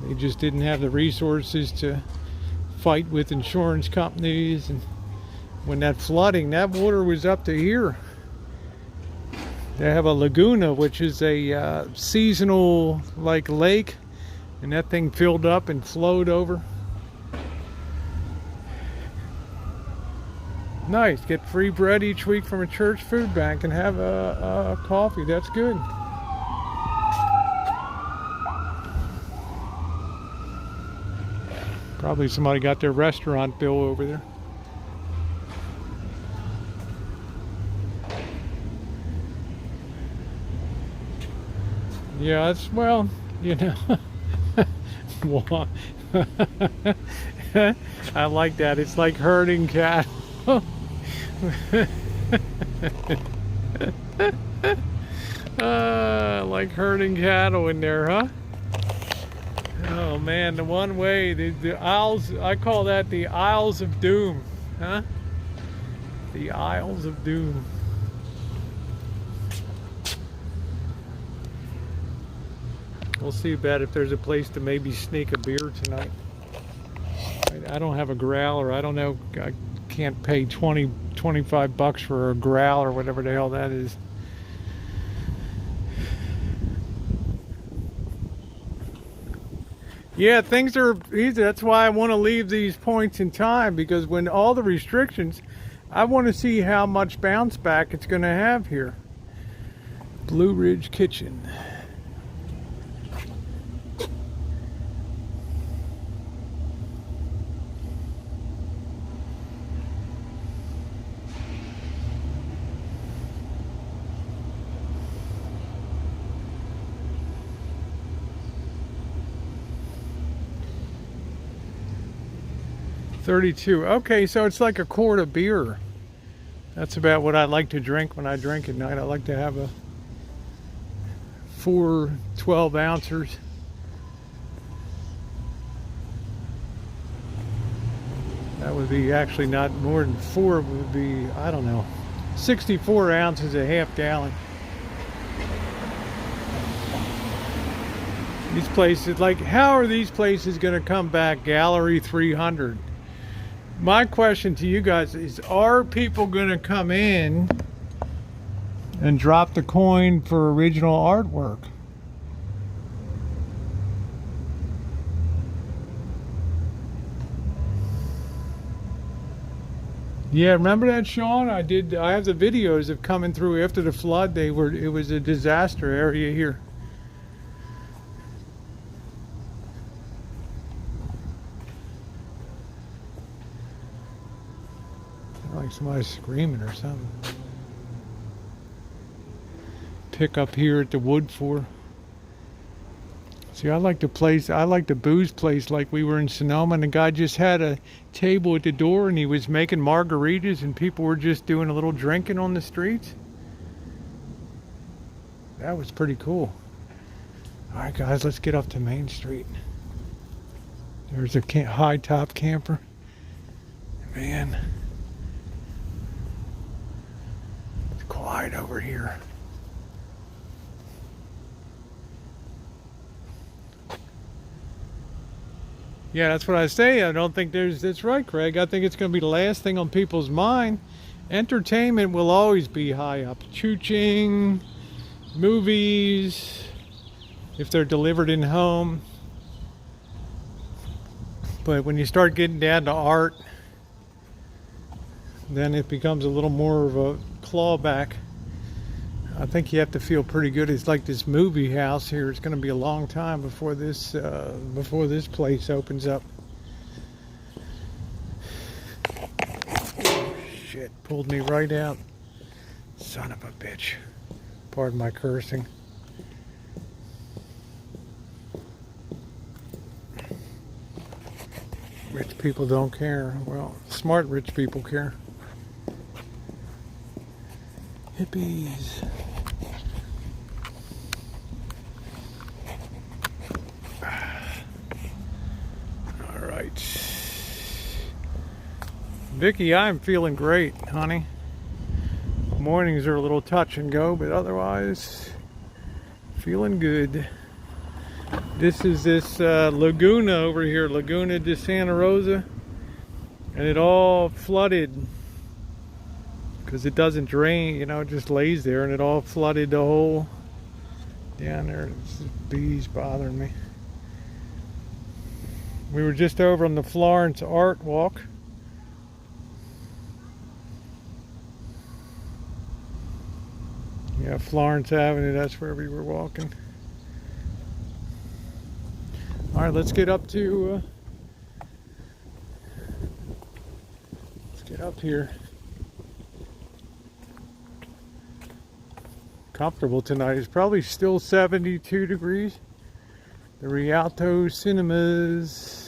They just didn't have the resources to fight with insurance companies. And when that flooding, that water was up to here. They have a laguna, which is a seasonal like lake, and that thing filled up and flowed over. Nice. Get free bread each week from a church food bank and have a coffee. That's good. Probably somebody got their restaurant bill over there. Yeah, it's, well, you know. I like that. It's like herding cattle. Like herding cattle in there, huh? Oh man, the one way, the aisles, I call that the Isles of Doom, huh? The Isles of Doom. We'll see about if there's a place to maybe sneak a beer tonight. I don't have a growler. I don't know. I can't pay 25 bucks for a growler or whatever the hell that is. Yeah, things are easy. That's why I want to leave these points in time, because when all the restrictions, I want to see how much bounce back it's going to have here. Blue Ridge Kitchen. $32. Okay, so it's like a quart of beer. That's about what I like to drink when I drink at night. I like to have a 4 12-ounces. That would be actually not more than 4. It would be, I don't know, 64 ounces, a half gallon. These places, like, how are these places going to come back? Gallery 300. My question to you guys is, are people going to come in and drop the coin for original artwork? Yeah, remember that, Sean? I have the videos of coming through after the flood. It was a disaster area here. Like somebody's screaming or something. Pick up here at the Wood for. See, I like the booze place like we were in Sonoma, and the guy just had a table at the door and he was making margaritas and people were just doing a little drinking on the streets. That was pretty cool. Alright guys, let's get up to Main Street. There's a high top camper. Man. Quiet over here. Yeah, that's what I say. I don't think that's right, Craig. I think it's going to be the last thing on people's mind. Entertainment will always be high up. Choochin, movies, if they're delivered in home. But when you start getting down to art, then it becomes a little more of a clawback. I think you have to feel pretty good. It's like this movie house here. It's going to be a long time before this place opens up. Oh, shit, pulled me right out. Son of a bitch. Pardon my cursing. Rich people don't care. Well, smart rich people care. Hippies. All right. Vicky, I'm feeling great, honey. Mornings are a little touch and go, but otherwise, feeling good. This is this Laguna over here, Laguna de Santa Rosa, and it all flooded because it doesn't drain, you know, it just lays there, and it all flooded the whole down there. This bees bothering me. We were just over on the Florence Art Walk. Yeah, Florence Avenue, that's where we were walking. All right, let's get up to, let's get up here. Comfortable tonight. It's probably still 72 degrees. The Rialto Cinemas.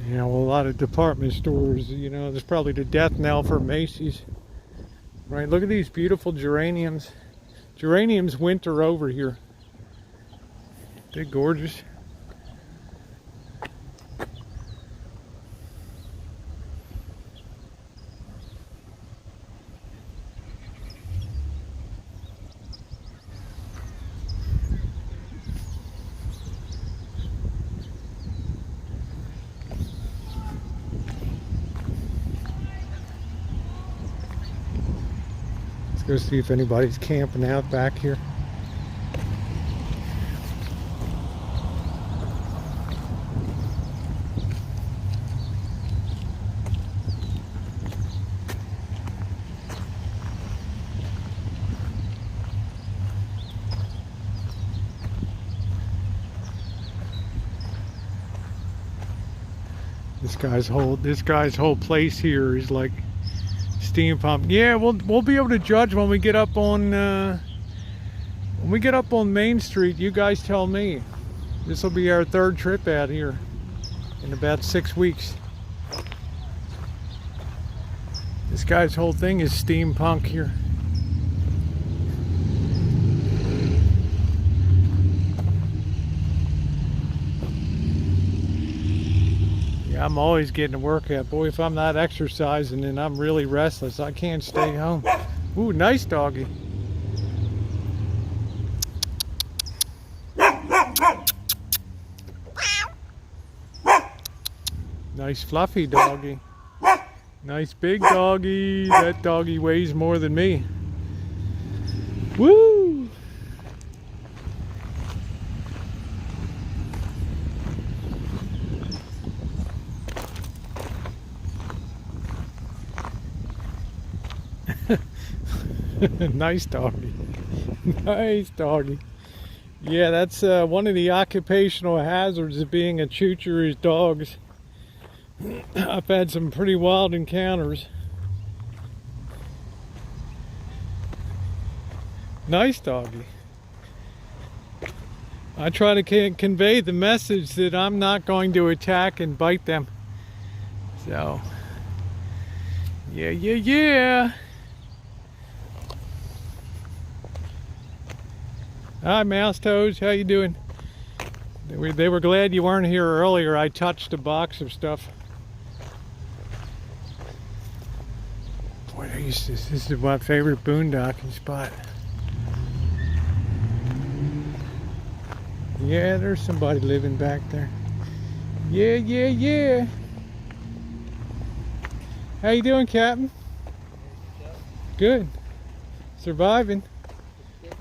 You know, a lot of department stores, you know, there's probably the death knell for Macy's. Right, look at these beautiful geraniums. Geraniums winter over here. They're gorgeous. Go see if anybody's camping out back here. This guy's whole place here is like steam pump. Yeah, we'll be able to judge when we get up on Main Street. You guys tell me. This will be our third trip out here in about 6 weeks. This guy's whole thing is steampunk here. I'm always getting a workout. Boy, if I'm not exercising, then I'm really restless. I can't stay home. Ooh, nice doggy. Nice fluffy doggy. Nice big doggy. That doggy weighs more than me. Woo! Nice doggy. Nice doggy. Yeah, that's one of the occupational hazards of being a choocher is dogs. I've had some pretty wild encounters. Nice doggy. I try to convey the message that I'm not going to attack and bite them. So, yeah. Hi, Mouse Toes. How you doing? They were glad you weren't here earlier. I touched a box of stuff. Boy, this is my favorite boondocking spot. Yeah, there's somebody living back there. Yeah. How you doing, Captain? Good. Surviving.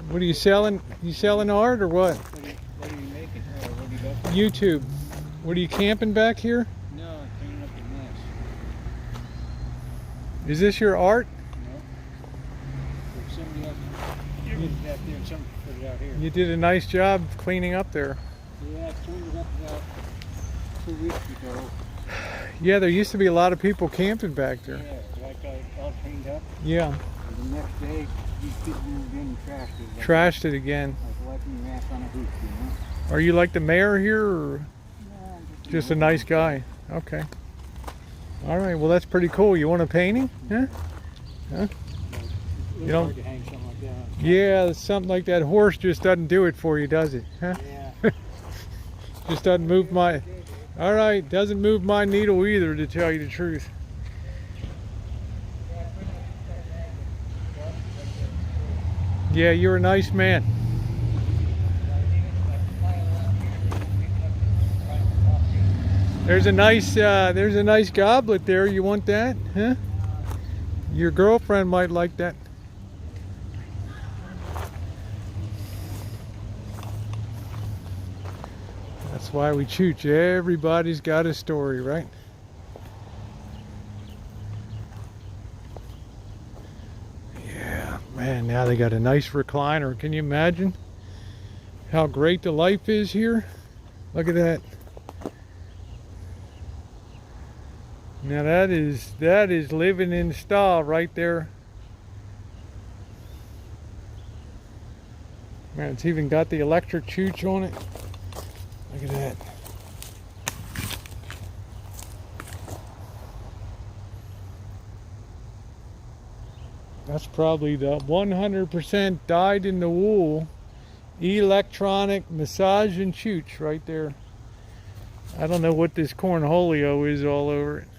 What are you selling? You selling art or what? What are you making? What do you got? YouTube. What are you camping back here? No, I'm cleaning up the mess. Is this your art? No. There's somebody else. You put it back there and somebody put it out here. You did a nice job cleaning up there. Yeah, I cleaned it up about 2 weeks ago. Yeah, there used to be a lot of people camping back there. Yeah, like I all cleaned up. Yeah. And the next day, these people moved in and trashed it. Like, Trashed it again. like wiping your ass on a hoop, you know? Are you like the mayor here, or No, I'm just a nice guy? Okay. All right. Well, that's pretty cool. You want a painting? Huh? It's You don't- hard to hang something like that. Yeah, something like that horse just doesn't do it for you, does it? Huh? Yeah. Just doesn't move my. All right, doesn't move my needle either, to tell you the truth. Yeah, you're a nice man. There's a nice goblet there. You want that? Huh? Your girlfriend might like that. That's why we chooch. Everybody's got a story, right? Yeah, man, now they got a nice recliner. Can you imagine how great the life is here? Look at that. Now that is living in style right there. Man, it's even got the electric chooch on it. Look at that. That's probably the 100% dyed in the wool electronic massage and chooch right there. I don't know what this Cornholio is all over it.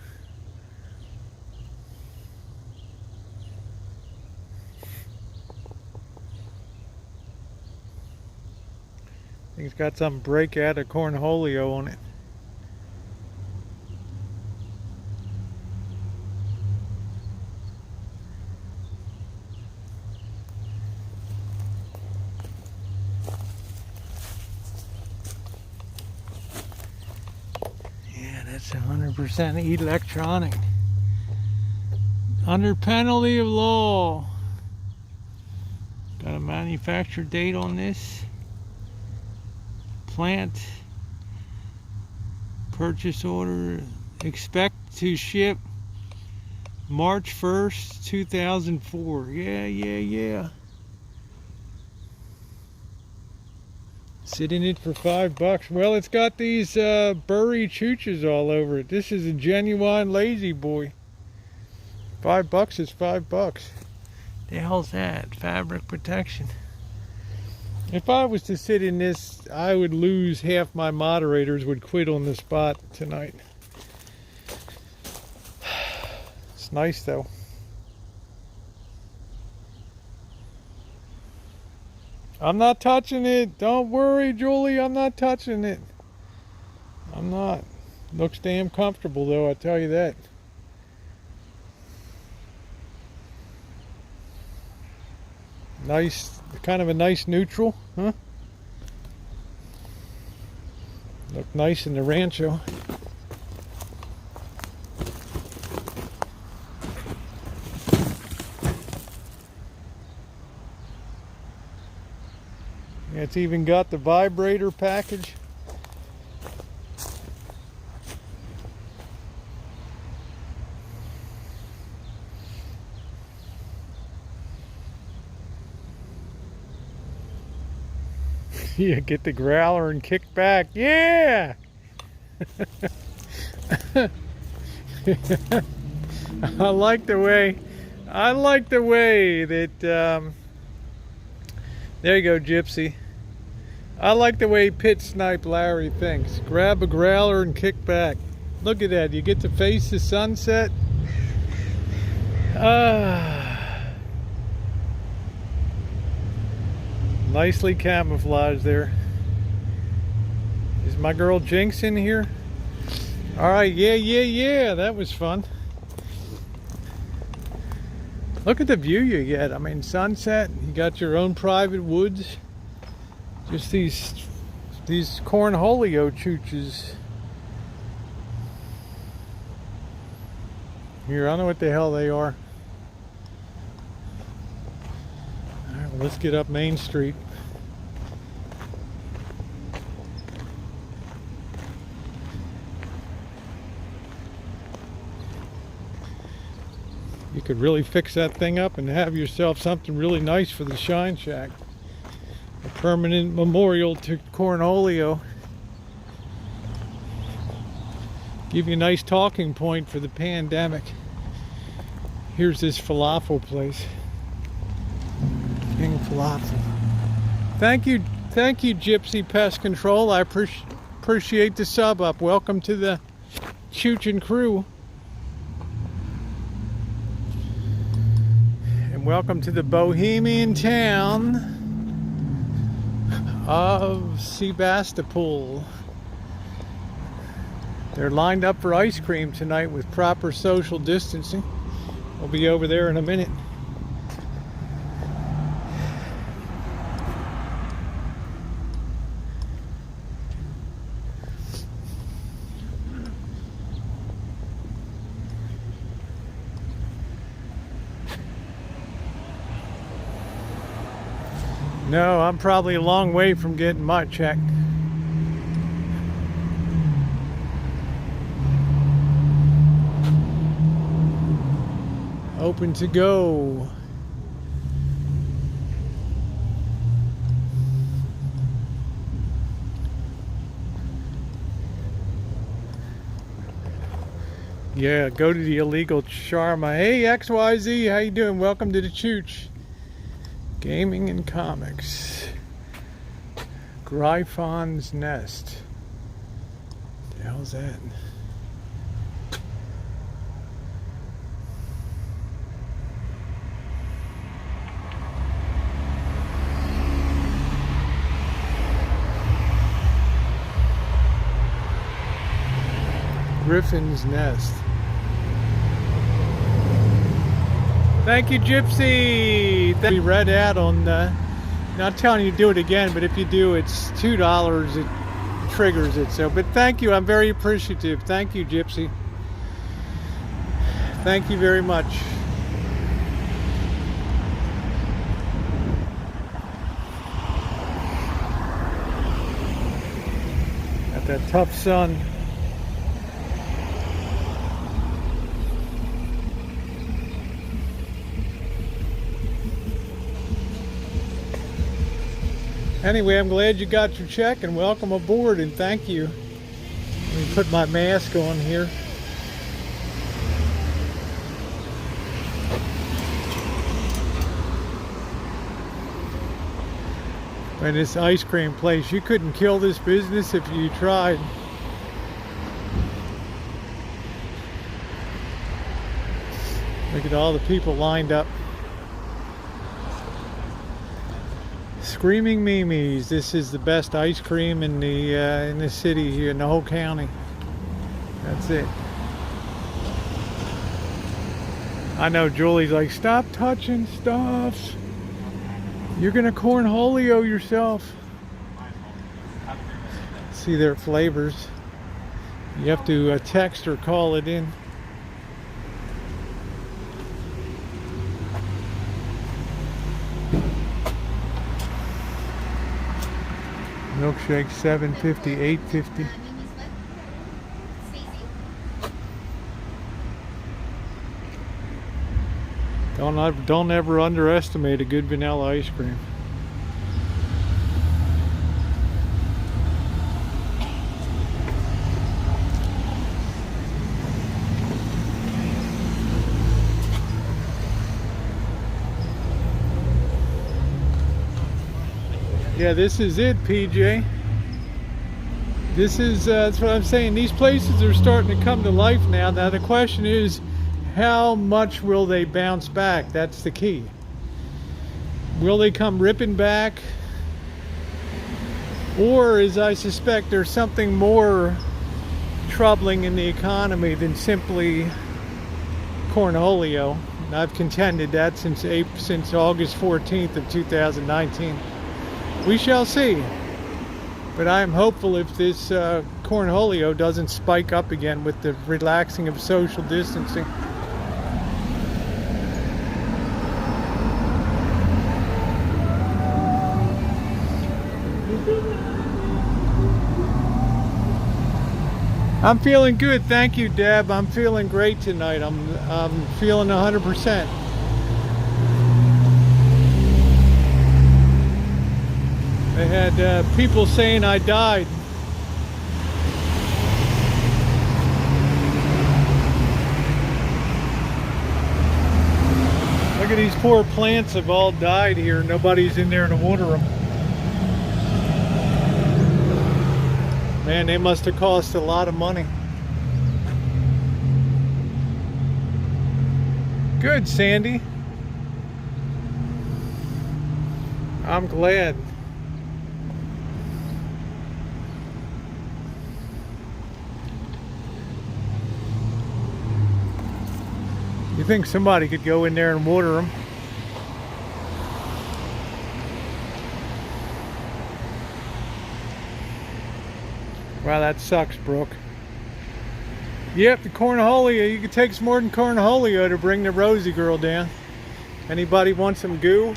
I think it's got some break out of Cornholio on it. Yeah, that's 100% electronic. Under penalty of law. Got a manufacture date on this. Plant purchase order, expect to ship March 1st 2004. Yeah. Sitting it for $5. Well, it's got these burry chooches all over it. This is a genuine lazy boy. $5 is $5. The hell's that? Fabric protection. If I was to sit in this, I would lose half my moderators, would quit on the spot tonight. It's nice though. I'm not touching it. Don't worry, Julie, I'm not touching it. I'm not. Looks damn comfortable though, I tell you that. Nice, kind of a nice neutral, huh? Look nice in the Rancho. Yeah, it's even got the vibrator package. Yeah, get the growler and kick back. Yeah! I like the way that, there you go, Gypsy. I like the way Pit Snipe Larry thinks. Grab a growler and kick back. Look at that, you get to face the sunset. Nicely camouflaged there. Is my girl Jinx in here? All right, yeah, that was fun. Look at the view you get. I mean, sunset, you got your own private woods. Just these Cornholio chooches. Here, I don't know what the hell they are. All right, well, let's get up Main Street. You could really fix that thing up and have yourself something really nice for the Shine Shack. A permanent memorial to Cornholio. Give you a nice talking point for the pandemic. Here's this falafel place. King Falafel. Thank you, Gypsy Pest Control. I appreciate the sub up. Welcome to the Choochin crew. And welcome to the bohemian town of Sebastopol. They're lined up for ice cream tonight with proper social distancing. We'll be over there in a minute. No, I'm probably a long way from getting my check. Open to go. Yeah, go to the illegal Sharma. Hey XYZ, how you doing? Welcome to the Chooch. Gaming and comics. Gryphon's Nest. What the hell's that? Griffin's Nest. Thank you, Gypsy. We read out on, not telling you to do it again, but if you do, it's $2. It triggers it. So, but thank you. I'm very appreciative. Thank you, Gypsy. Thank you very much. Got that tough sun. Anyway, I'm glad you got your check and welcome aboard and thank you. Let me put my mask on here. By this ice cream place, you couldn't kill this business if you tried. Look at all the people lined up. Screaming Mimi's. This is the best ice cream in the city here, in the whole county. That's it. I know Julie's like, stop touching stuff. You're gonna cornholio yourself. See their flavors. You have to text or call it in. Milkshake $7.50, $8.50. Don't ever underestimate a good vanilla ice cream. Yeah, this is it, PJ. This is, that's what I'm saying. These places are starting to come to life now. Now the question is, how much will they bounce back? That's the key. Will they come ripping back? Or, as I suspect, there's something more troubling in the economy than simply Cornholio. And I've contended that since August 14th of 2019. We shall see. But I am hopeful if this Cornholio doesn't spike up again with the relaxing of social distancing. I'm feeling good, thank you, Deb. I'm feeling great tonight. I'm feeling 100%. They had people saying I died. Look at these poor plants have all died here. Nobody's in there to water them. Man, they must have cost a lot of money. Good, Sandy. I'm glad. You think somebody could go in there and water them? Wow, that sucks, Brooke. Yep, the Cornholio. You could take some more than Cornholio to bring the Rosie girl down. Anybody want some goo?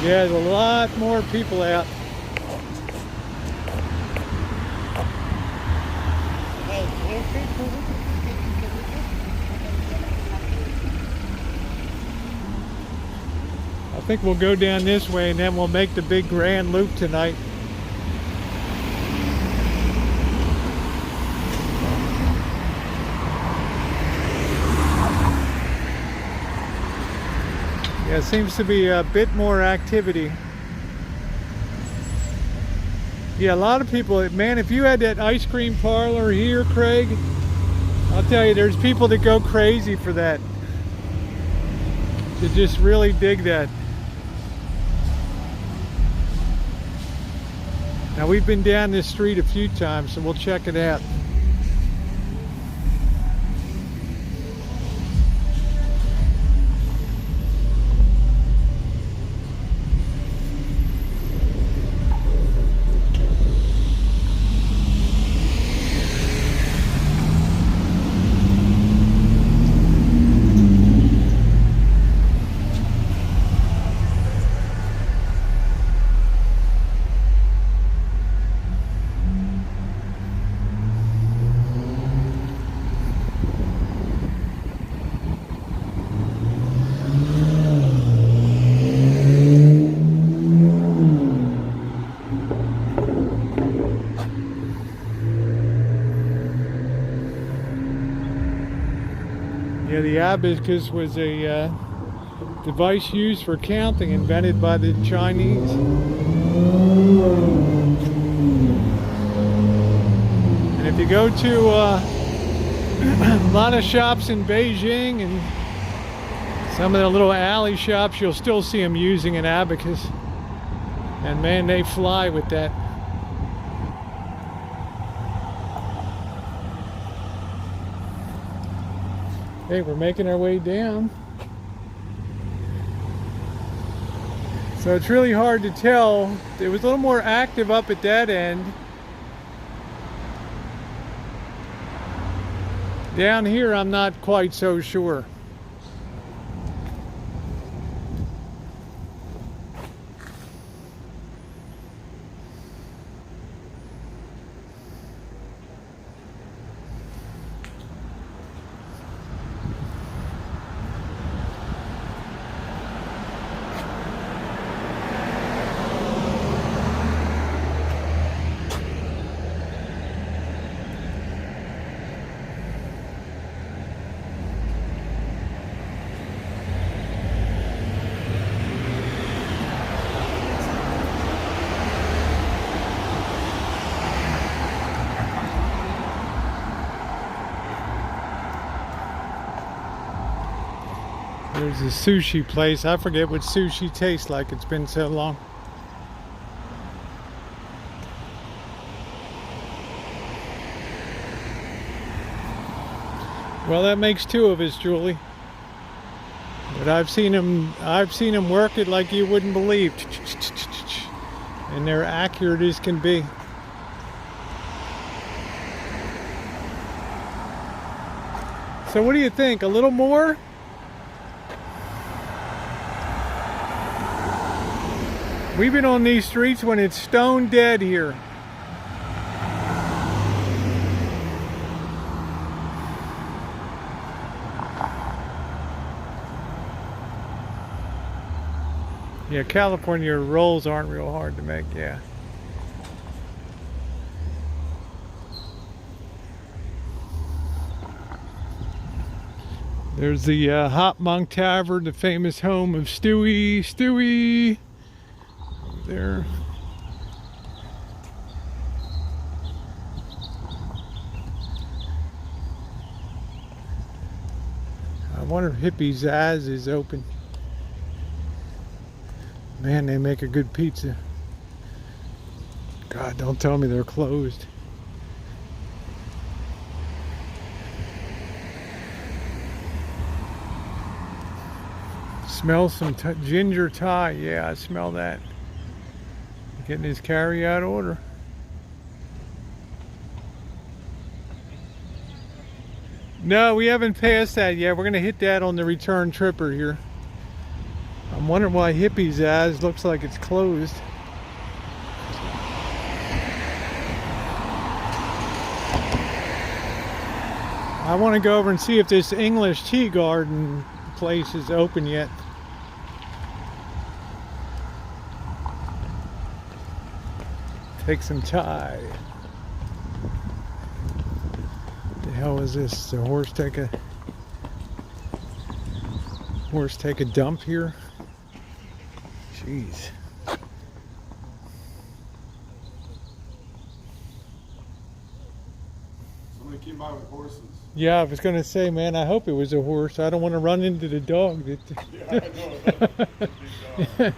Yeah, there's a lot more people out. I think we'll go down this way and then we'll make the big grand loop tonight. Yeah, it seems to be a bit more activity. Yeah, a lot of people, man, if you had that ice cream parlor here, Craig, I'll tell you, there's people that go crazy for that. They just really dig that. Now, we've been down this street a few times, so we'll check it out. Yeah, the abacus was a device used for counting, invented by the Chinese. And if you go to a lot of shops in Beijing and some of the little alley shops, you'll still see them using an abacus. And man, they fly with that. Hey, we're making our way down. So it's really hard to tell. It was a little more active up at that end. Down here, I'm not quite so sure. There's a sushi place. I forget what sushi tastes like. It's been so long. Well, that makes two of us, Julie. But I've seen them work it like you wouldn't believe. And they're accurate as can be. So what do you think? A little more? We've been on these streets when it's stone dead here. Yeah, California rolls aren't real hard to make, yeah. There's the Hot Monk Tavern, the famous home of Stewie. Stewie! Over there. I wonder if Hippie Zaz is open. Man, they make a good pizza. God, don't tell me they're closed. Smell some ginger Thai. Yeah, I smell that. Getting his carry-out order. No, we haven't passed that yet. We're going to hit that on the return tripper here. I'm wondering why Hippie's Eyes looks like it's closed. I want to go over and see if this English tea garden place is open yet. Take some Thai. The hell is this? The horse take a dump here? Jeez. Somebody came by with horses. Yeah, I was gonna say, man, I hope it was a horse. I don't want to run into the dog. Yeah, I know. That's a big dog.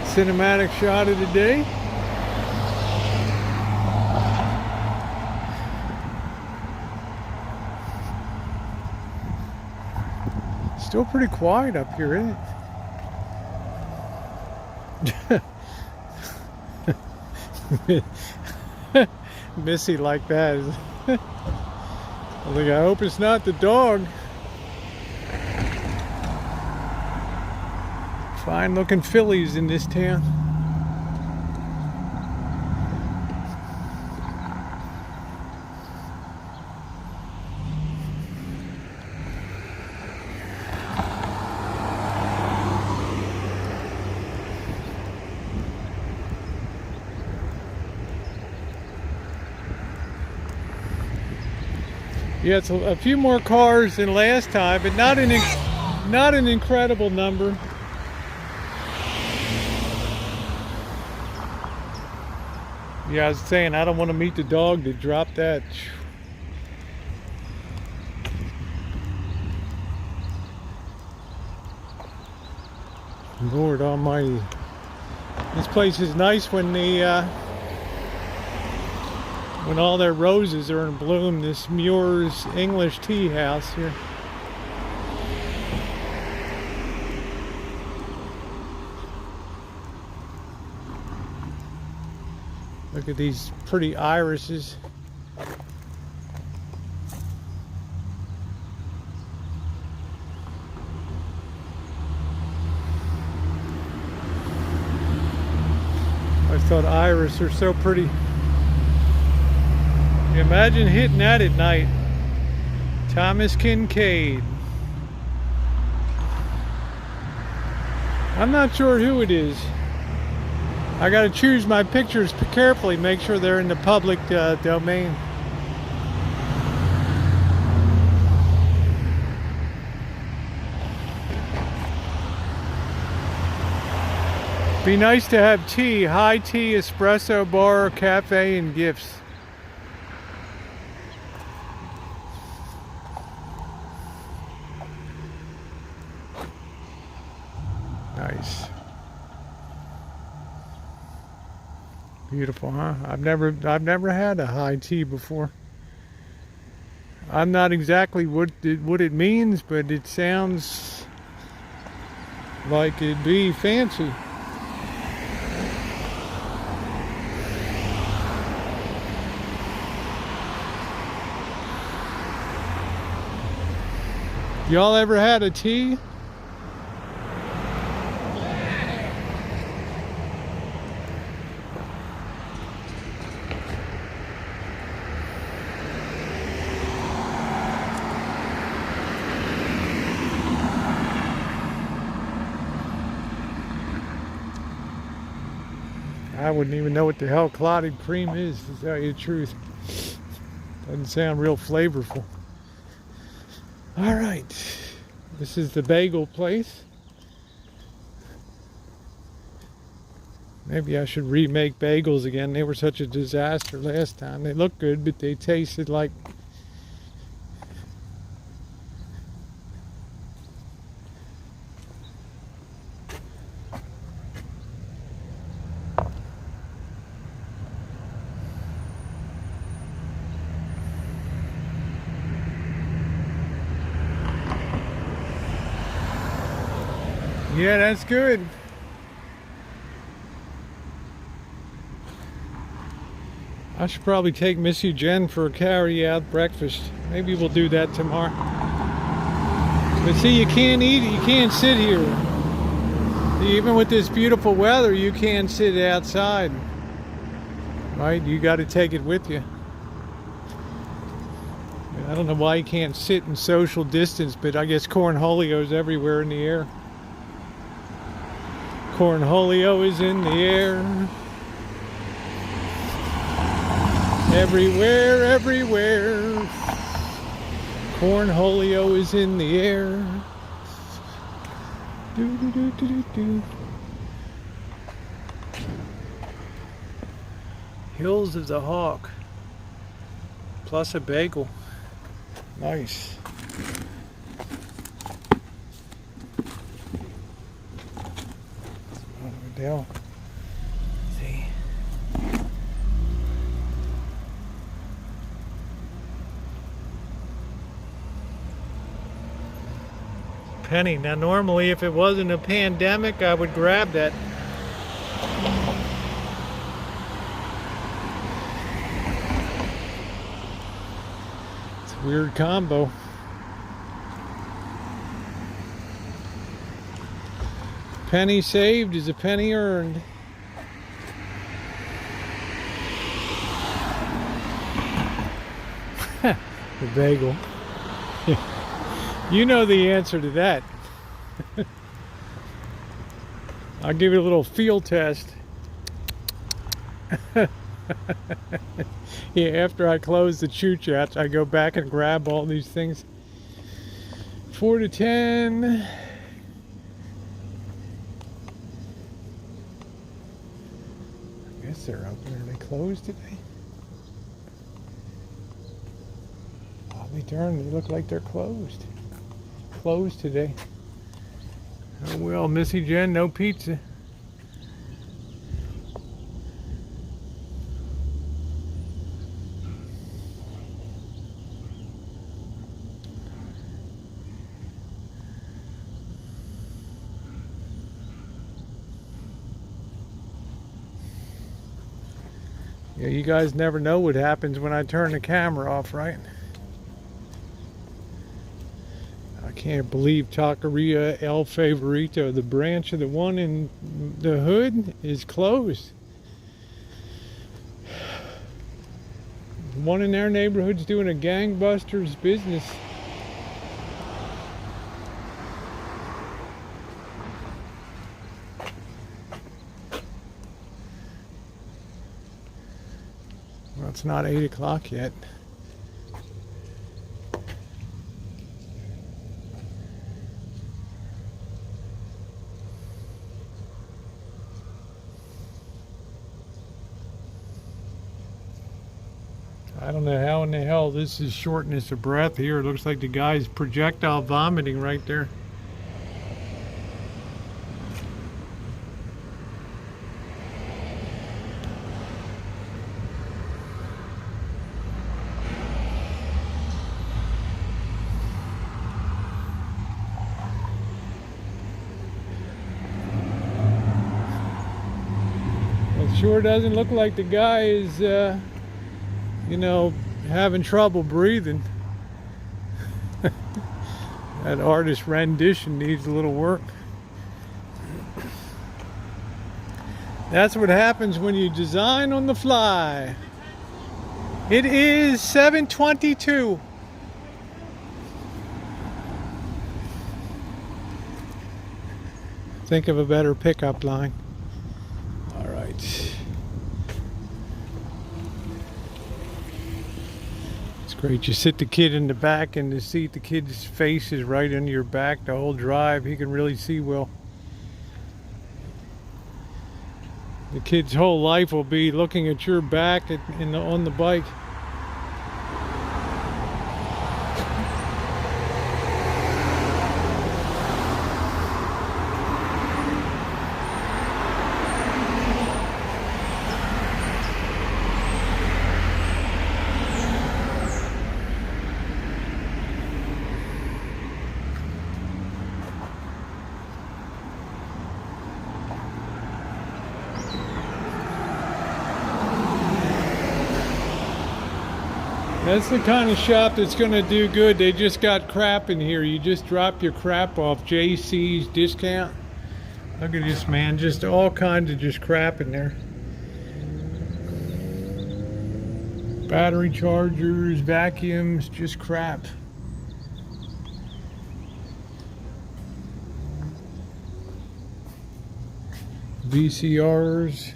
Cinematic shot of the day. Still pretty quiet up here, isn't it? Missy like that. I hope it's not the dog. Fine looking fillies in this town. Yeah, it's a few more cars than last time, but not an incredible number. Yeah, I was saying I don't want to meet the dog that dropped that. Lord Almighty, this place is nice when when all their roses are in bloom. This Muir's English tea house here. Look at these pretty irises. I thought iris are so pretty. Imagine hitting that at night. Thomas Kincaid. I'm not sure who it is. I got to choose my pictures carefully, make sure they're in the public domain. Be nice to have tea, high tea, espresso bar, cafe, and gifts. Nice. Beautiful, huh? I've never had a high tea before. I'm not exactly what it means, but it sounds like it'd be fancy. Y'all ever had a tea? I wouldn't even know what the hell clotted cream is, to tell you the truth. Doesn't sound real flavorful. All right, this is the bagel place. Maybe I should remake bagels again. They were such a disaster last time. They looked good, but they tasted like... Yeah, that's good. I should probably take Missy Jen for a carry-out breakfast. Maybe we'll do that tomorrow. But see, you can't eat, you can't sit here. Even with this beautiful weather, you can't sit outside. Right? You got to take it with you. I don't know why you can't sit in social distance, but I guess Cornholio is everywhere in the air. Cornholio is in the air. Everywhere, everywhere. Cornholio is in the air. Do, do, do, do, do, do. Hills of the Hawk. Plus a bagel. Nice. Down. See. Penny. Now normally if it wasn't a pandemic I would grab that. It's a weird combo. Penny saved is a penny earned. The bagel. You know the answer to that. I'll give you a little field test. Yeah, after I close the Choochin, I go back and grab all these things. 4 to 10. I guess they're open. Are they closed today? I'll be darned, they look like they're closed. Closed today. Oh well, Missy Jen, no pizza. Yeah, you guys never know what happens when I turn the camera off, right? I can't believe Taqueria El Favorito, the branch of the one in the hood, is closed. The one in their neighborhood's doing a gangbusters business. Well, it's not 8 o'clock yet. I don't know how in the hell this is shortness of breath here. It looks like the guy's projectile vomiting right there. It sure doesn't look like the guy is, you know, having trouble breathing. That artist rendition needs a little work. That's what happens when you design on the fly. It is 7:22. Think of a better pickup line. All right. It's great. You sit the kid in the back in the seat. The kid's face is right under your back the whole drive. He can really see well. The kid's whole life will be looking at your back on the bike. That's the kind of shop that's going to do good. They just got crap in here. You just drop your crap off. JC's discount. Look at this, man. Just all kinds of just crap in there. Battery chargers, vacuums, just crap. VCRs.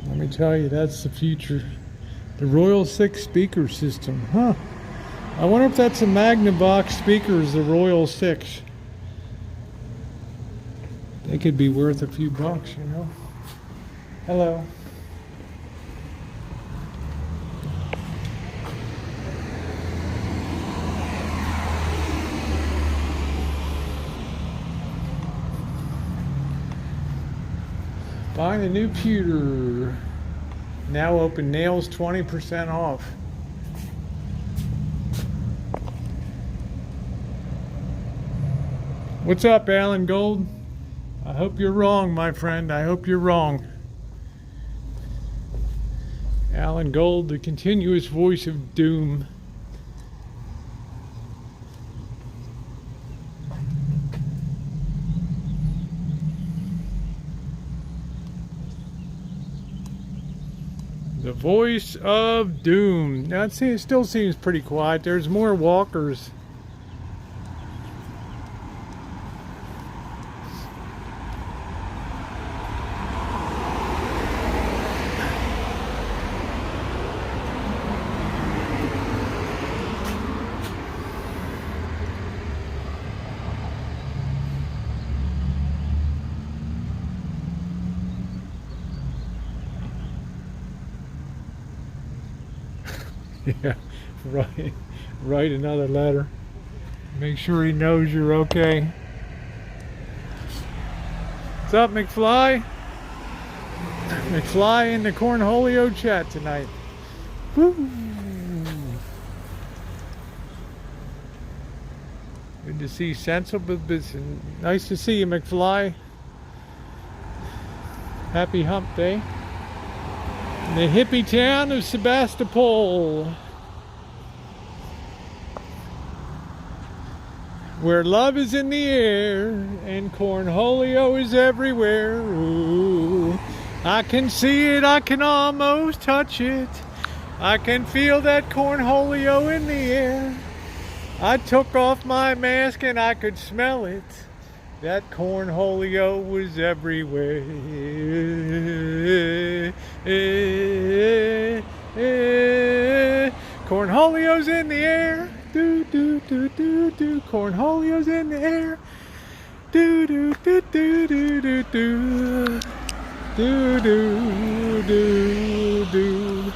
Let me tell you, that's the future. The Royal 6 speaker system, huh? I wonder if that's a Magnavox speakers, the Royal 6. They could be worth a few bucks, you know. Hello. Buying a new pewter. Now open, nails 20% off. What's up, Alan Gold? I hope you're wrong, my friend. I hope you're wrong. Alan Gold, the continuous voice of doom. The voice of doom. Now, see, it still seems pretty quiet. There's more walkers. Yeah, write another letter. Make sure he knows you're okay. What's up, McFly? McFly in the Cornholio chat tonight. Woo. Good to see sensible business. Nice to see you, McFly. Happy hump day. In the hippie town of Sebastopol, where love is in the air and Cornholio is everywhere. Ooh, I can see it, I can almost touch it. I can feel that Cornholio in the air. I took off my mask and I could smell it. That Cornholio was everywhere. Cornholio's in the air. Do, do, do, do, do. Cornholio's in the air. Do do do do do do do. Do do do do.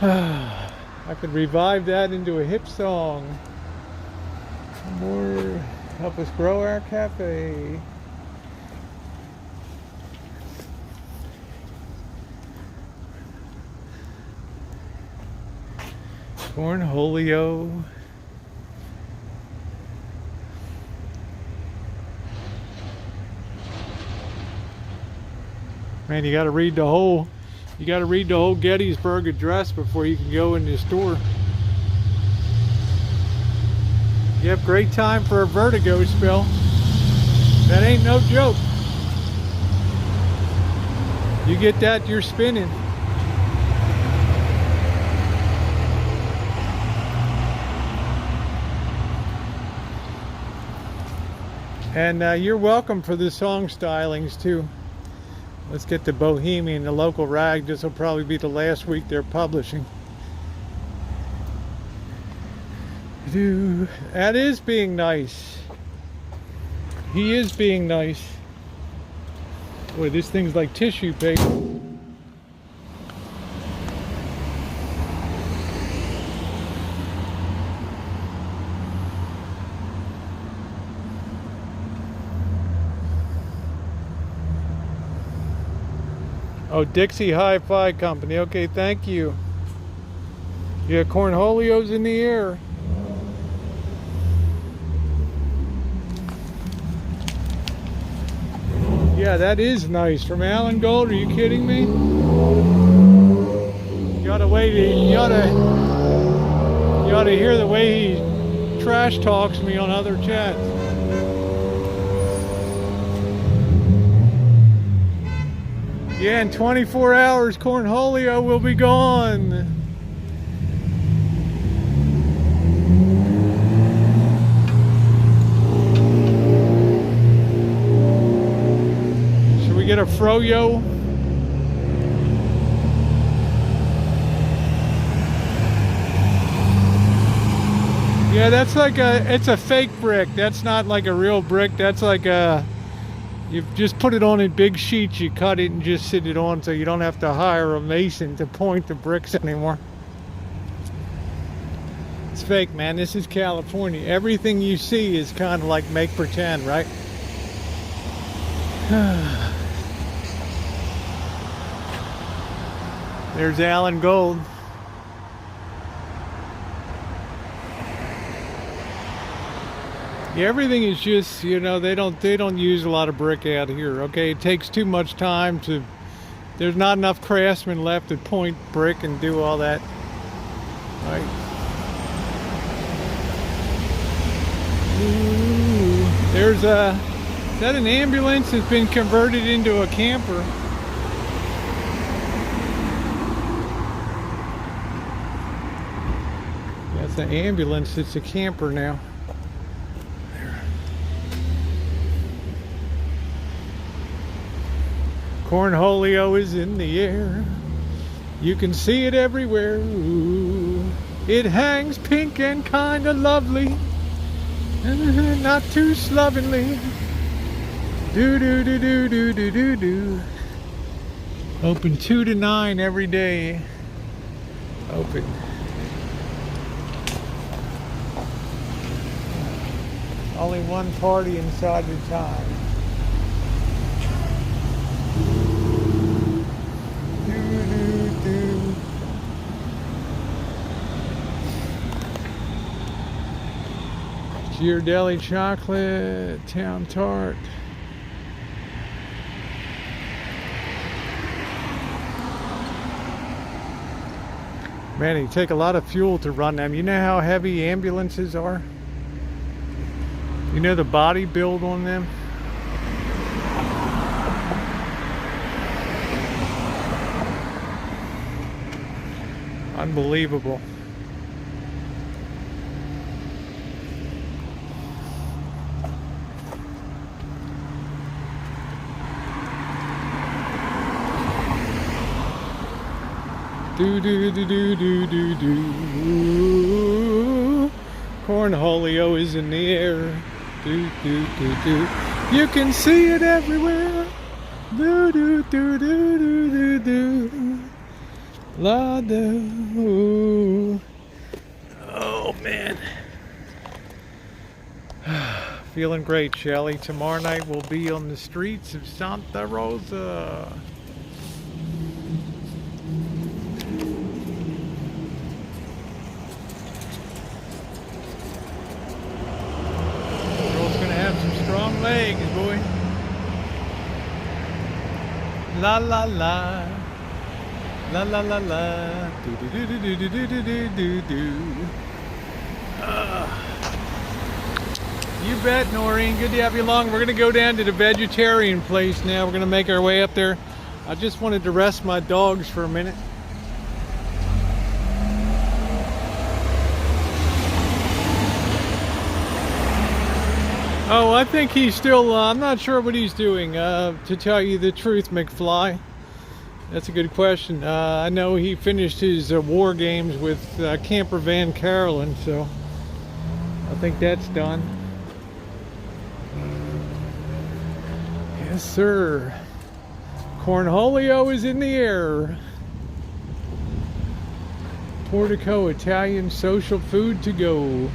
I could revive that into a hip song. More help us grow our cafe. Cornholio. Man, you got to read the whole Gettysburg Address before you can go in the store. Yep, great time for a vertigo spell. That ain't no joke. You get that, you're spinning. And you're welcome for the song stylings too. Let's get the Bohemian, the local rag. This will probably be the last week they're publishing. That is being nice. He is being nice. Boy, this thing's like tissue paper. Oh, Dixie Hi-Fi Company. Okay, thank you. Yeah, Cornholio's in the air. Yeah, that is nice. From Alan Gold, are you kidding me? You ought to hear the way he trash talks me on other chats. Yeah, in 24 hours, Cornholio will be gone. Should we get a froyo? Yeah, that's like it's a fake brick. That's not like a real brick. That's like you just put it on in big sheets, you cut it and just sit it on so you don't have to hire a mason to point the bricks anymore. It's fake, man. This is California. Everything you see is kind of like make pretend, right? There's Alan Gold. Yeah, everything is just, you know, they don't use a lot of brick out here, okay? It takes too much time to, there's not enough craftsmen left to point brick and do all that, right? Ooh, there's is that an ambulance that's been converted into a camper? That's an ambulance, it's a camper now. Cornholio is in the air. You can see it everywhere. Ooh, it hangs pink and kinda lovely. Not too slovenly. Do do do do do do do do. Open 2 to 9 every day. Open. Only one party inside the time. Ghirardelli chocolate, town tart. Man, you take a lot of fuel to run them. You know how heavy ambulances are? You know the body build on them? Unbelievable. Do do do do do do do. Cornholio is in the air. Do, do, do, do. You can see it everywhere. Do, do, do, do, do, do, do. La, do. Oh, man. Feeling great, Shelley. Tomorrow night we'll be on the streets of Santa Rosa. Girl's gonna have some strong legs, boy. La la la. La la la la. Do do do do do do do do do do. You bet, Noreen. Good to have you along. We're going to go down to the vegetarian place now. We're going to make our way up there. I just wanted to rest my dogs for a minute. Oh, I think he's still, I'm not sure what he's doing, to tell you the truth, McFly. That's a good question. I know he finished his war games with Camper Van Carolyn, so I think that's done. Yes, sir. Cornholio is in the air. Portico Italian social food to go.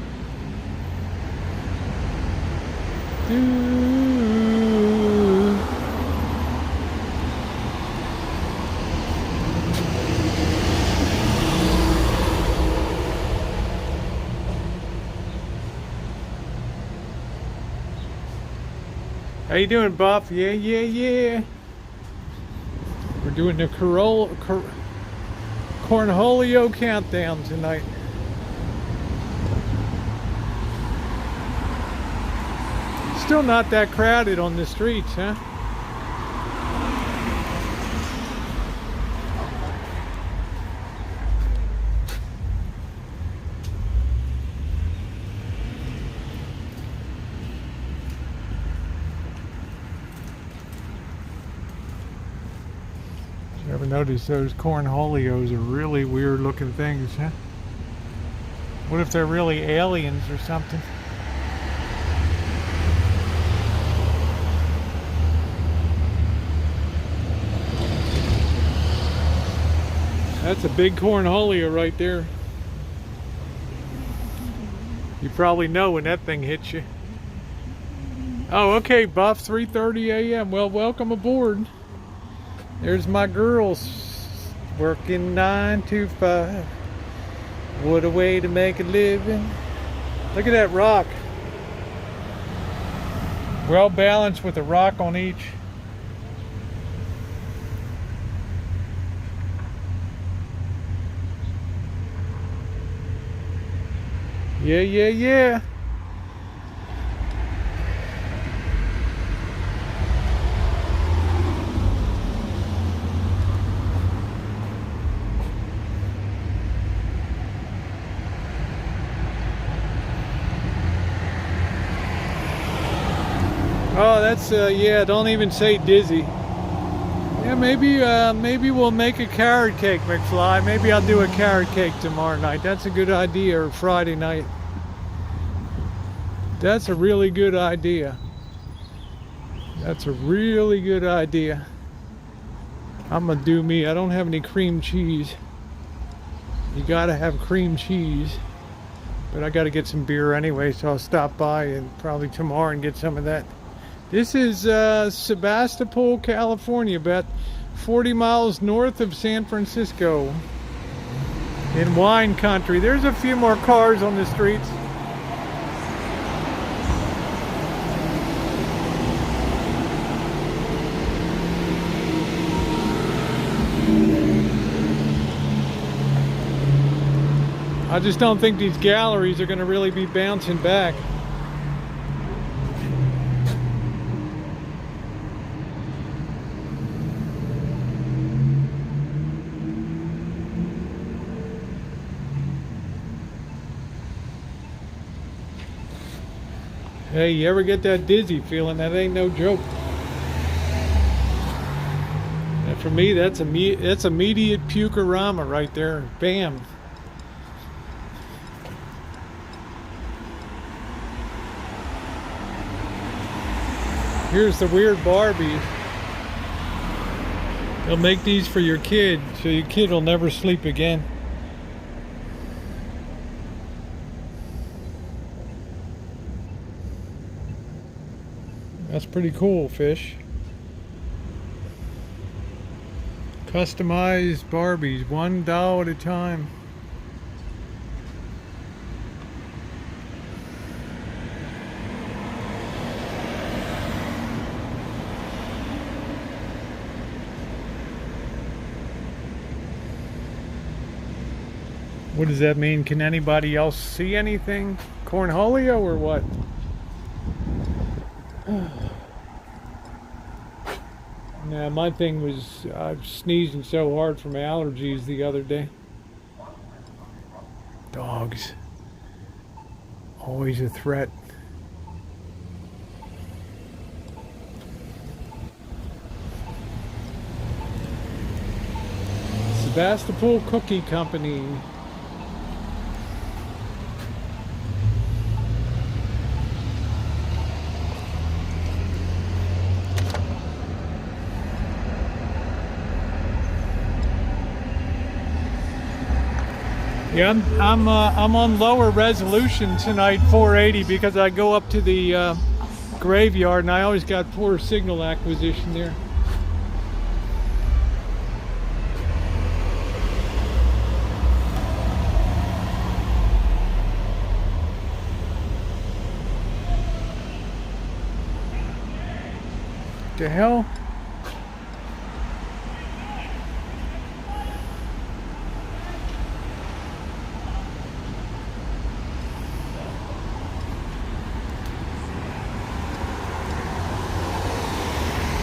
How you doing, Buff? Yeah, yeah, yeah. We're doing the Cornholio countdown tonight. Still not that crowded on the streets, huh? You ever notice those Cornholios are really weird looking things, huh? What if they're really aliens or something? That's a big Cornholio right there. You probably know when that thing hits you. Oh, okay, Buff, 3:30 a.m. Well, welcome aboard. There's my girls working 9 to 5. What a way to make a living. Look at that rock. Well balanced with a rock on each. Yeah, yeah, yeah. Oh, that's yeah, don't even say dizzy. Yeah, maybe we'll make a carrot cake, McFly. Maybe I'll do a carrot cake tomorrow night. That's a good idea, or Friday night. That's a really good idea. That's a really good idea. I'm gonna do me. I don't have any cream cheese. You gotta have cream cheese. But I gotta get some beer anyway, so I'll stop by and probably tomorrow and get some of that. This is Sebastopol, California, about 40 miles north of San Francisco. In wine country. There's a few more cars on the streets. I just don't think these galleries are going to really be bouncing back. Hey, you ever get that dizzy feeling? That ain't no joke. And for me, that's immediate pukerama right there. Bam. Here's the weird Barbie. They'll make these for your kid, so your kid will never sleep again. That's pretty cool, Fish. Customized Barbies, $1 at a time. What does that mean? Can anybody else see anything? Cornholio or what? Nah, my thing was I was sneezing so hard from allergies the other day. Dogs. Always a threat. Sebastopol Cookie Company. Yeah, I'm on lower resolution tonight, 480, because I go up to the graveyard, and I always got poor signal acquisition there. The hell?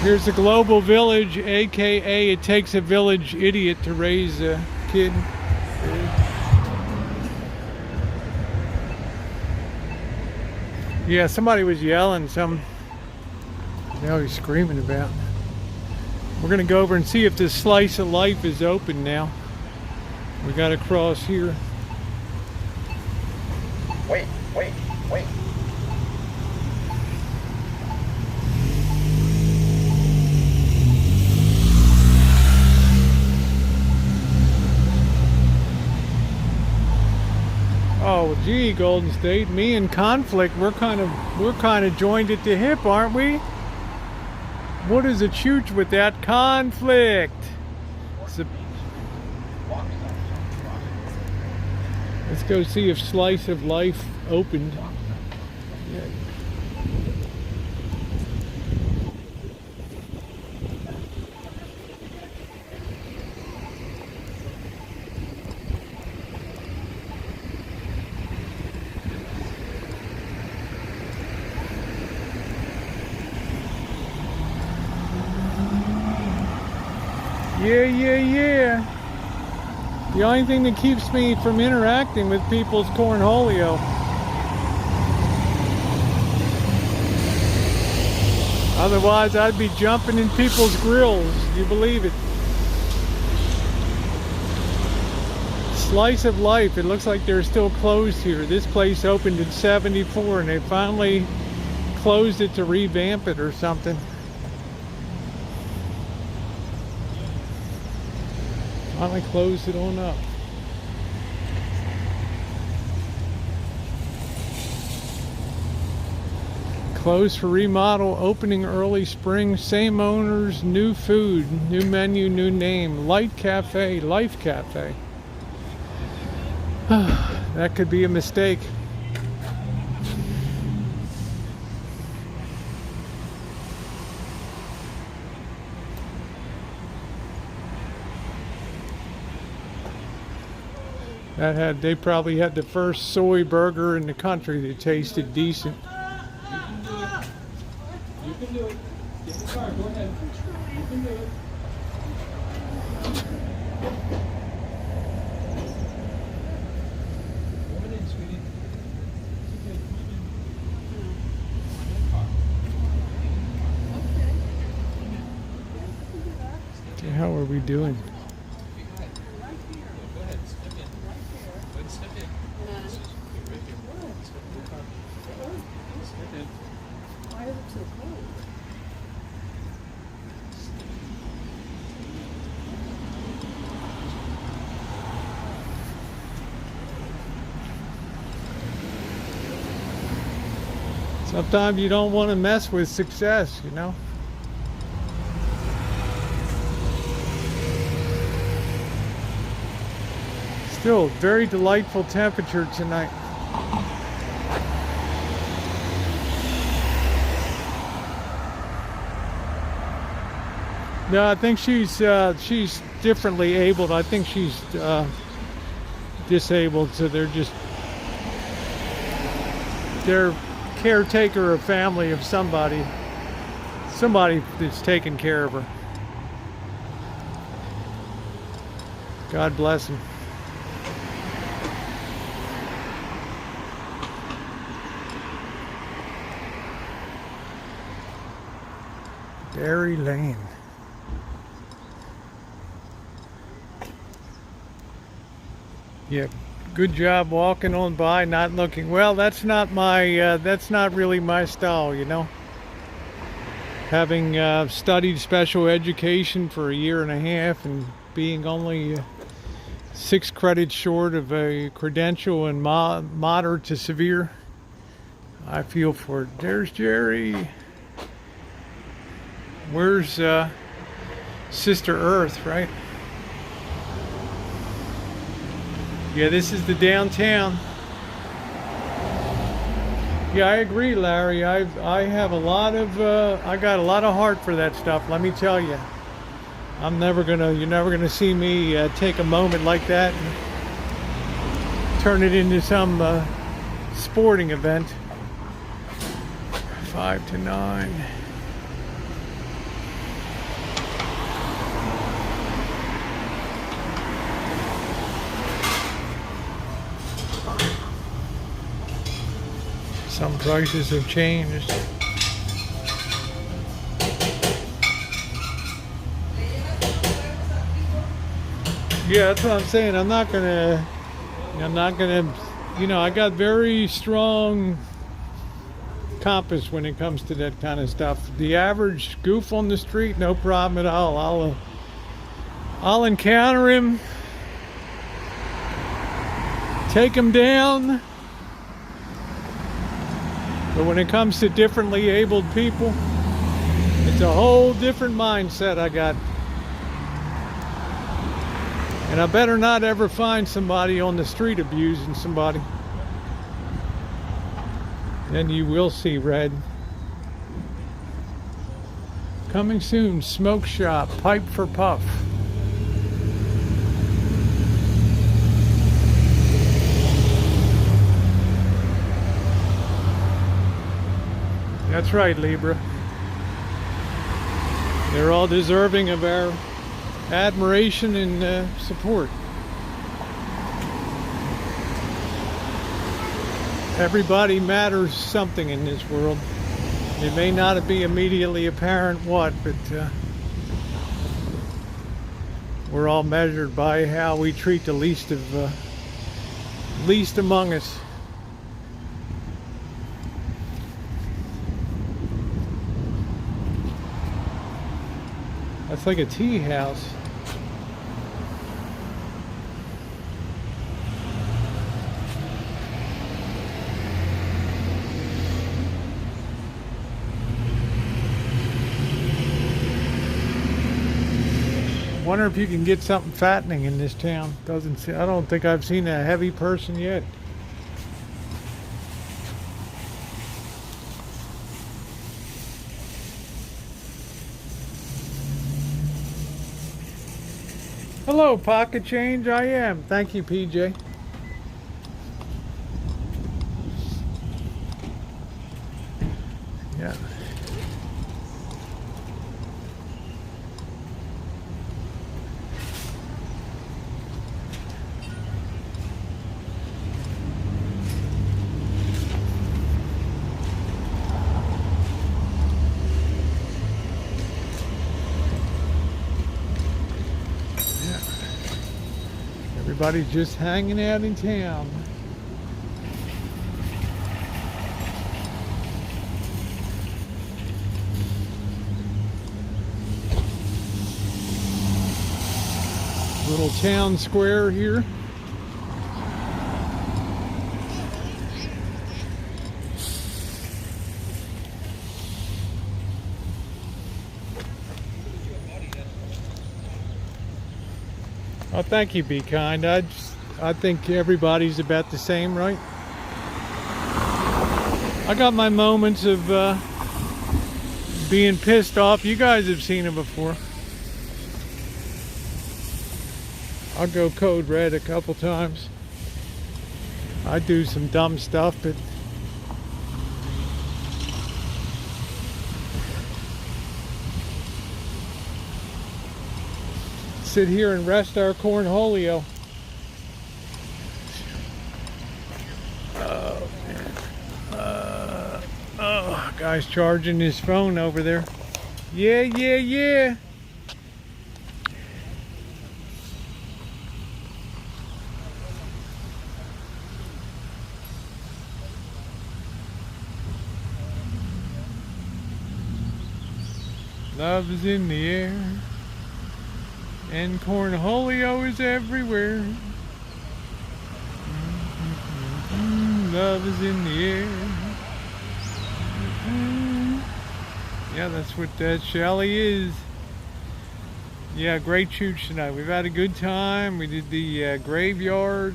Here's the Global Village, aka it takes a village idiot to raise a kid. Yeah, somebody was yelling some. Now he's screaming about. We're gonna go over and see if this slice of life is open now. We gotta cross here. Wait. Oh, gee, Golden State, me and Conflict, we're kind of joined at the hip, aren't we? What is a chooch with that Conflict? Let's go see if Slice of Life opened. Yeah. The only thing that keeps me from interacting with people is Cornholio. Otherwise, I'd be jumping in people's grills. Do you believe it? Slice of Life. It looks like they're still closed here. This place opened in '74 and they finally closed it to revamp it or something. Finally closed it on up. Closed for remodel, opening early spring, same owners, new food, new menu, new name. Light Cafe, Life Cafe. That could be a mistake. They probably had the first soy burger in the country that tasted decent. You can do it. Get in the car. Go ahead. You can do it. Go in, sweetie. Okay, come in. Okay, how are we doing? Sometimes you don't want to mess with success, you know. Still very delightful temperature tonight. No, I think she's differently abled. I think she's disabled, so they're caretaker or family of somebody that's taking care of her. God bless him. Berry Lane. Yeah, good job walking on by, not looking. Well, that's not really my style, you know. Having studied special education for a year and a half and being only 6 credits short of a credential in moderate to severe, I feel for it. There's Jerry. Where's Sister Earth, right? Yeah, this is the downtown. Yeah, I agree, Larry. I have a lot of I got a lot of heart for that stuff. Let me tell you, you're never gonna see me take a moment like that and turn it into some sporting event. 5 to 9. Some prices have changed. Yeah, that's what I'm saying. I'm not gonna, you know, I got very strong compass when it comes to that kind of stuff. The average goof on the street, no problem at all. I'll encounter him, take him down. But when it comes to differently abled people, it's a whole different mindset I got. And I better not ever find somebody on the street abusing somebody. Then you will see red. Coming soon, smoke shop, pipe for puff. That's right, Libra. They're all deserving of our admiration and support. Everybody matters something in this world. It may not be immediately apparent what, but we're all measured by how we treat the least among us. That's like a tea house. Wonder if you can get something fattening in this town. I don't think I've seen a heavy person yet. Hello, pocket change. I am. Thank you, PJ. Yeah. Everybody's just hanging out in town. Little town square here. Oh, thank you, Be Kind. I think everybody's about the same, right? I got my moments of being pissed off. You guys have seen it before. I'll go code red a couple times. I do some dumb stuff, but sit here and rest our Cornholio. Oh man. Oh, guy's charging his phone over there. Yeah, yeah, yeah. Love is in the air, and Cornholio is everywhere. Love is in the air. Yeah, that's what that Shelly is. Yeah, great chooch tonight. We've had a good time. We did the graveyard.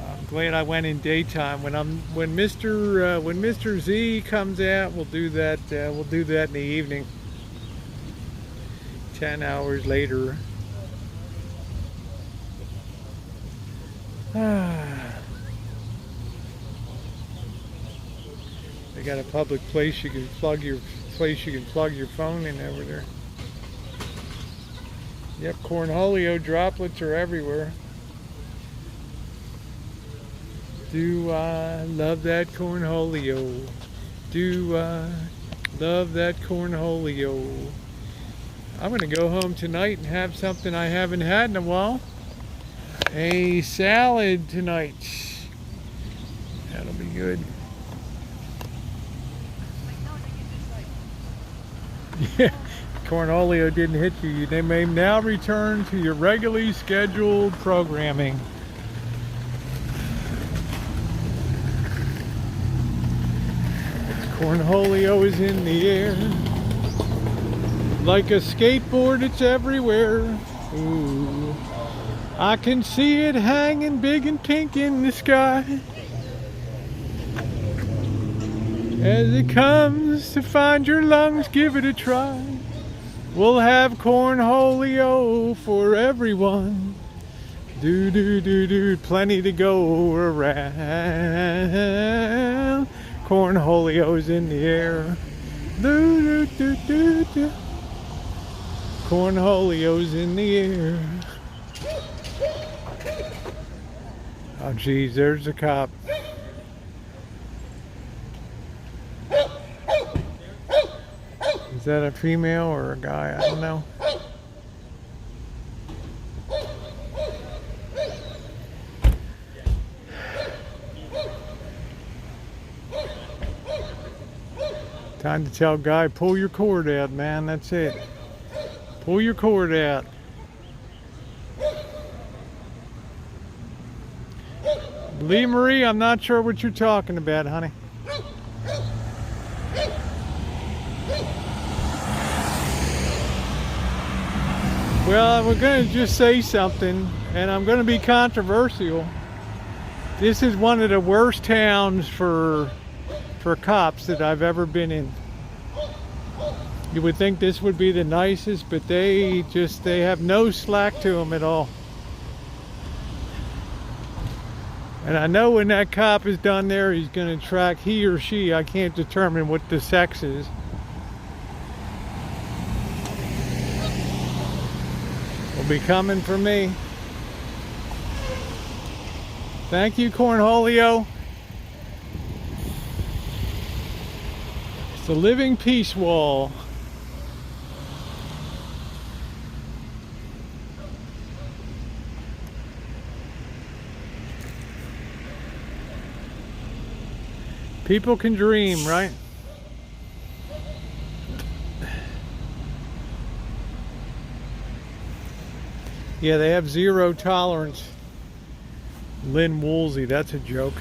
I'm glad I went in daytime. When Mr. Z comes out, we'll do that. We'll do that in the evening. 10 hours later. They got a public place you can plug your phone in over there. Yep, Cornholio droplets are everywhere. Do I love that Cornholio? Do I love that Cornholio? I'm gonna go home tonight and have something I haven't had in a while. A salad tonight. That'll be good. Yeah, Cornholio didn't hit you. They may now return to your regularly scheduled programming. Cornholio is in the air. Like a skateboard, it's everywhere. Ooh. I can see it hanging big and pink in the sky. As it comes to find your lungs, give it a try. We'll have Cornholio for everyone. Do do do do, plenty to go around. Cornholio's in the air. Do do do do do. Cornholio's in the air. Oh geez, there's a cop. Is that a female or a guy? I don't know. Time to tell guy, pull your cord out, man. That's it. Pull your cord out. Lee Marie, I'm not sure what you're talking about, honey. Well, we're going to just say something, and I'm going to be controversial. This is one of the worst towns for cops that I've ever been in. You would think this would be the nicest, but they have no slack to them at all. And I know when that cop is done there, he's going to track he or she. I can't determine what the sex is. Will be coming for me. Thank you, Cornholio. It's the living peace wall. People can dream, right? Yeah, they have zero tolerance. Lynn Woolsey, that's a joke.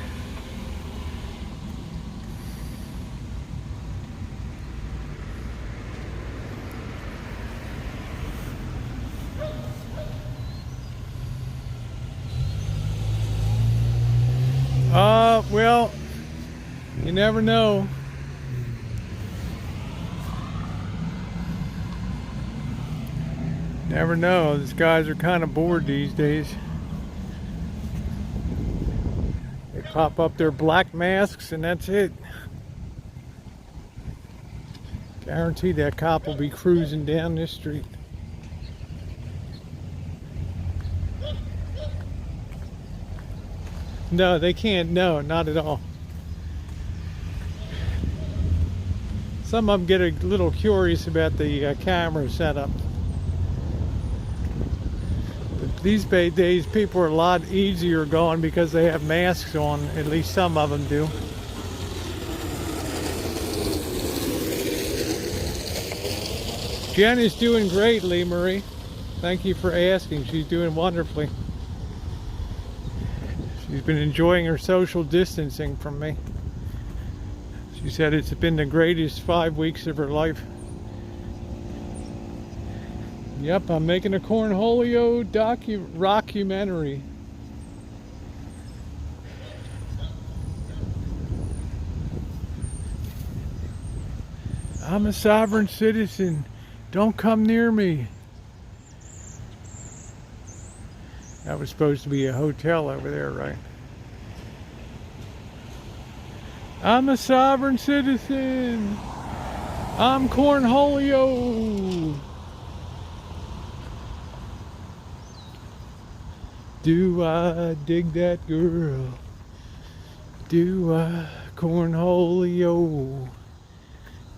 Yeah, well, you never know. Never know. These guys are kind of bored these days. They pop up their black masks and that's it. Guaranteed that cop will be cruising down this street. No, they can't. No, not at all. Some of them get a little curious about the camera setup. But these days, people are a lot easier going because they have masks on. At least some of them do. Jen is doing great, Lee Marie. Thank you for asking. She's doing wonderfully. She's been enjoying her social distancing from me. She said it's been the greatest 5 weeks of her life. Yep, I'm making a Cornholio rockumentary. I'm a sovereign citizen. Don't come near me. That was supposed to be a hotel over there, right? I'm a sovereign citizen. I'm Cornholio. Do I dig that girl? Do I Cornholio?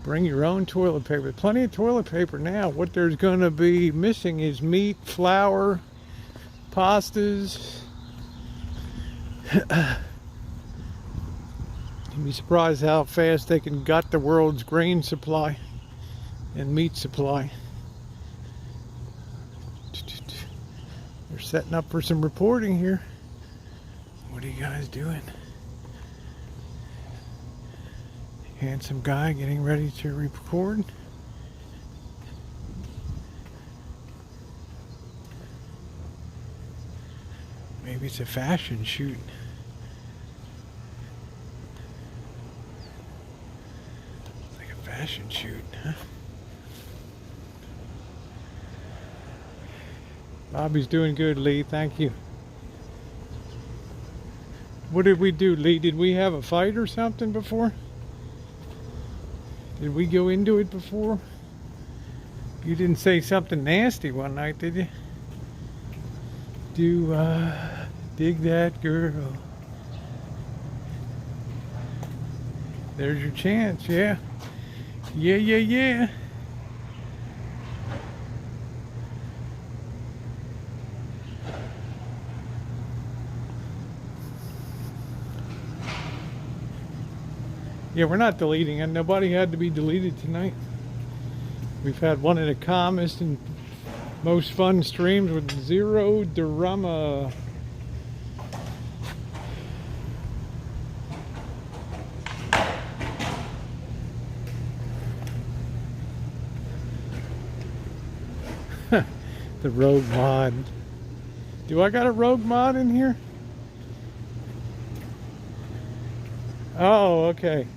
Bring your own toilet paper. Plenty of toilet paper now. What there's going to be missing is meat, flour, pastas. You'd be surprised how fast they can gut the world's grain supply and meat supply. They're setting up for some reporting here. What are you guys doing? Handsome guy getting ready to record. Maybe it's a fashion shoot. It's like a fashion shoot, huh? Bobby's doing good, Lee. Thank you. What did we do, Lee? Did we have a fight or something before? Did we go into it before? You didn't say something nasty one night, did you? Do I dig that girl? There's your chance, yeah. Yeah, yeah, yeah. Yeah, we're not deleting it. Nobody had to be deleted tonight. We've had one of the calmest and most fun streams with zero drama. The rogue mod. Do I got a rogue mod in here? Oh, okay.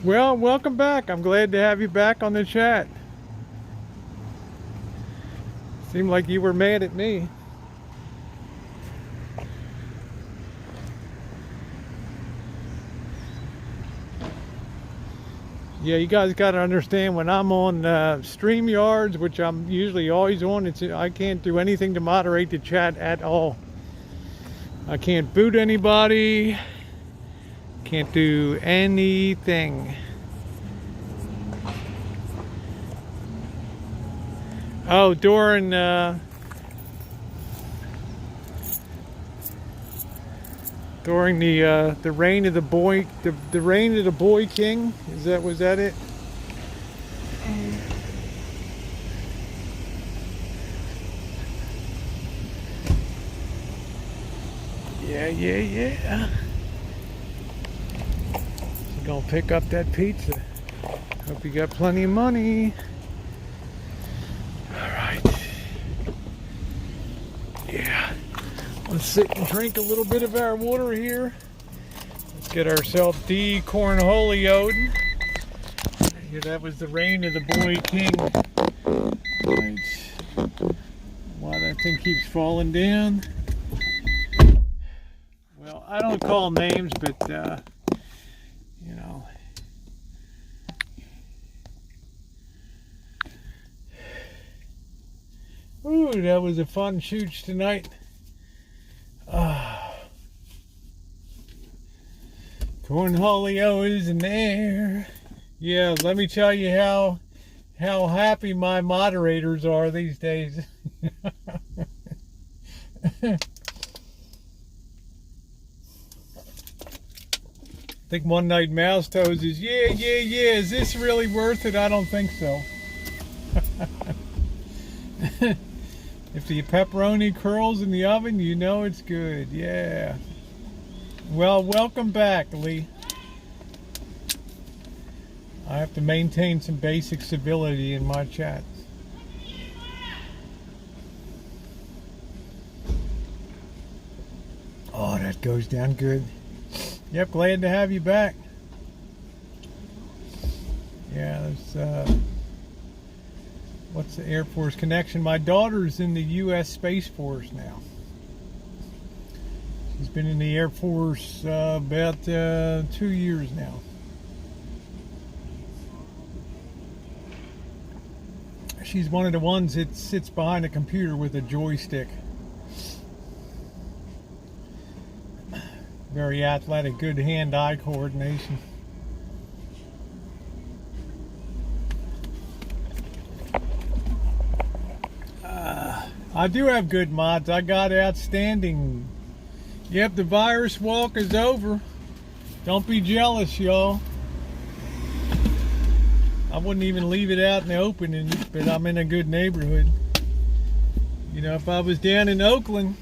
Well, welcome back. I'm glad to have you back on the chat. Seemed like you were mad at me. Yeah, you guys got to understand when I'm on StreamYards, which I'm usually always on, I can't do anything to moderate the chat at all. I can't boot anybody. Can't do anything. Oh, during the reign of the boy, the reign of the boy king. Was that it? Yeah, yeah, yeah. Gonna pick up that pizza. Hope you got plenty of money. All right. Let's sit and drink a little bit of our water here. Let's get ourselves de-cornholioed. Yeah, that was the reign of the boy king. Right. Why that thing keeps falling down. Well, I don't call names, but you know. Ooh, that was a fun chooch tonight. Cornholio is in there. Yeah, let me tell you how happy my moderators are these days. I think One Night Mouse Toes is, yeah, is this really worth it? I don't think so. If the pepperoni curls in the oven, you know it's good. Yeah. Well, welcome back, Lee. I have to maintain some basic civility in my chats. Oh, that goes down good. Yep, glad to have you back. Yeah, there's what's the Air Force connection? My daughter's in the U.S. Space Force now. She's been in the Air Force about 2 years now. She's one of the ones that sits behind a computer with a joystick. Very athletic, good hand-eye coordination. I do have good mods. I got outstanding. Yep, the virus walk is over. Don't be jealous, y'all. I wouldn't even leave it out in the open, but I'm in a good neighborhood. You know, if I was down in Oakland,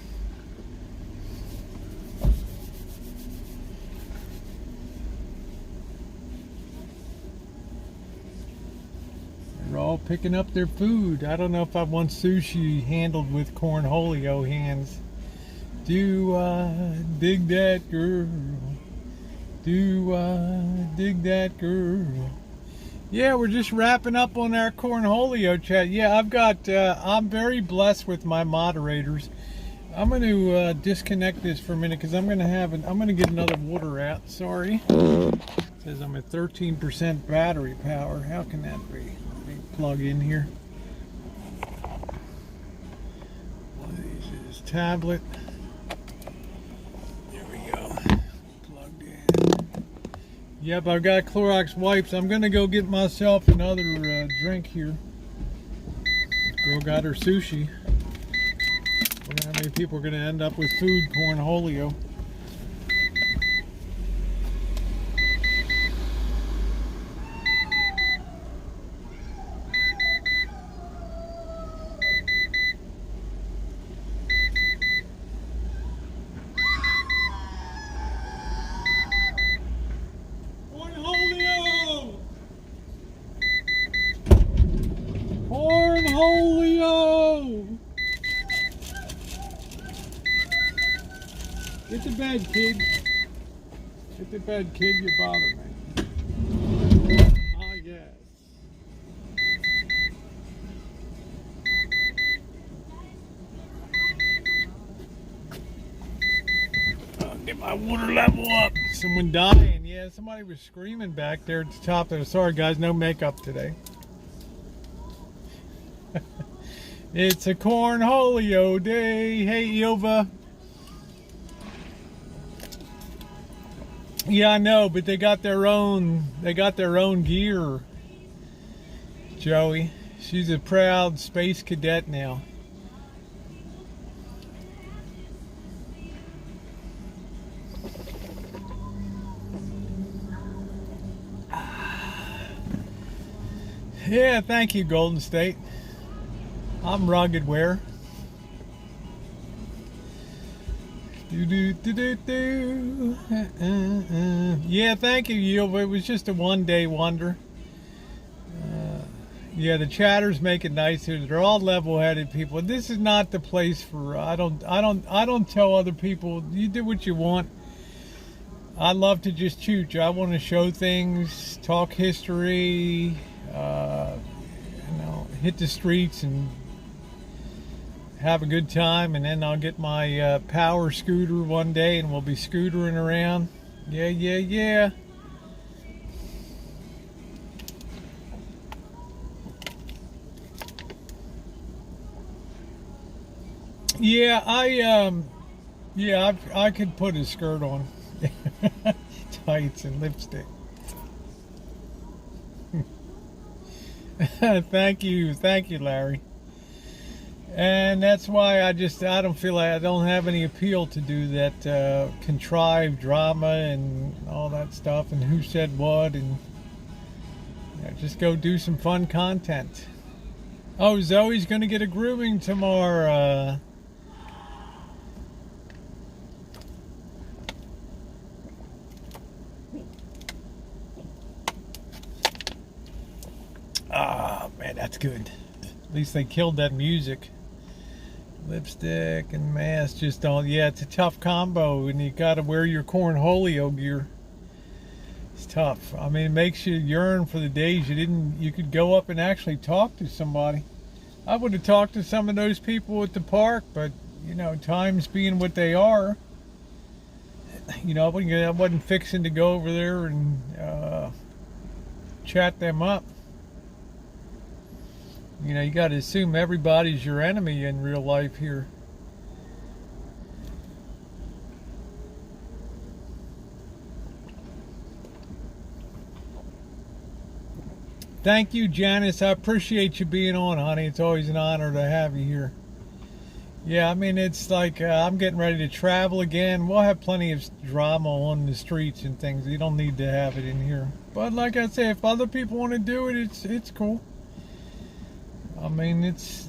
they're all picking up their food. I don't know if I want sushi handled with cornholio hands. Do I dig that girl? Do I dig that girl? Yeah, we're just wrapping up on our cornholio chat. Yeah, I'm very blessed with my moderators. I'm going to disconnect this for a minute because I'm going to get another water out. Sorry. It says I'm at 13% battery power. How can that be? Let me plug in here. This is tablet. Yep, I've got Clorox wipes. I'm gonna go get myself another drink here. Girl got her sushi. I wonder how many people are gonna end up with food cornholio. Cornholio! Get to bed, kid. Get to bed, kid. You bother me. Ah, yes. I'll get my water level up. Someone dying. Yeah, somebody was screaming back there at the top there. Sorry, guys. No makeup today. It's a cornholio day. Hey, Ilva. Yeah, I know, but they got their own gear. Joey. She's a proud space cadet now. Yeah, thank you, Golden State. I'm rugged wear. Yeah, thank you, Yield. It was just a one-day wonder. Yeah, the chatters make it nicer. They're all level-headed people. This is not the place for. I don't tell other people you do what you want. I love to just chooch. I want to show things, talk history, hit the streets and have a good time. And then I'll get my power scooter one day, and we'll be scootering around. Yeah, yeah, yeah. Yeah, I could put a skirt on, tights and lipstick. Thank you, Larry. And that's why I don't feel like I don't have any appeal to do that contrived drama and all that stuff and who said what, and just go do some fun content. Oh, Zoe's gonna get a grooming tomorrow. Ah, man, that's good. At least they killed that music. Lipstick and mask just don't. Yeah, it's a tough combo, and you got to wear your Cornholio gear. It's tough. I mean, it makes you yearn for the days you could go up and actually talk to somebody. I would have talked to some of those people at the park, but times being what they are, I wasn't fixing to go over there and chat them up. You got to assume everybody's your enemy in real life here. Thank you, Janice. I appreciate you being on, honey. It's always an honor to have you here. Yeah, I mean, it's like I'm getting ready to travel again. We'll have plenty of drama on the streets and things. You don't need to have it in here. But like I say, if other people want to do it, it's cool. I mean, it's,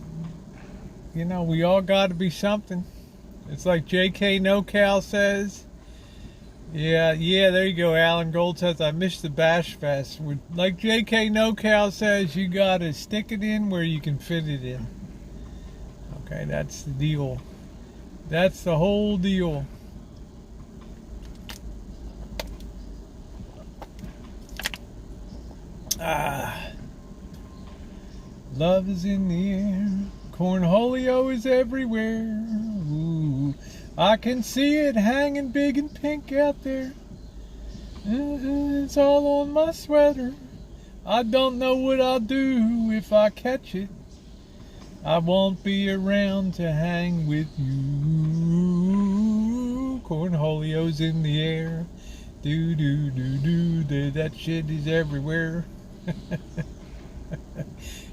we all got to be something. It's like J.K. NoCal says. Yeah, there you go. Alan Gold says, I miss the Bash Fest. Like J.K. NoCal says, you got to stick it in where you can fit it in. Okay, that's the deal. That's the whole deal. Love is in the air. Cornholio is everywhere. Ooh, I can see it hanging big and pink out there. It's all on my sweater. I don't know what I'll do if I catch it. I won't be around to hang with you. Cornholio's in the air. Do, do, do, do. That shit is everywhere.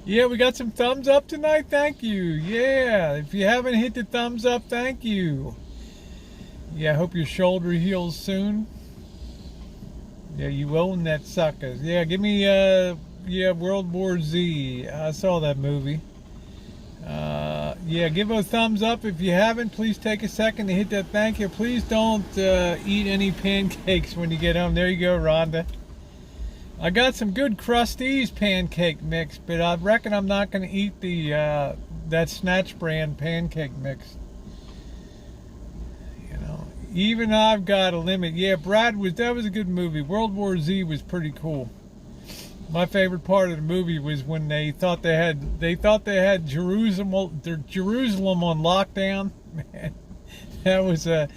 Yeah, we got some thumbs up tonight. Thank you. Yeah, if you haven't hit the thumbs up, thank you. Yeah, I hope your shoulder heals soon. Yeah, you own that sucker. Yeah, give me World War Z. I saw that movie. Yeah, give a thumbs up. If you haven't, please take a second to hit that thank you. Please don't eat any pancakes when you get home. There you go, Rhonda. I got some good Krusteaz pancake mix, but I reckon I'm not going to eat the that Snatch brand pancake mix. Even I've got a limit. Yeah, that was a good movie. World War Z was pretty cool. My favorite part of the movie was when they thought they had Jerusalem on lockdown. Man, that was a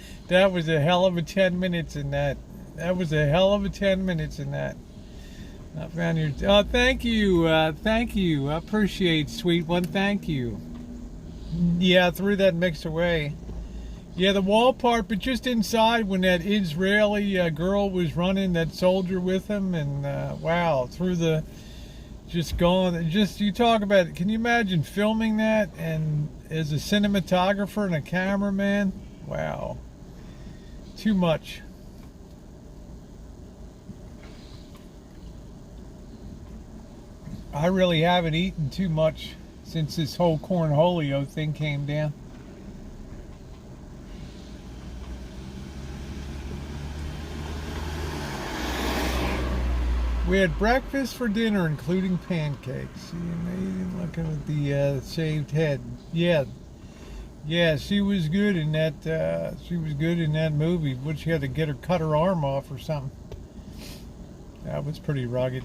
hell of a 10 minutes in that. That was a hell of a 10 minutes in that. I found your. Oh, thank you. I appreciate, sweet one. Thank you. Yeah, I threw that mix away. Yeah, the wall part, but just inside when that Israeli girl was running, that soldier with him, and wow, you talk about it. Can you imagine filming that and as a cinematographer and a cameraman? Wow, too much. I really haven't eaten too much since this whole Cornholio thing came down. We had breakfast for dinner, including pancakes. See, amazing looking at the shaved head. Yeah, she was good in that. She was good in that movie. But she had to get her cut her arm off or something. That was pretty rugged.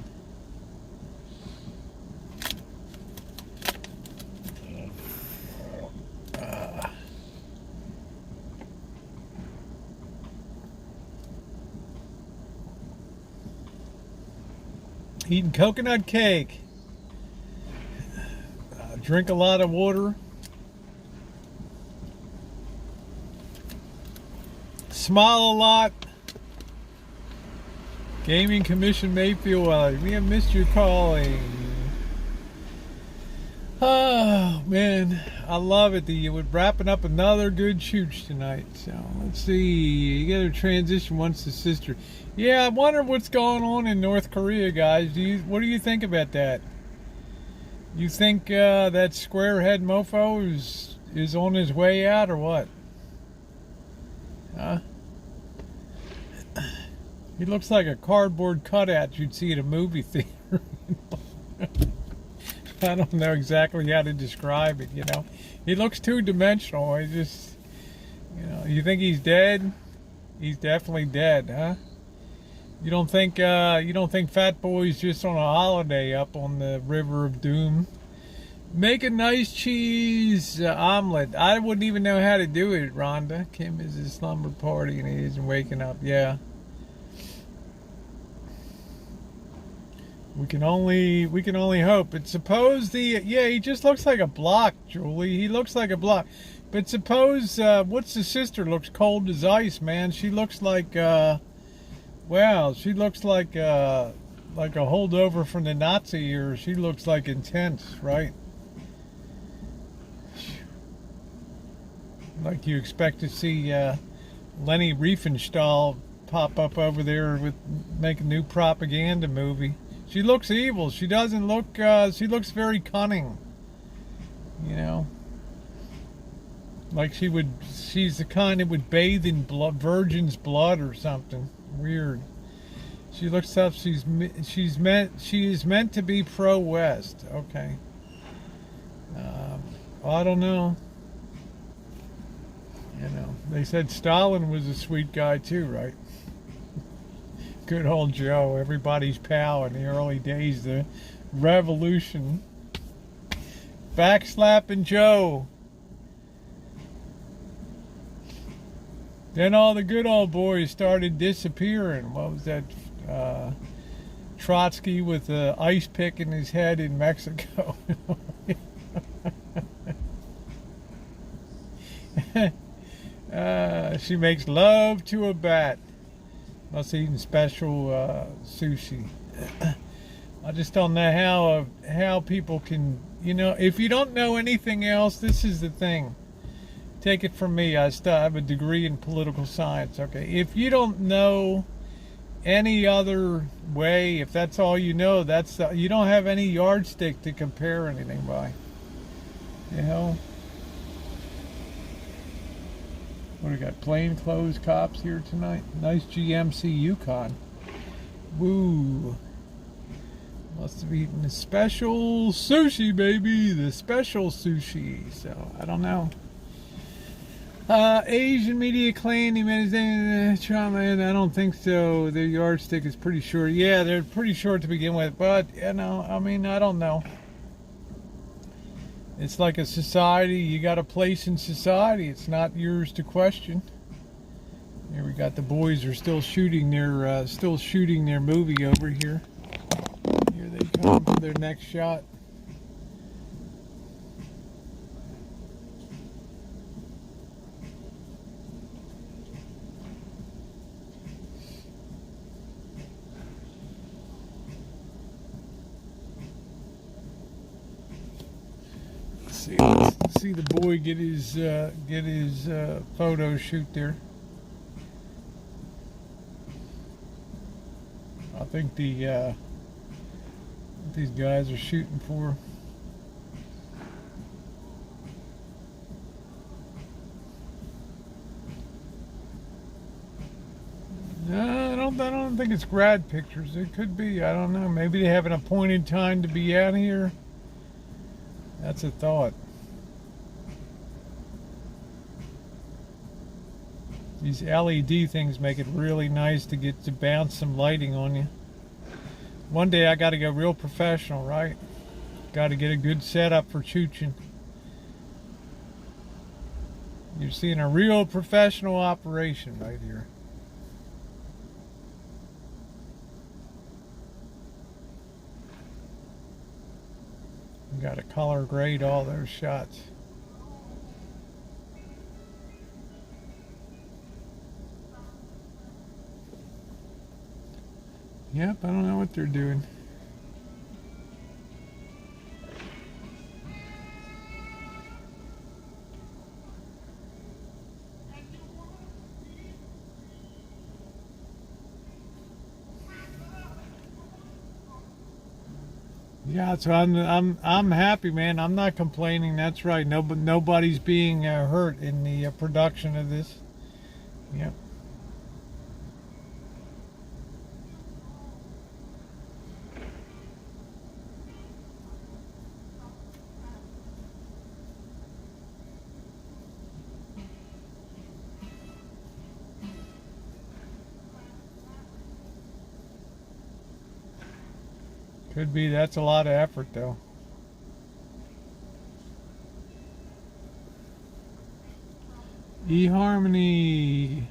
Eating coconut cake. Drink a lot of water. Smile a lot. Gaming Commission Mayfield. We have missed your calling. Oh man, I love it. We're wrapping up another good chooch tonight. So let's see. You got to transition once the sister. Yeah, I wonder what's going on in North Korea, guys. What do you think about that? You think that squarehead mofo is on his way out or what? Huh? He looks like a cardboard cutout you'd see at a movie theater. I don't know exactly how to describe it, you know. He looks two-dimensional. He just, you know, you think he's dead? He's definitely dead, huh? You don't think Fat Boy's just on a holiday up on the River of Doom? Make a nice cheese omelet. I wouldn't even know how to do it, Rhonda. Kim is a slumber party and he isn't waking up. Yeah. We can only hope. But suppose he just looks like a block, Julie. He looks like a block. But suppose what's the sister looks cold as ice, man. She looks like wow, she looks like a holdover from the Nazi era. She looks like intense, right? Like you expect to see Leni Riefenstahl pop up over there with make a new propaganda movie. She looks evil. She doesn't look. She looks very cunning. You know, like she's the kind that would bathe in virgin's blood or something weird. She looks up. She is meant to be pro-West. Okay. I don't know. You know, they said Stalin was a sweet guy too, right? Good old Joe, everybody's pal in the early days, the revolution. Backslapping Joe. Then all the good old boys started disappearing. What was that? Trotsky with the ice pick in his head in Mexico. She makes love to a bat. Must eating special sushi. I just don't know how people can, you know, if you don't know anything else, this is the thing. Take it from me. I have a degree in political science. Okay, if you don't know any other way, if that's all you know, you don't have any yardstick to compare anything by. You know. What do we got? Plainclothes cops here tonight. Nice GMC Yukon. Woo. Must have eaten the special sushi, baby. The special sushi. So, I don't know. Asian media claim he made trauma, and I don't think so. Their yardstick is pretty short. Yeah, they're pretty short to begin with. But, you know, I mean, I don't know. It's like a society. You got a place in society. It's not yours to question. Here we got the boys are still shooting their movie over here. Here they come for their next shot. Let's see the boy get his photo shoot there. I think these guys are shooting for. No, I don't I don't think it's grad pictures. It could be. I don't know. Maybe they have an appointed time to be out here. That's a thought. These LED things make it really nice to get to bounce some lighting on you. One day I got to go real professional, right? Got to get a good setup for Choochin. You're seeing a real professional operation right here. You got to color grade all those shots. Yep, I don't know what they're doing. Yeah, so I'm happy, man. I'm not complaining. That's right. Nobody's being hurt in the production of this. Yep. Could be. That's a lot of effort, though. eHarmony.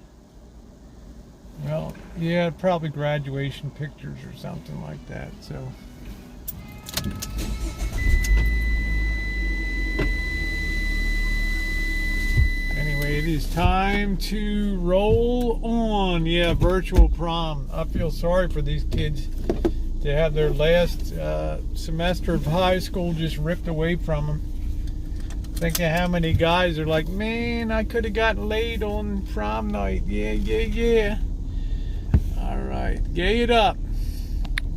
Well, yeah, probably graduation pictures or something like that. So. Anyway, it is time to roll on. Yeah, virtual prom. I feel sorry for these kids to have their last semester of high school just ripped away from them. Think of how many guys are like, man, I could have gotten laid on prom night. Yeah. All right, gay it up.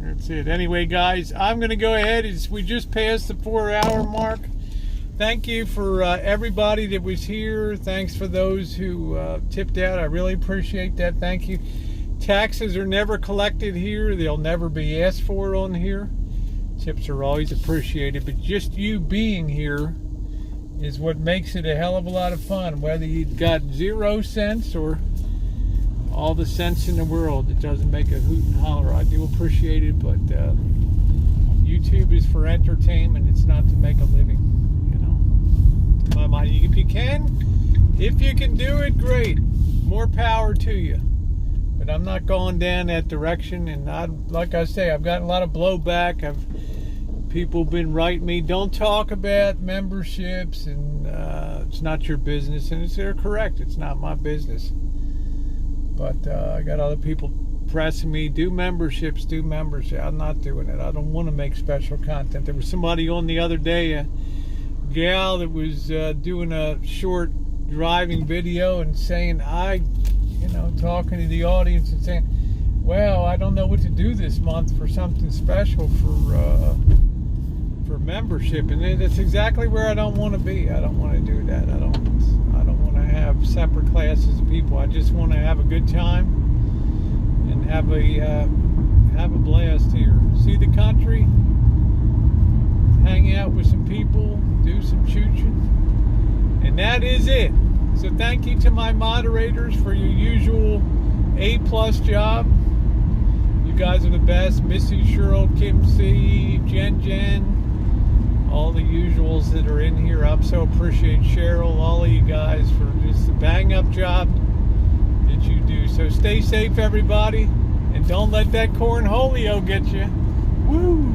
That's it. Anyway, guys, I'm going to go ahead. We just passed the 4-hour mark. Thank you for everybody that was here. Thanks for those who tipped out. I really appreciate that. Thank you. Taxes are never collected here. They'll never be asked for on here. Tips are always appreciated, but just you being here is what makes it a hell of a lot of fun. Whether you've got 0 cents or all the sense in the world, it doesn't make a hoot and holler. I do appreciate it, but YouTube is for entertainment. It's not to make a living. You know, my mind. If you can do it, great. More power to you. But I'm not going down that direction, and like I say, I've gotten a lot of blowback. People been writing me, don't talk about memberships, and it's not your business, and they're correct. It's not my business. But I got other people pressing me, do memberships. I'm not doing it. I don't want to make special content. There was somebody on the other day, a gal that was doing a short driving video and saying, talking to the audience and saying, well, I don't know what to do this month for something special for membership, and that's exactly where I don't want to be. I don't want to do that. I don't want to have separate classes of people. I just want to have a good time and have a blast here. See the country, hang out with some people, do some Choochin, and that is it. So thank you to my moderators for your usual A+ job. You guys are the best. Missy, Cheryl, Kim C, Jen, all the usuals that are in here. I so appreciate Cheryl, all of you guys for just the bang-up job that you do. So stay safe, everybody, and don't let that Cornholio get you. Woo!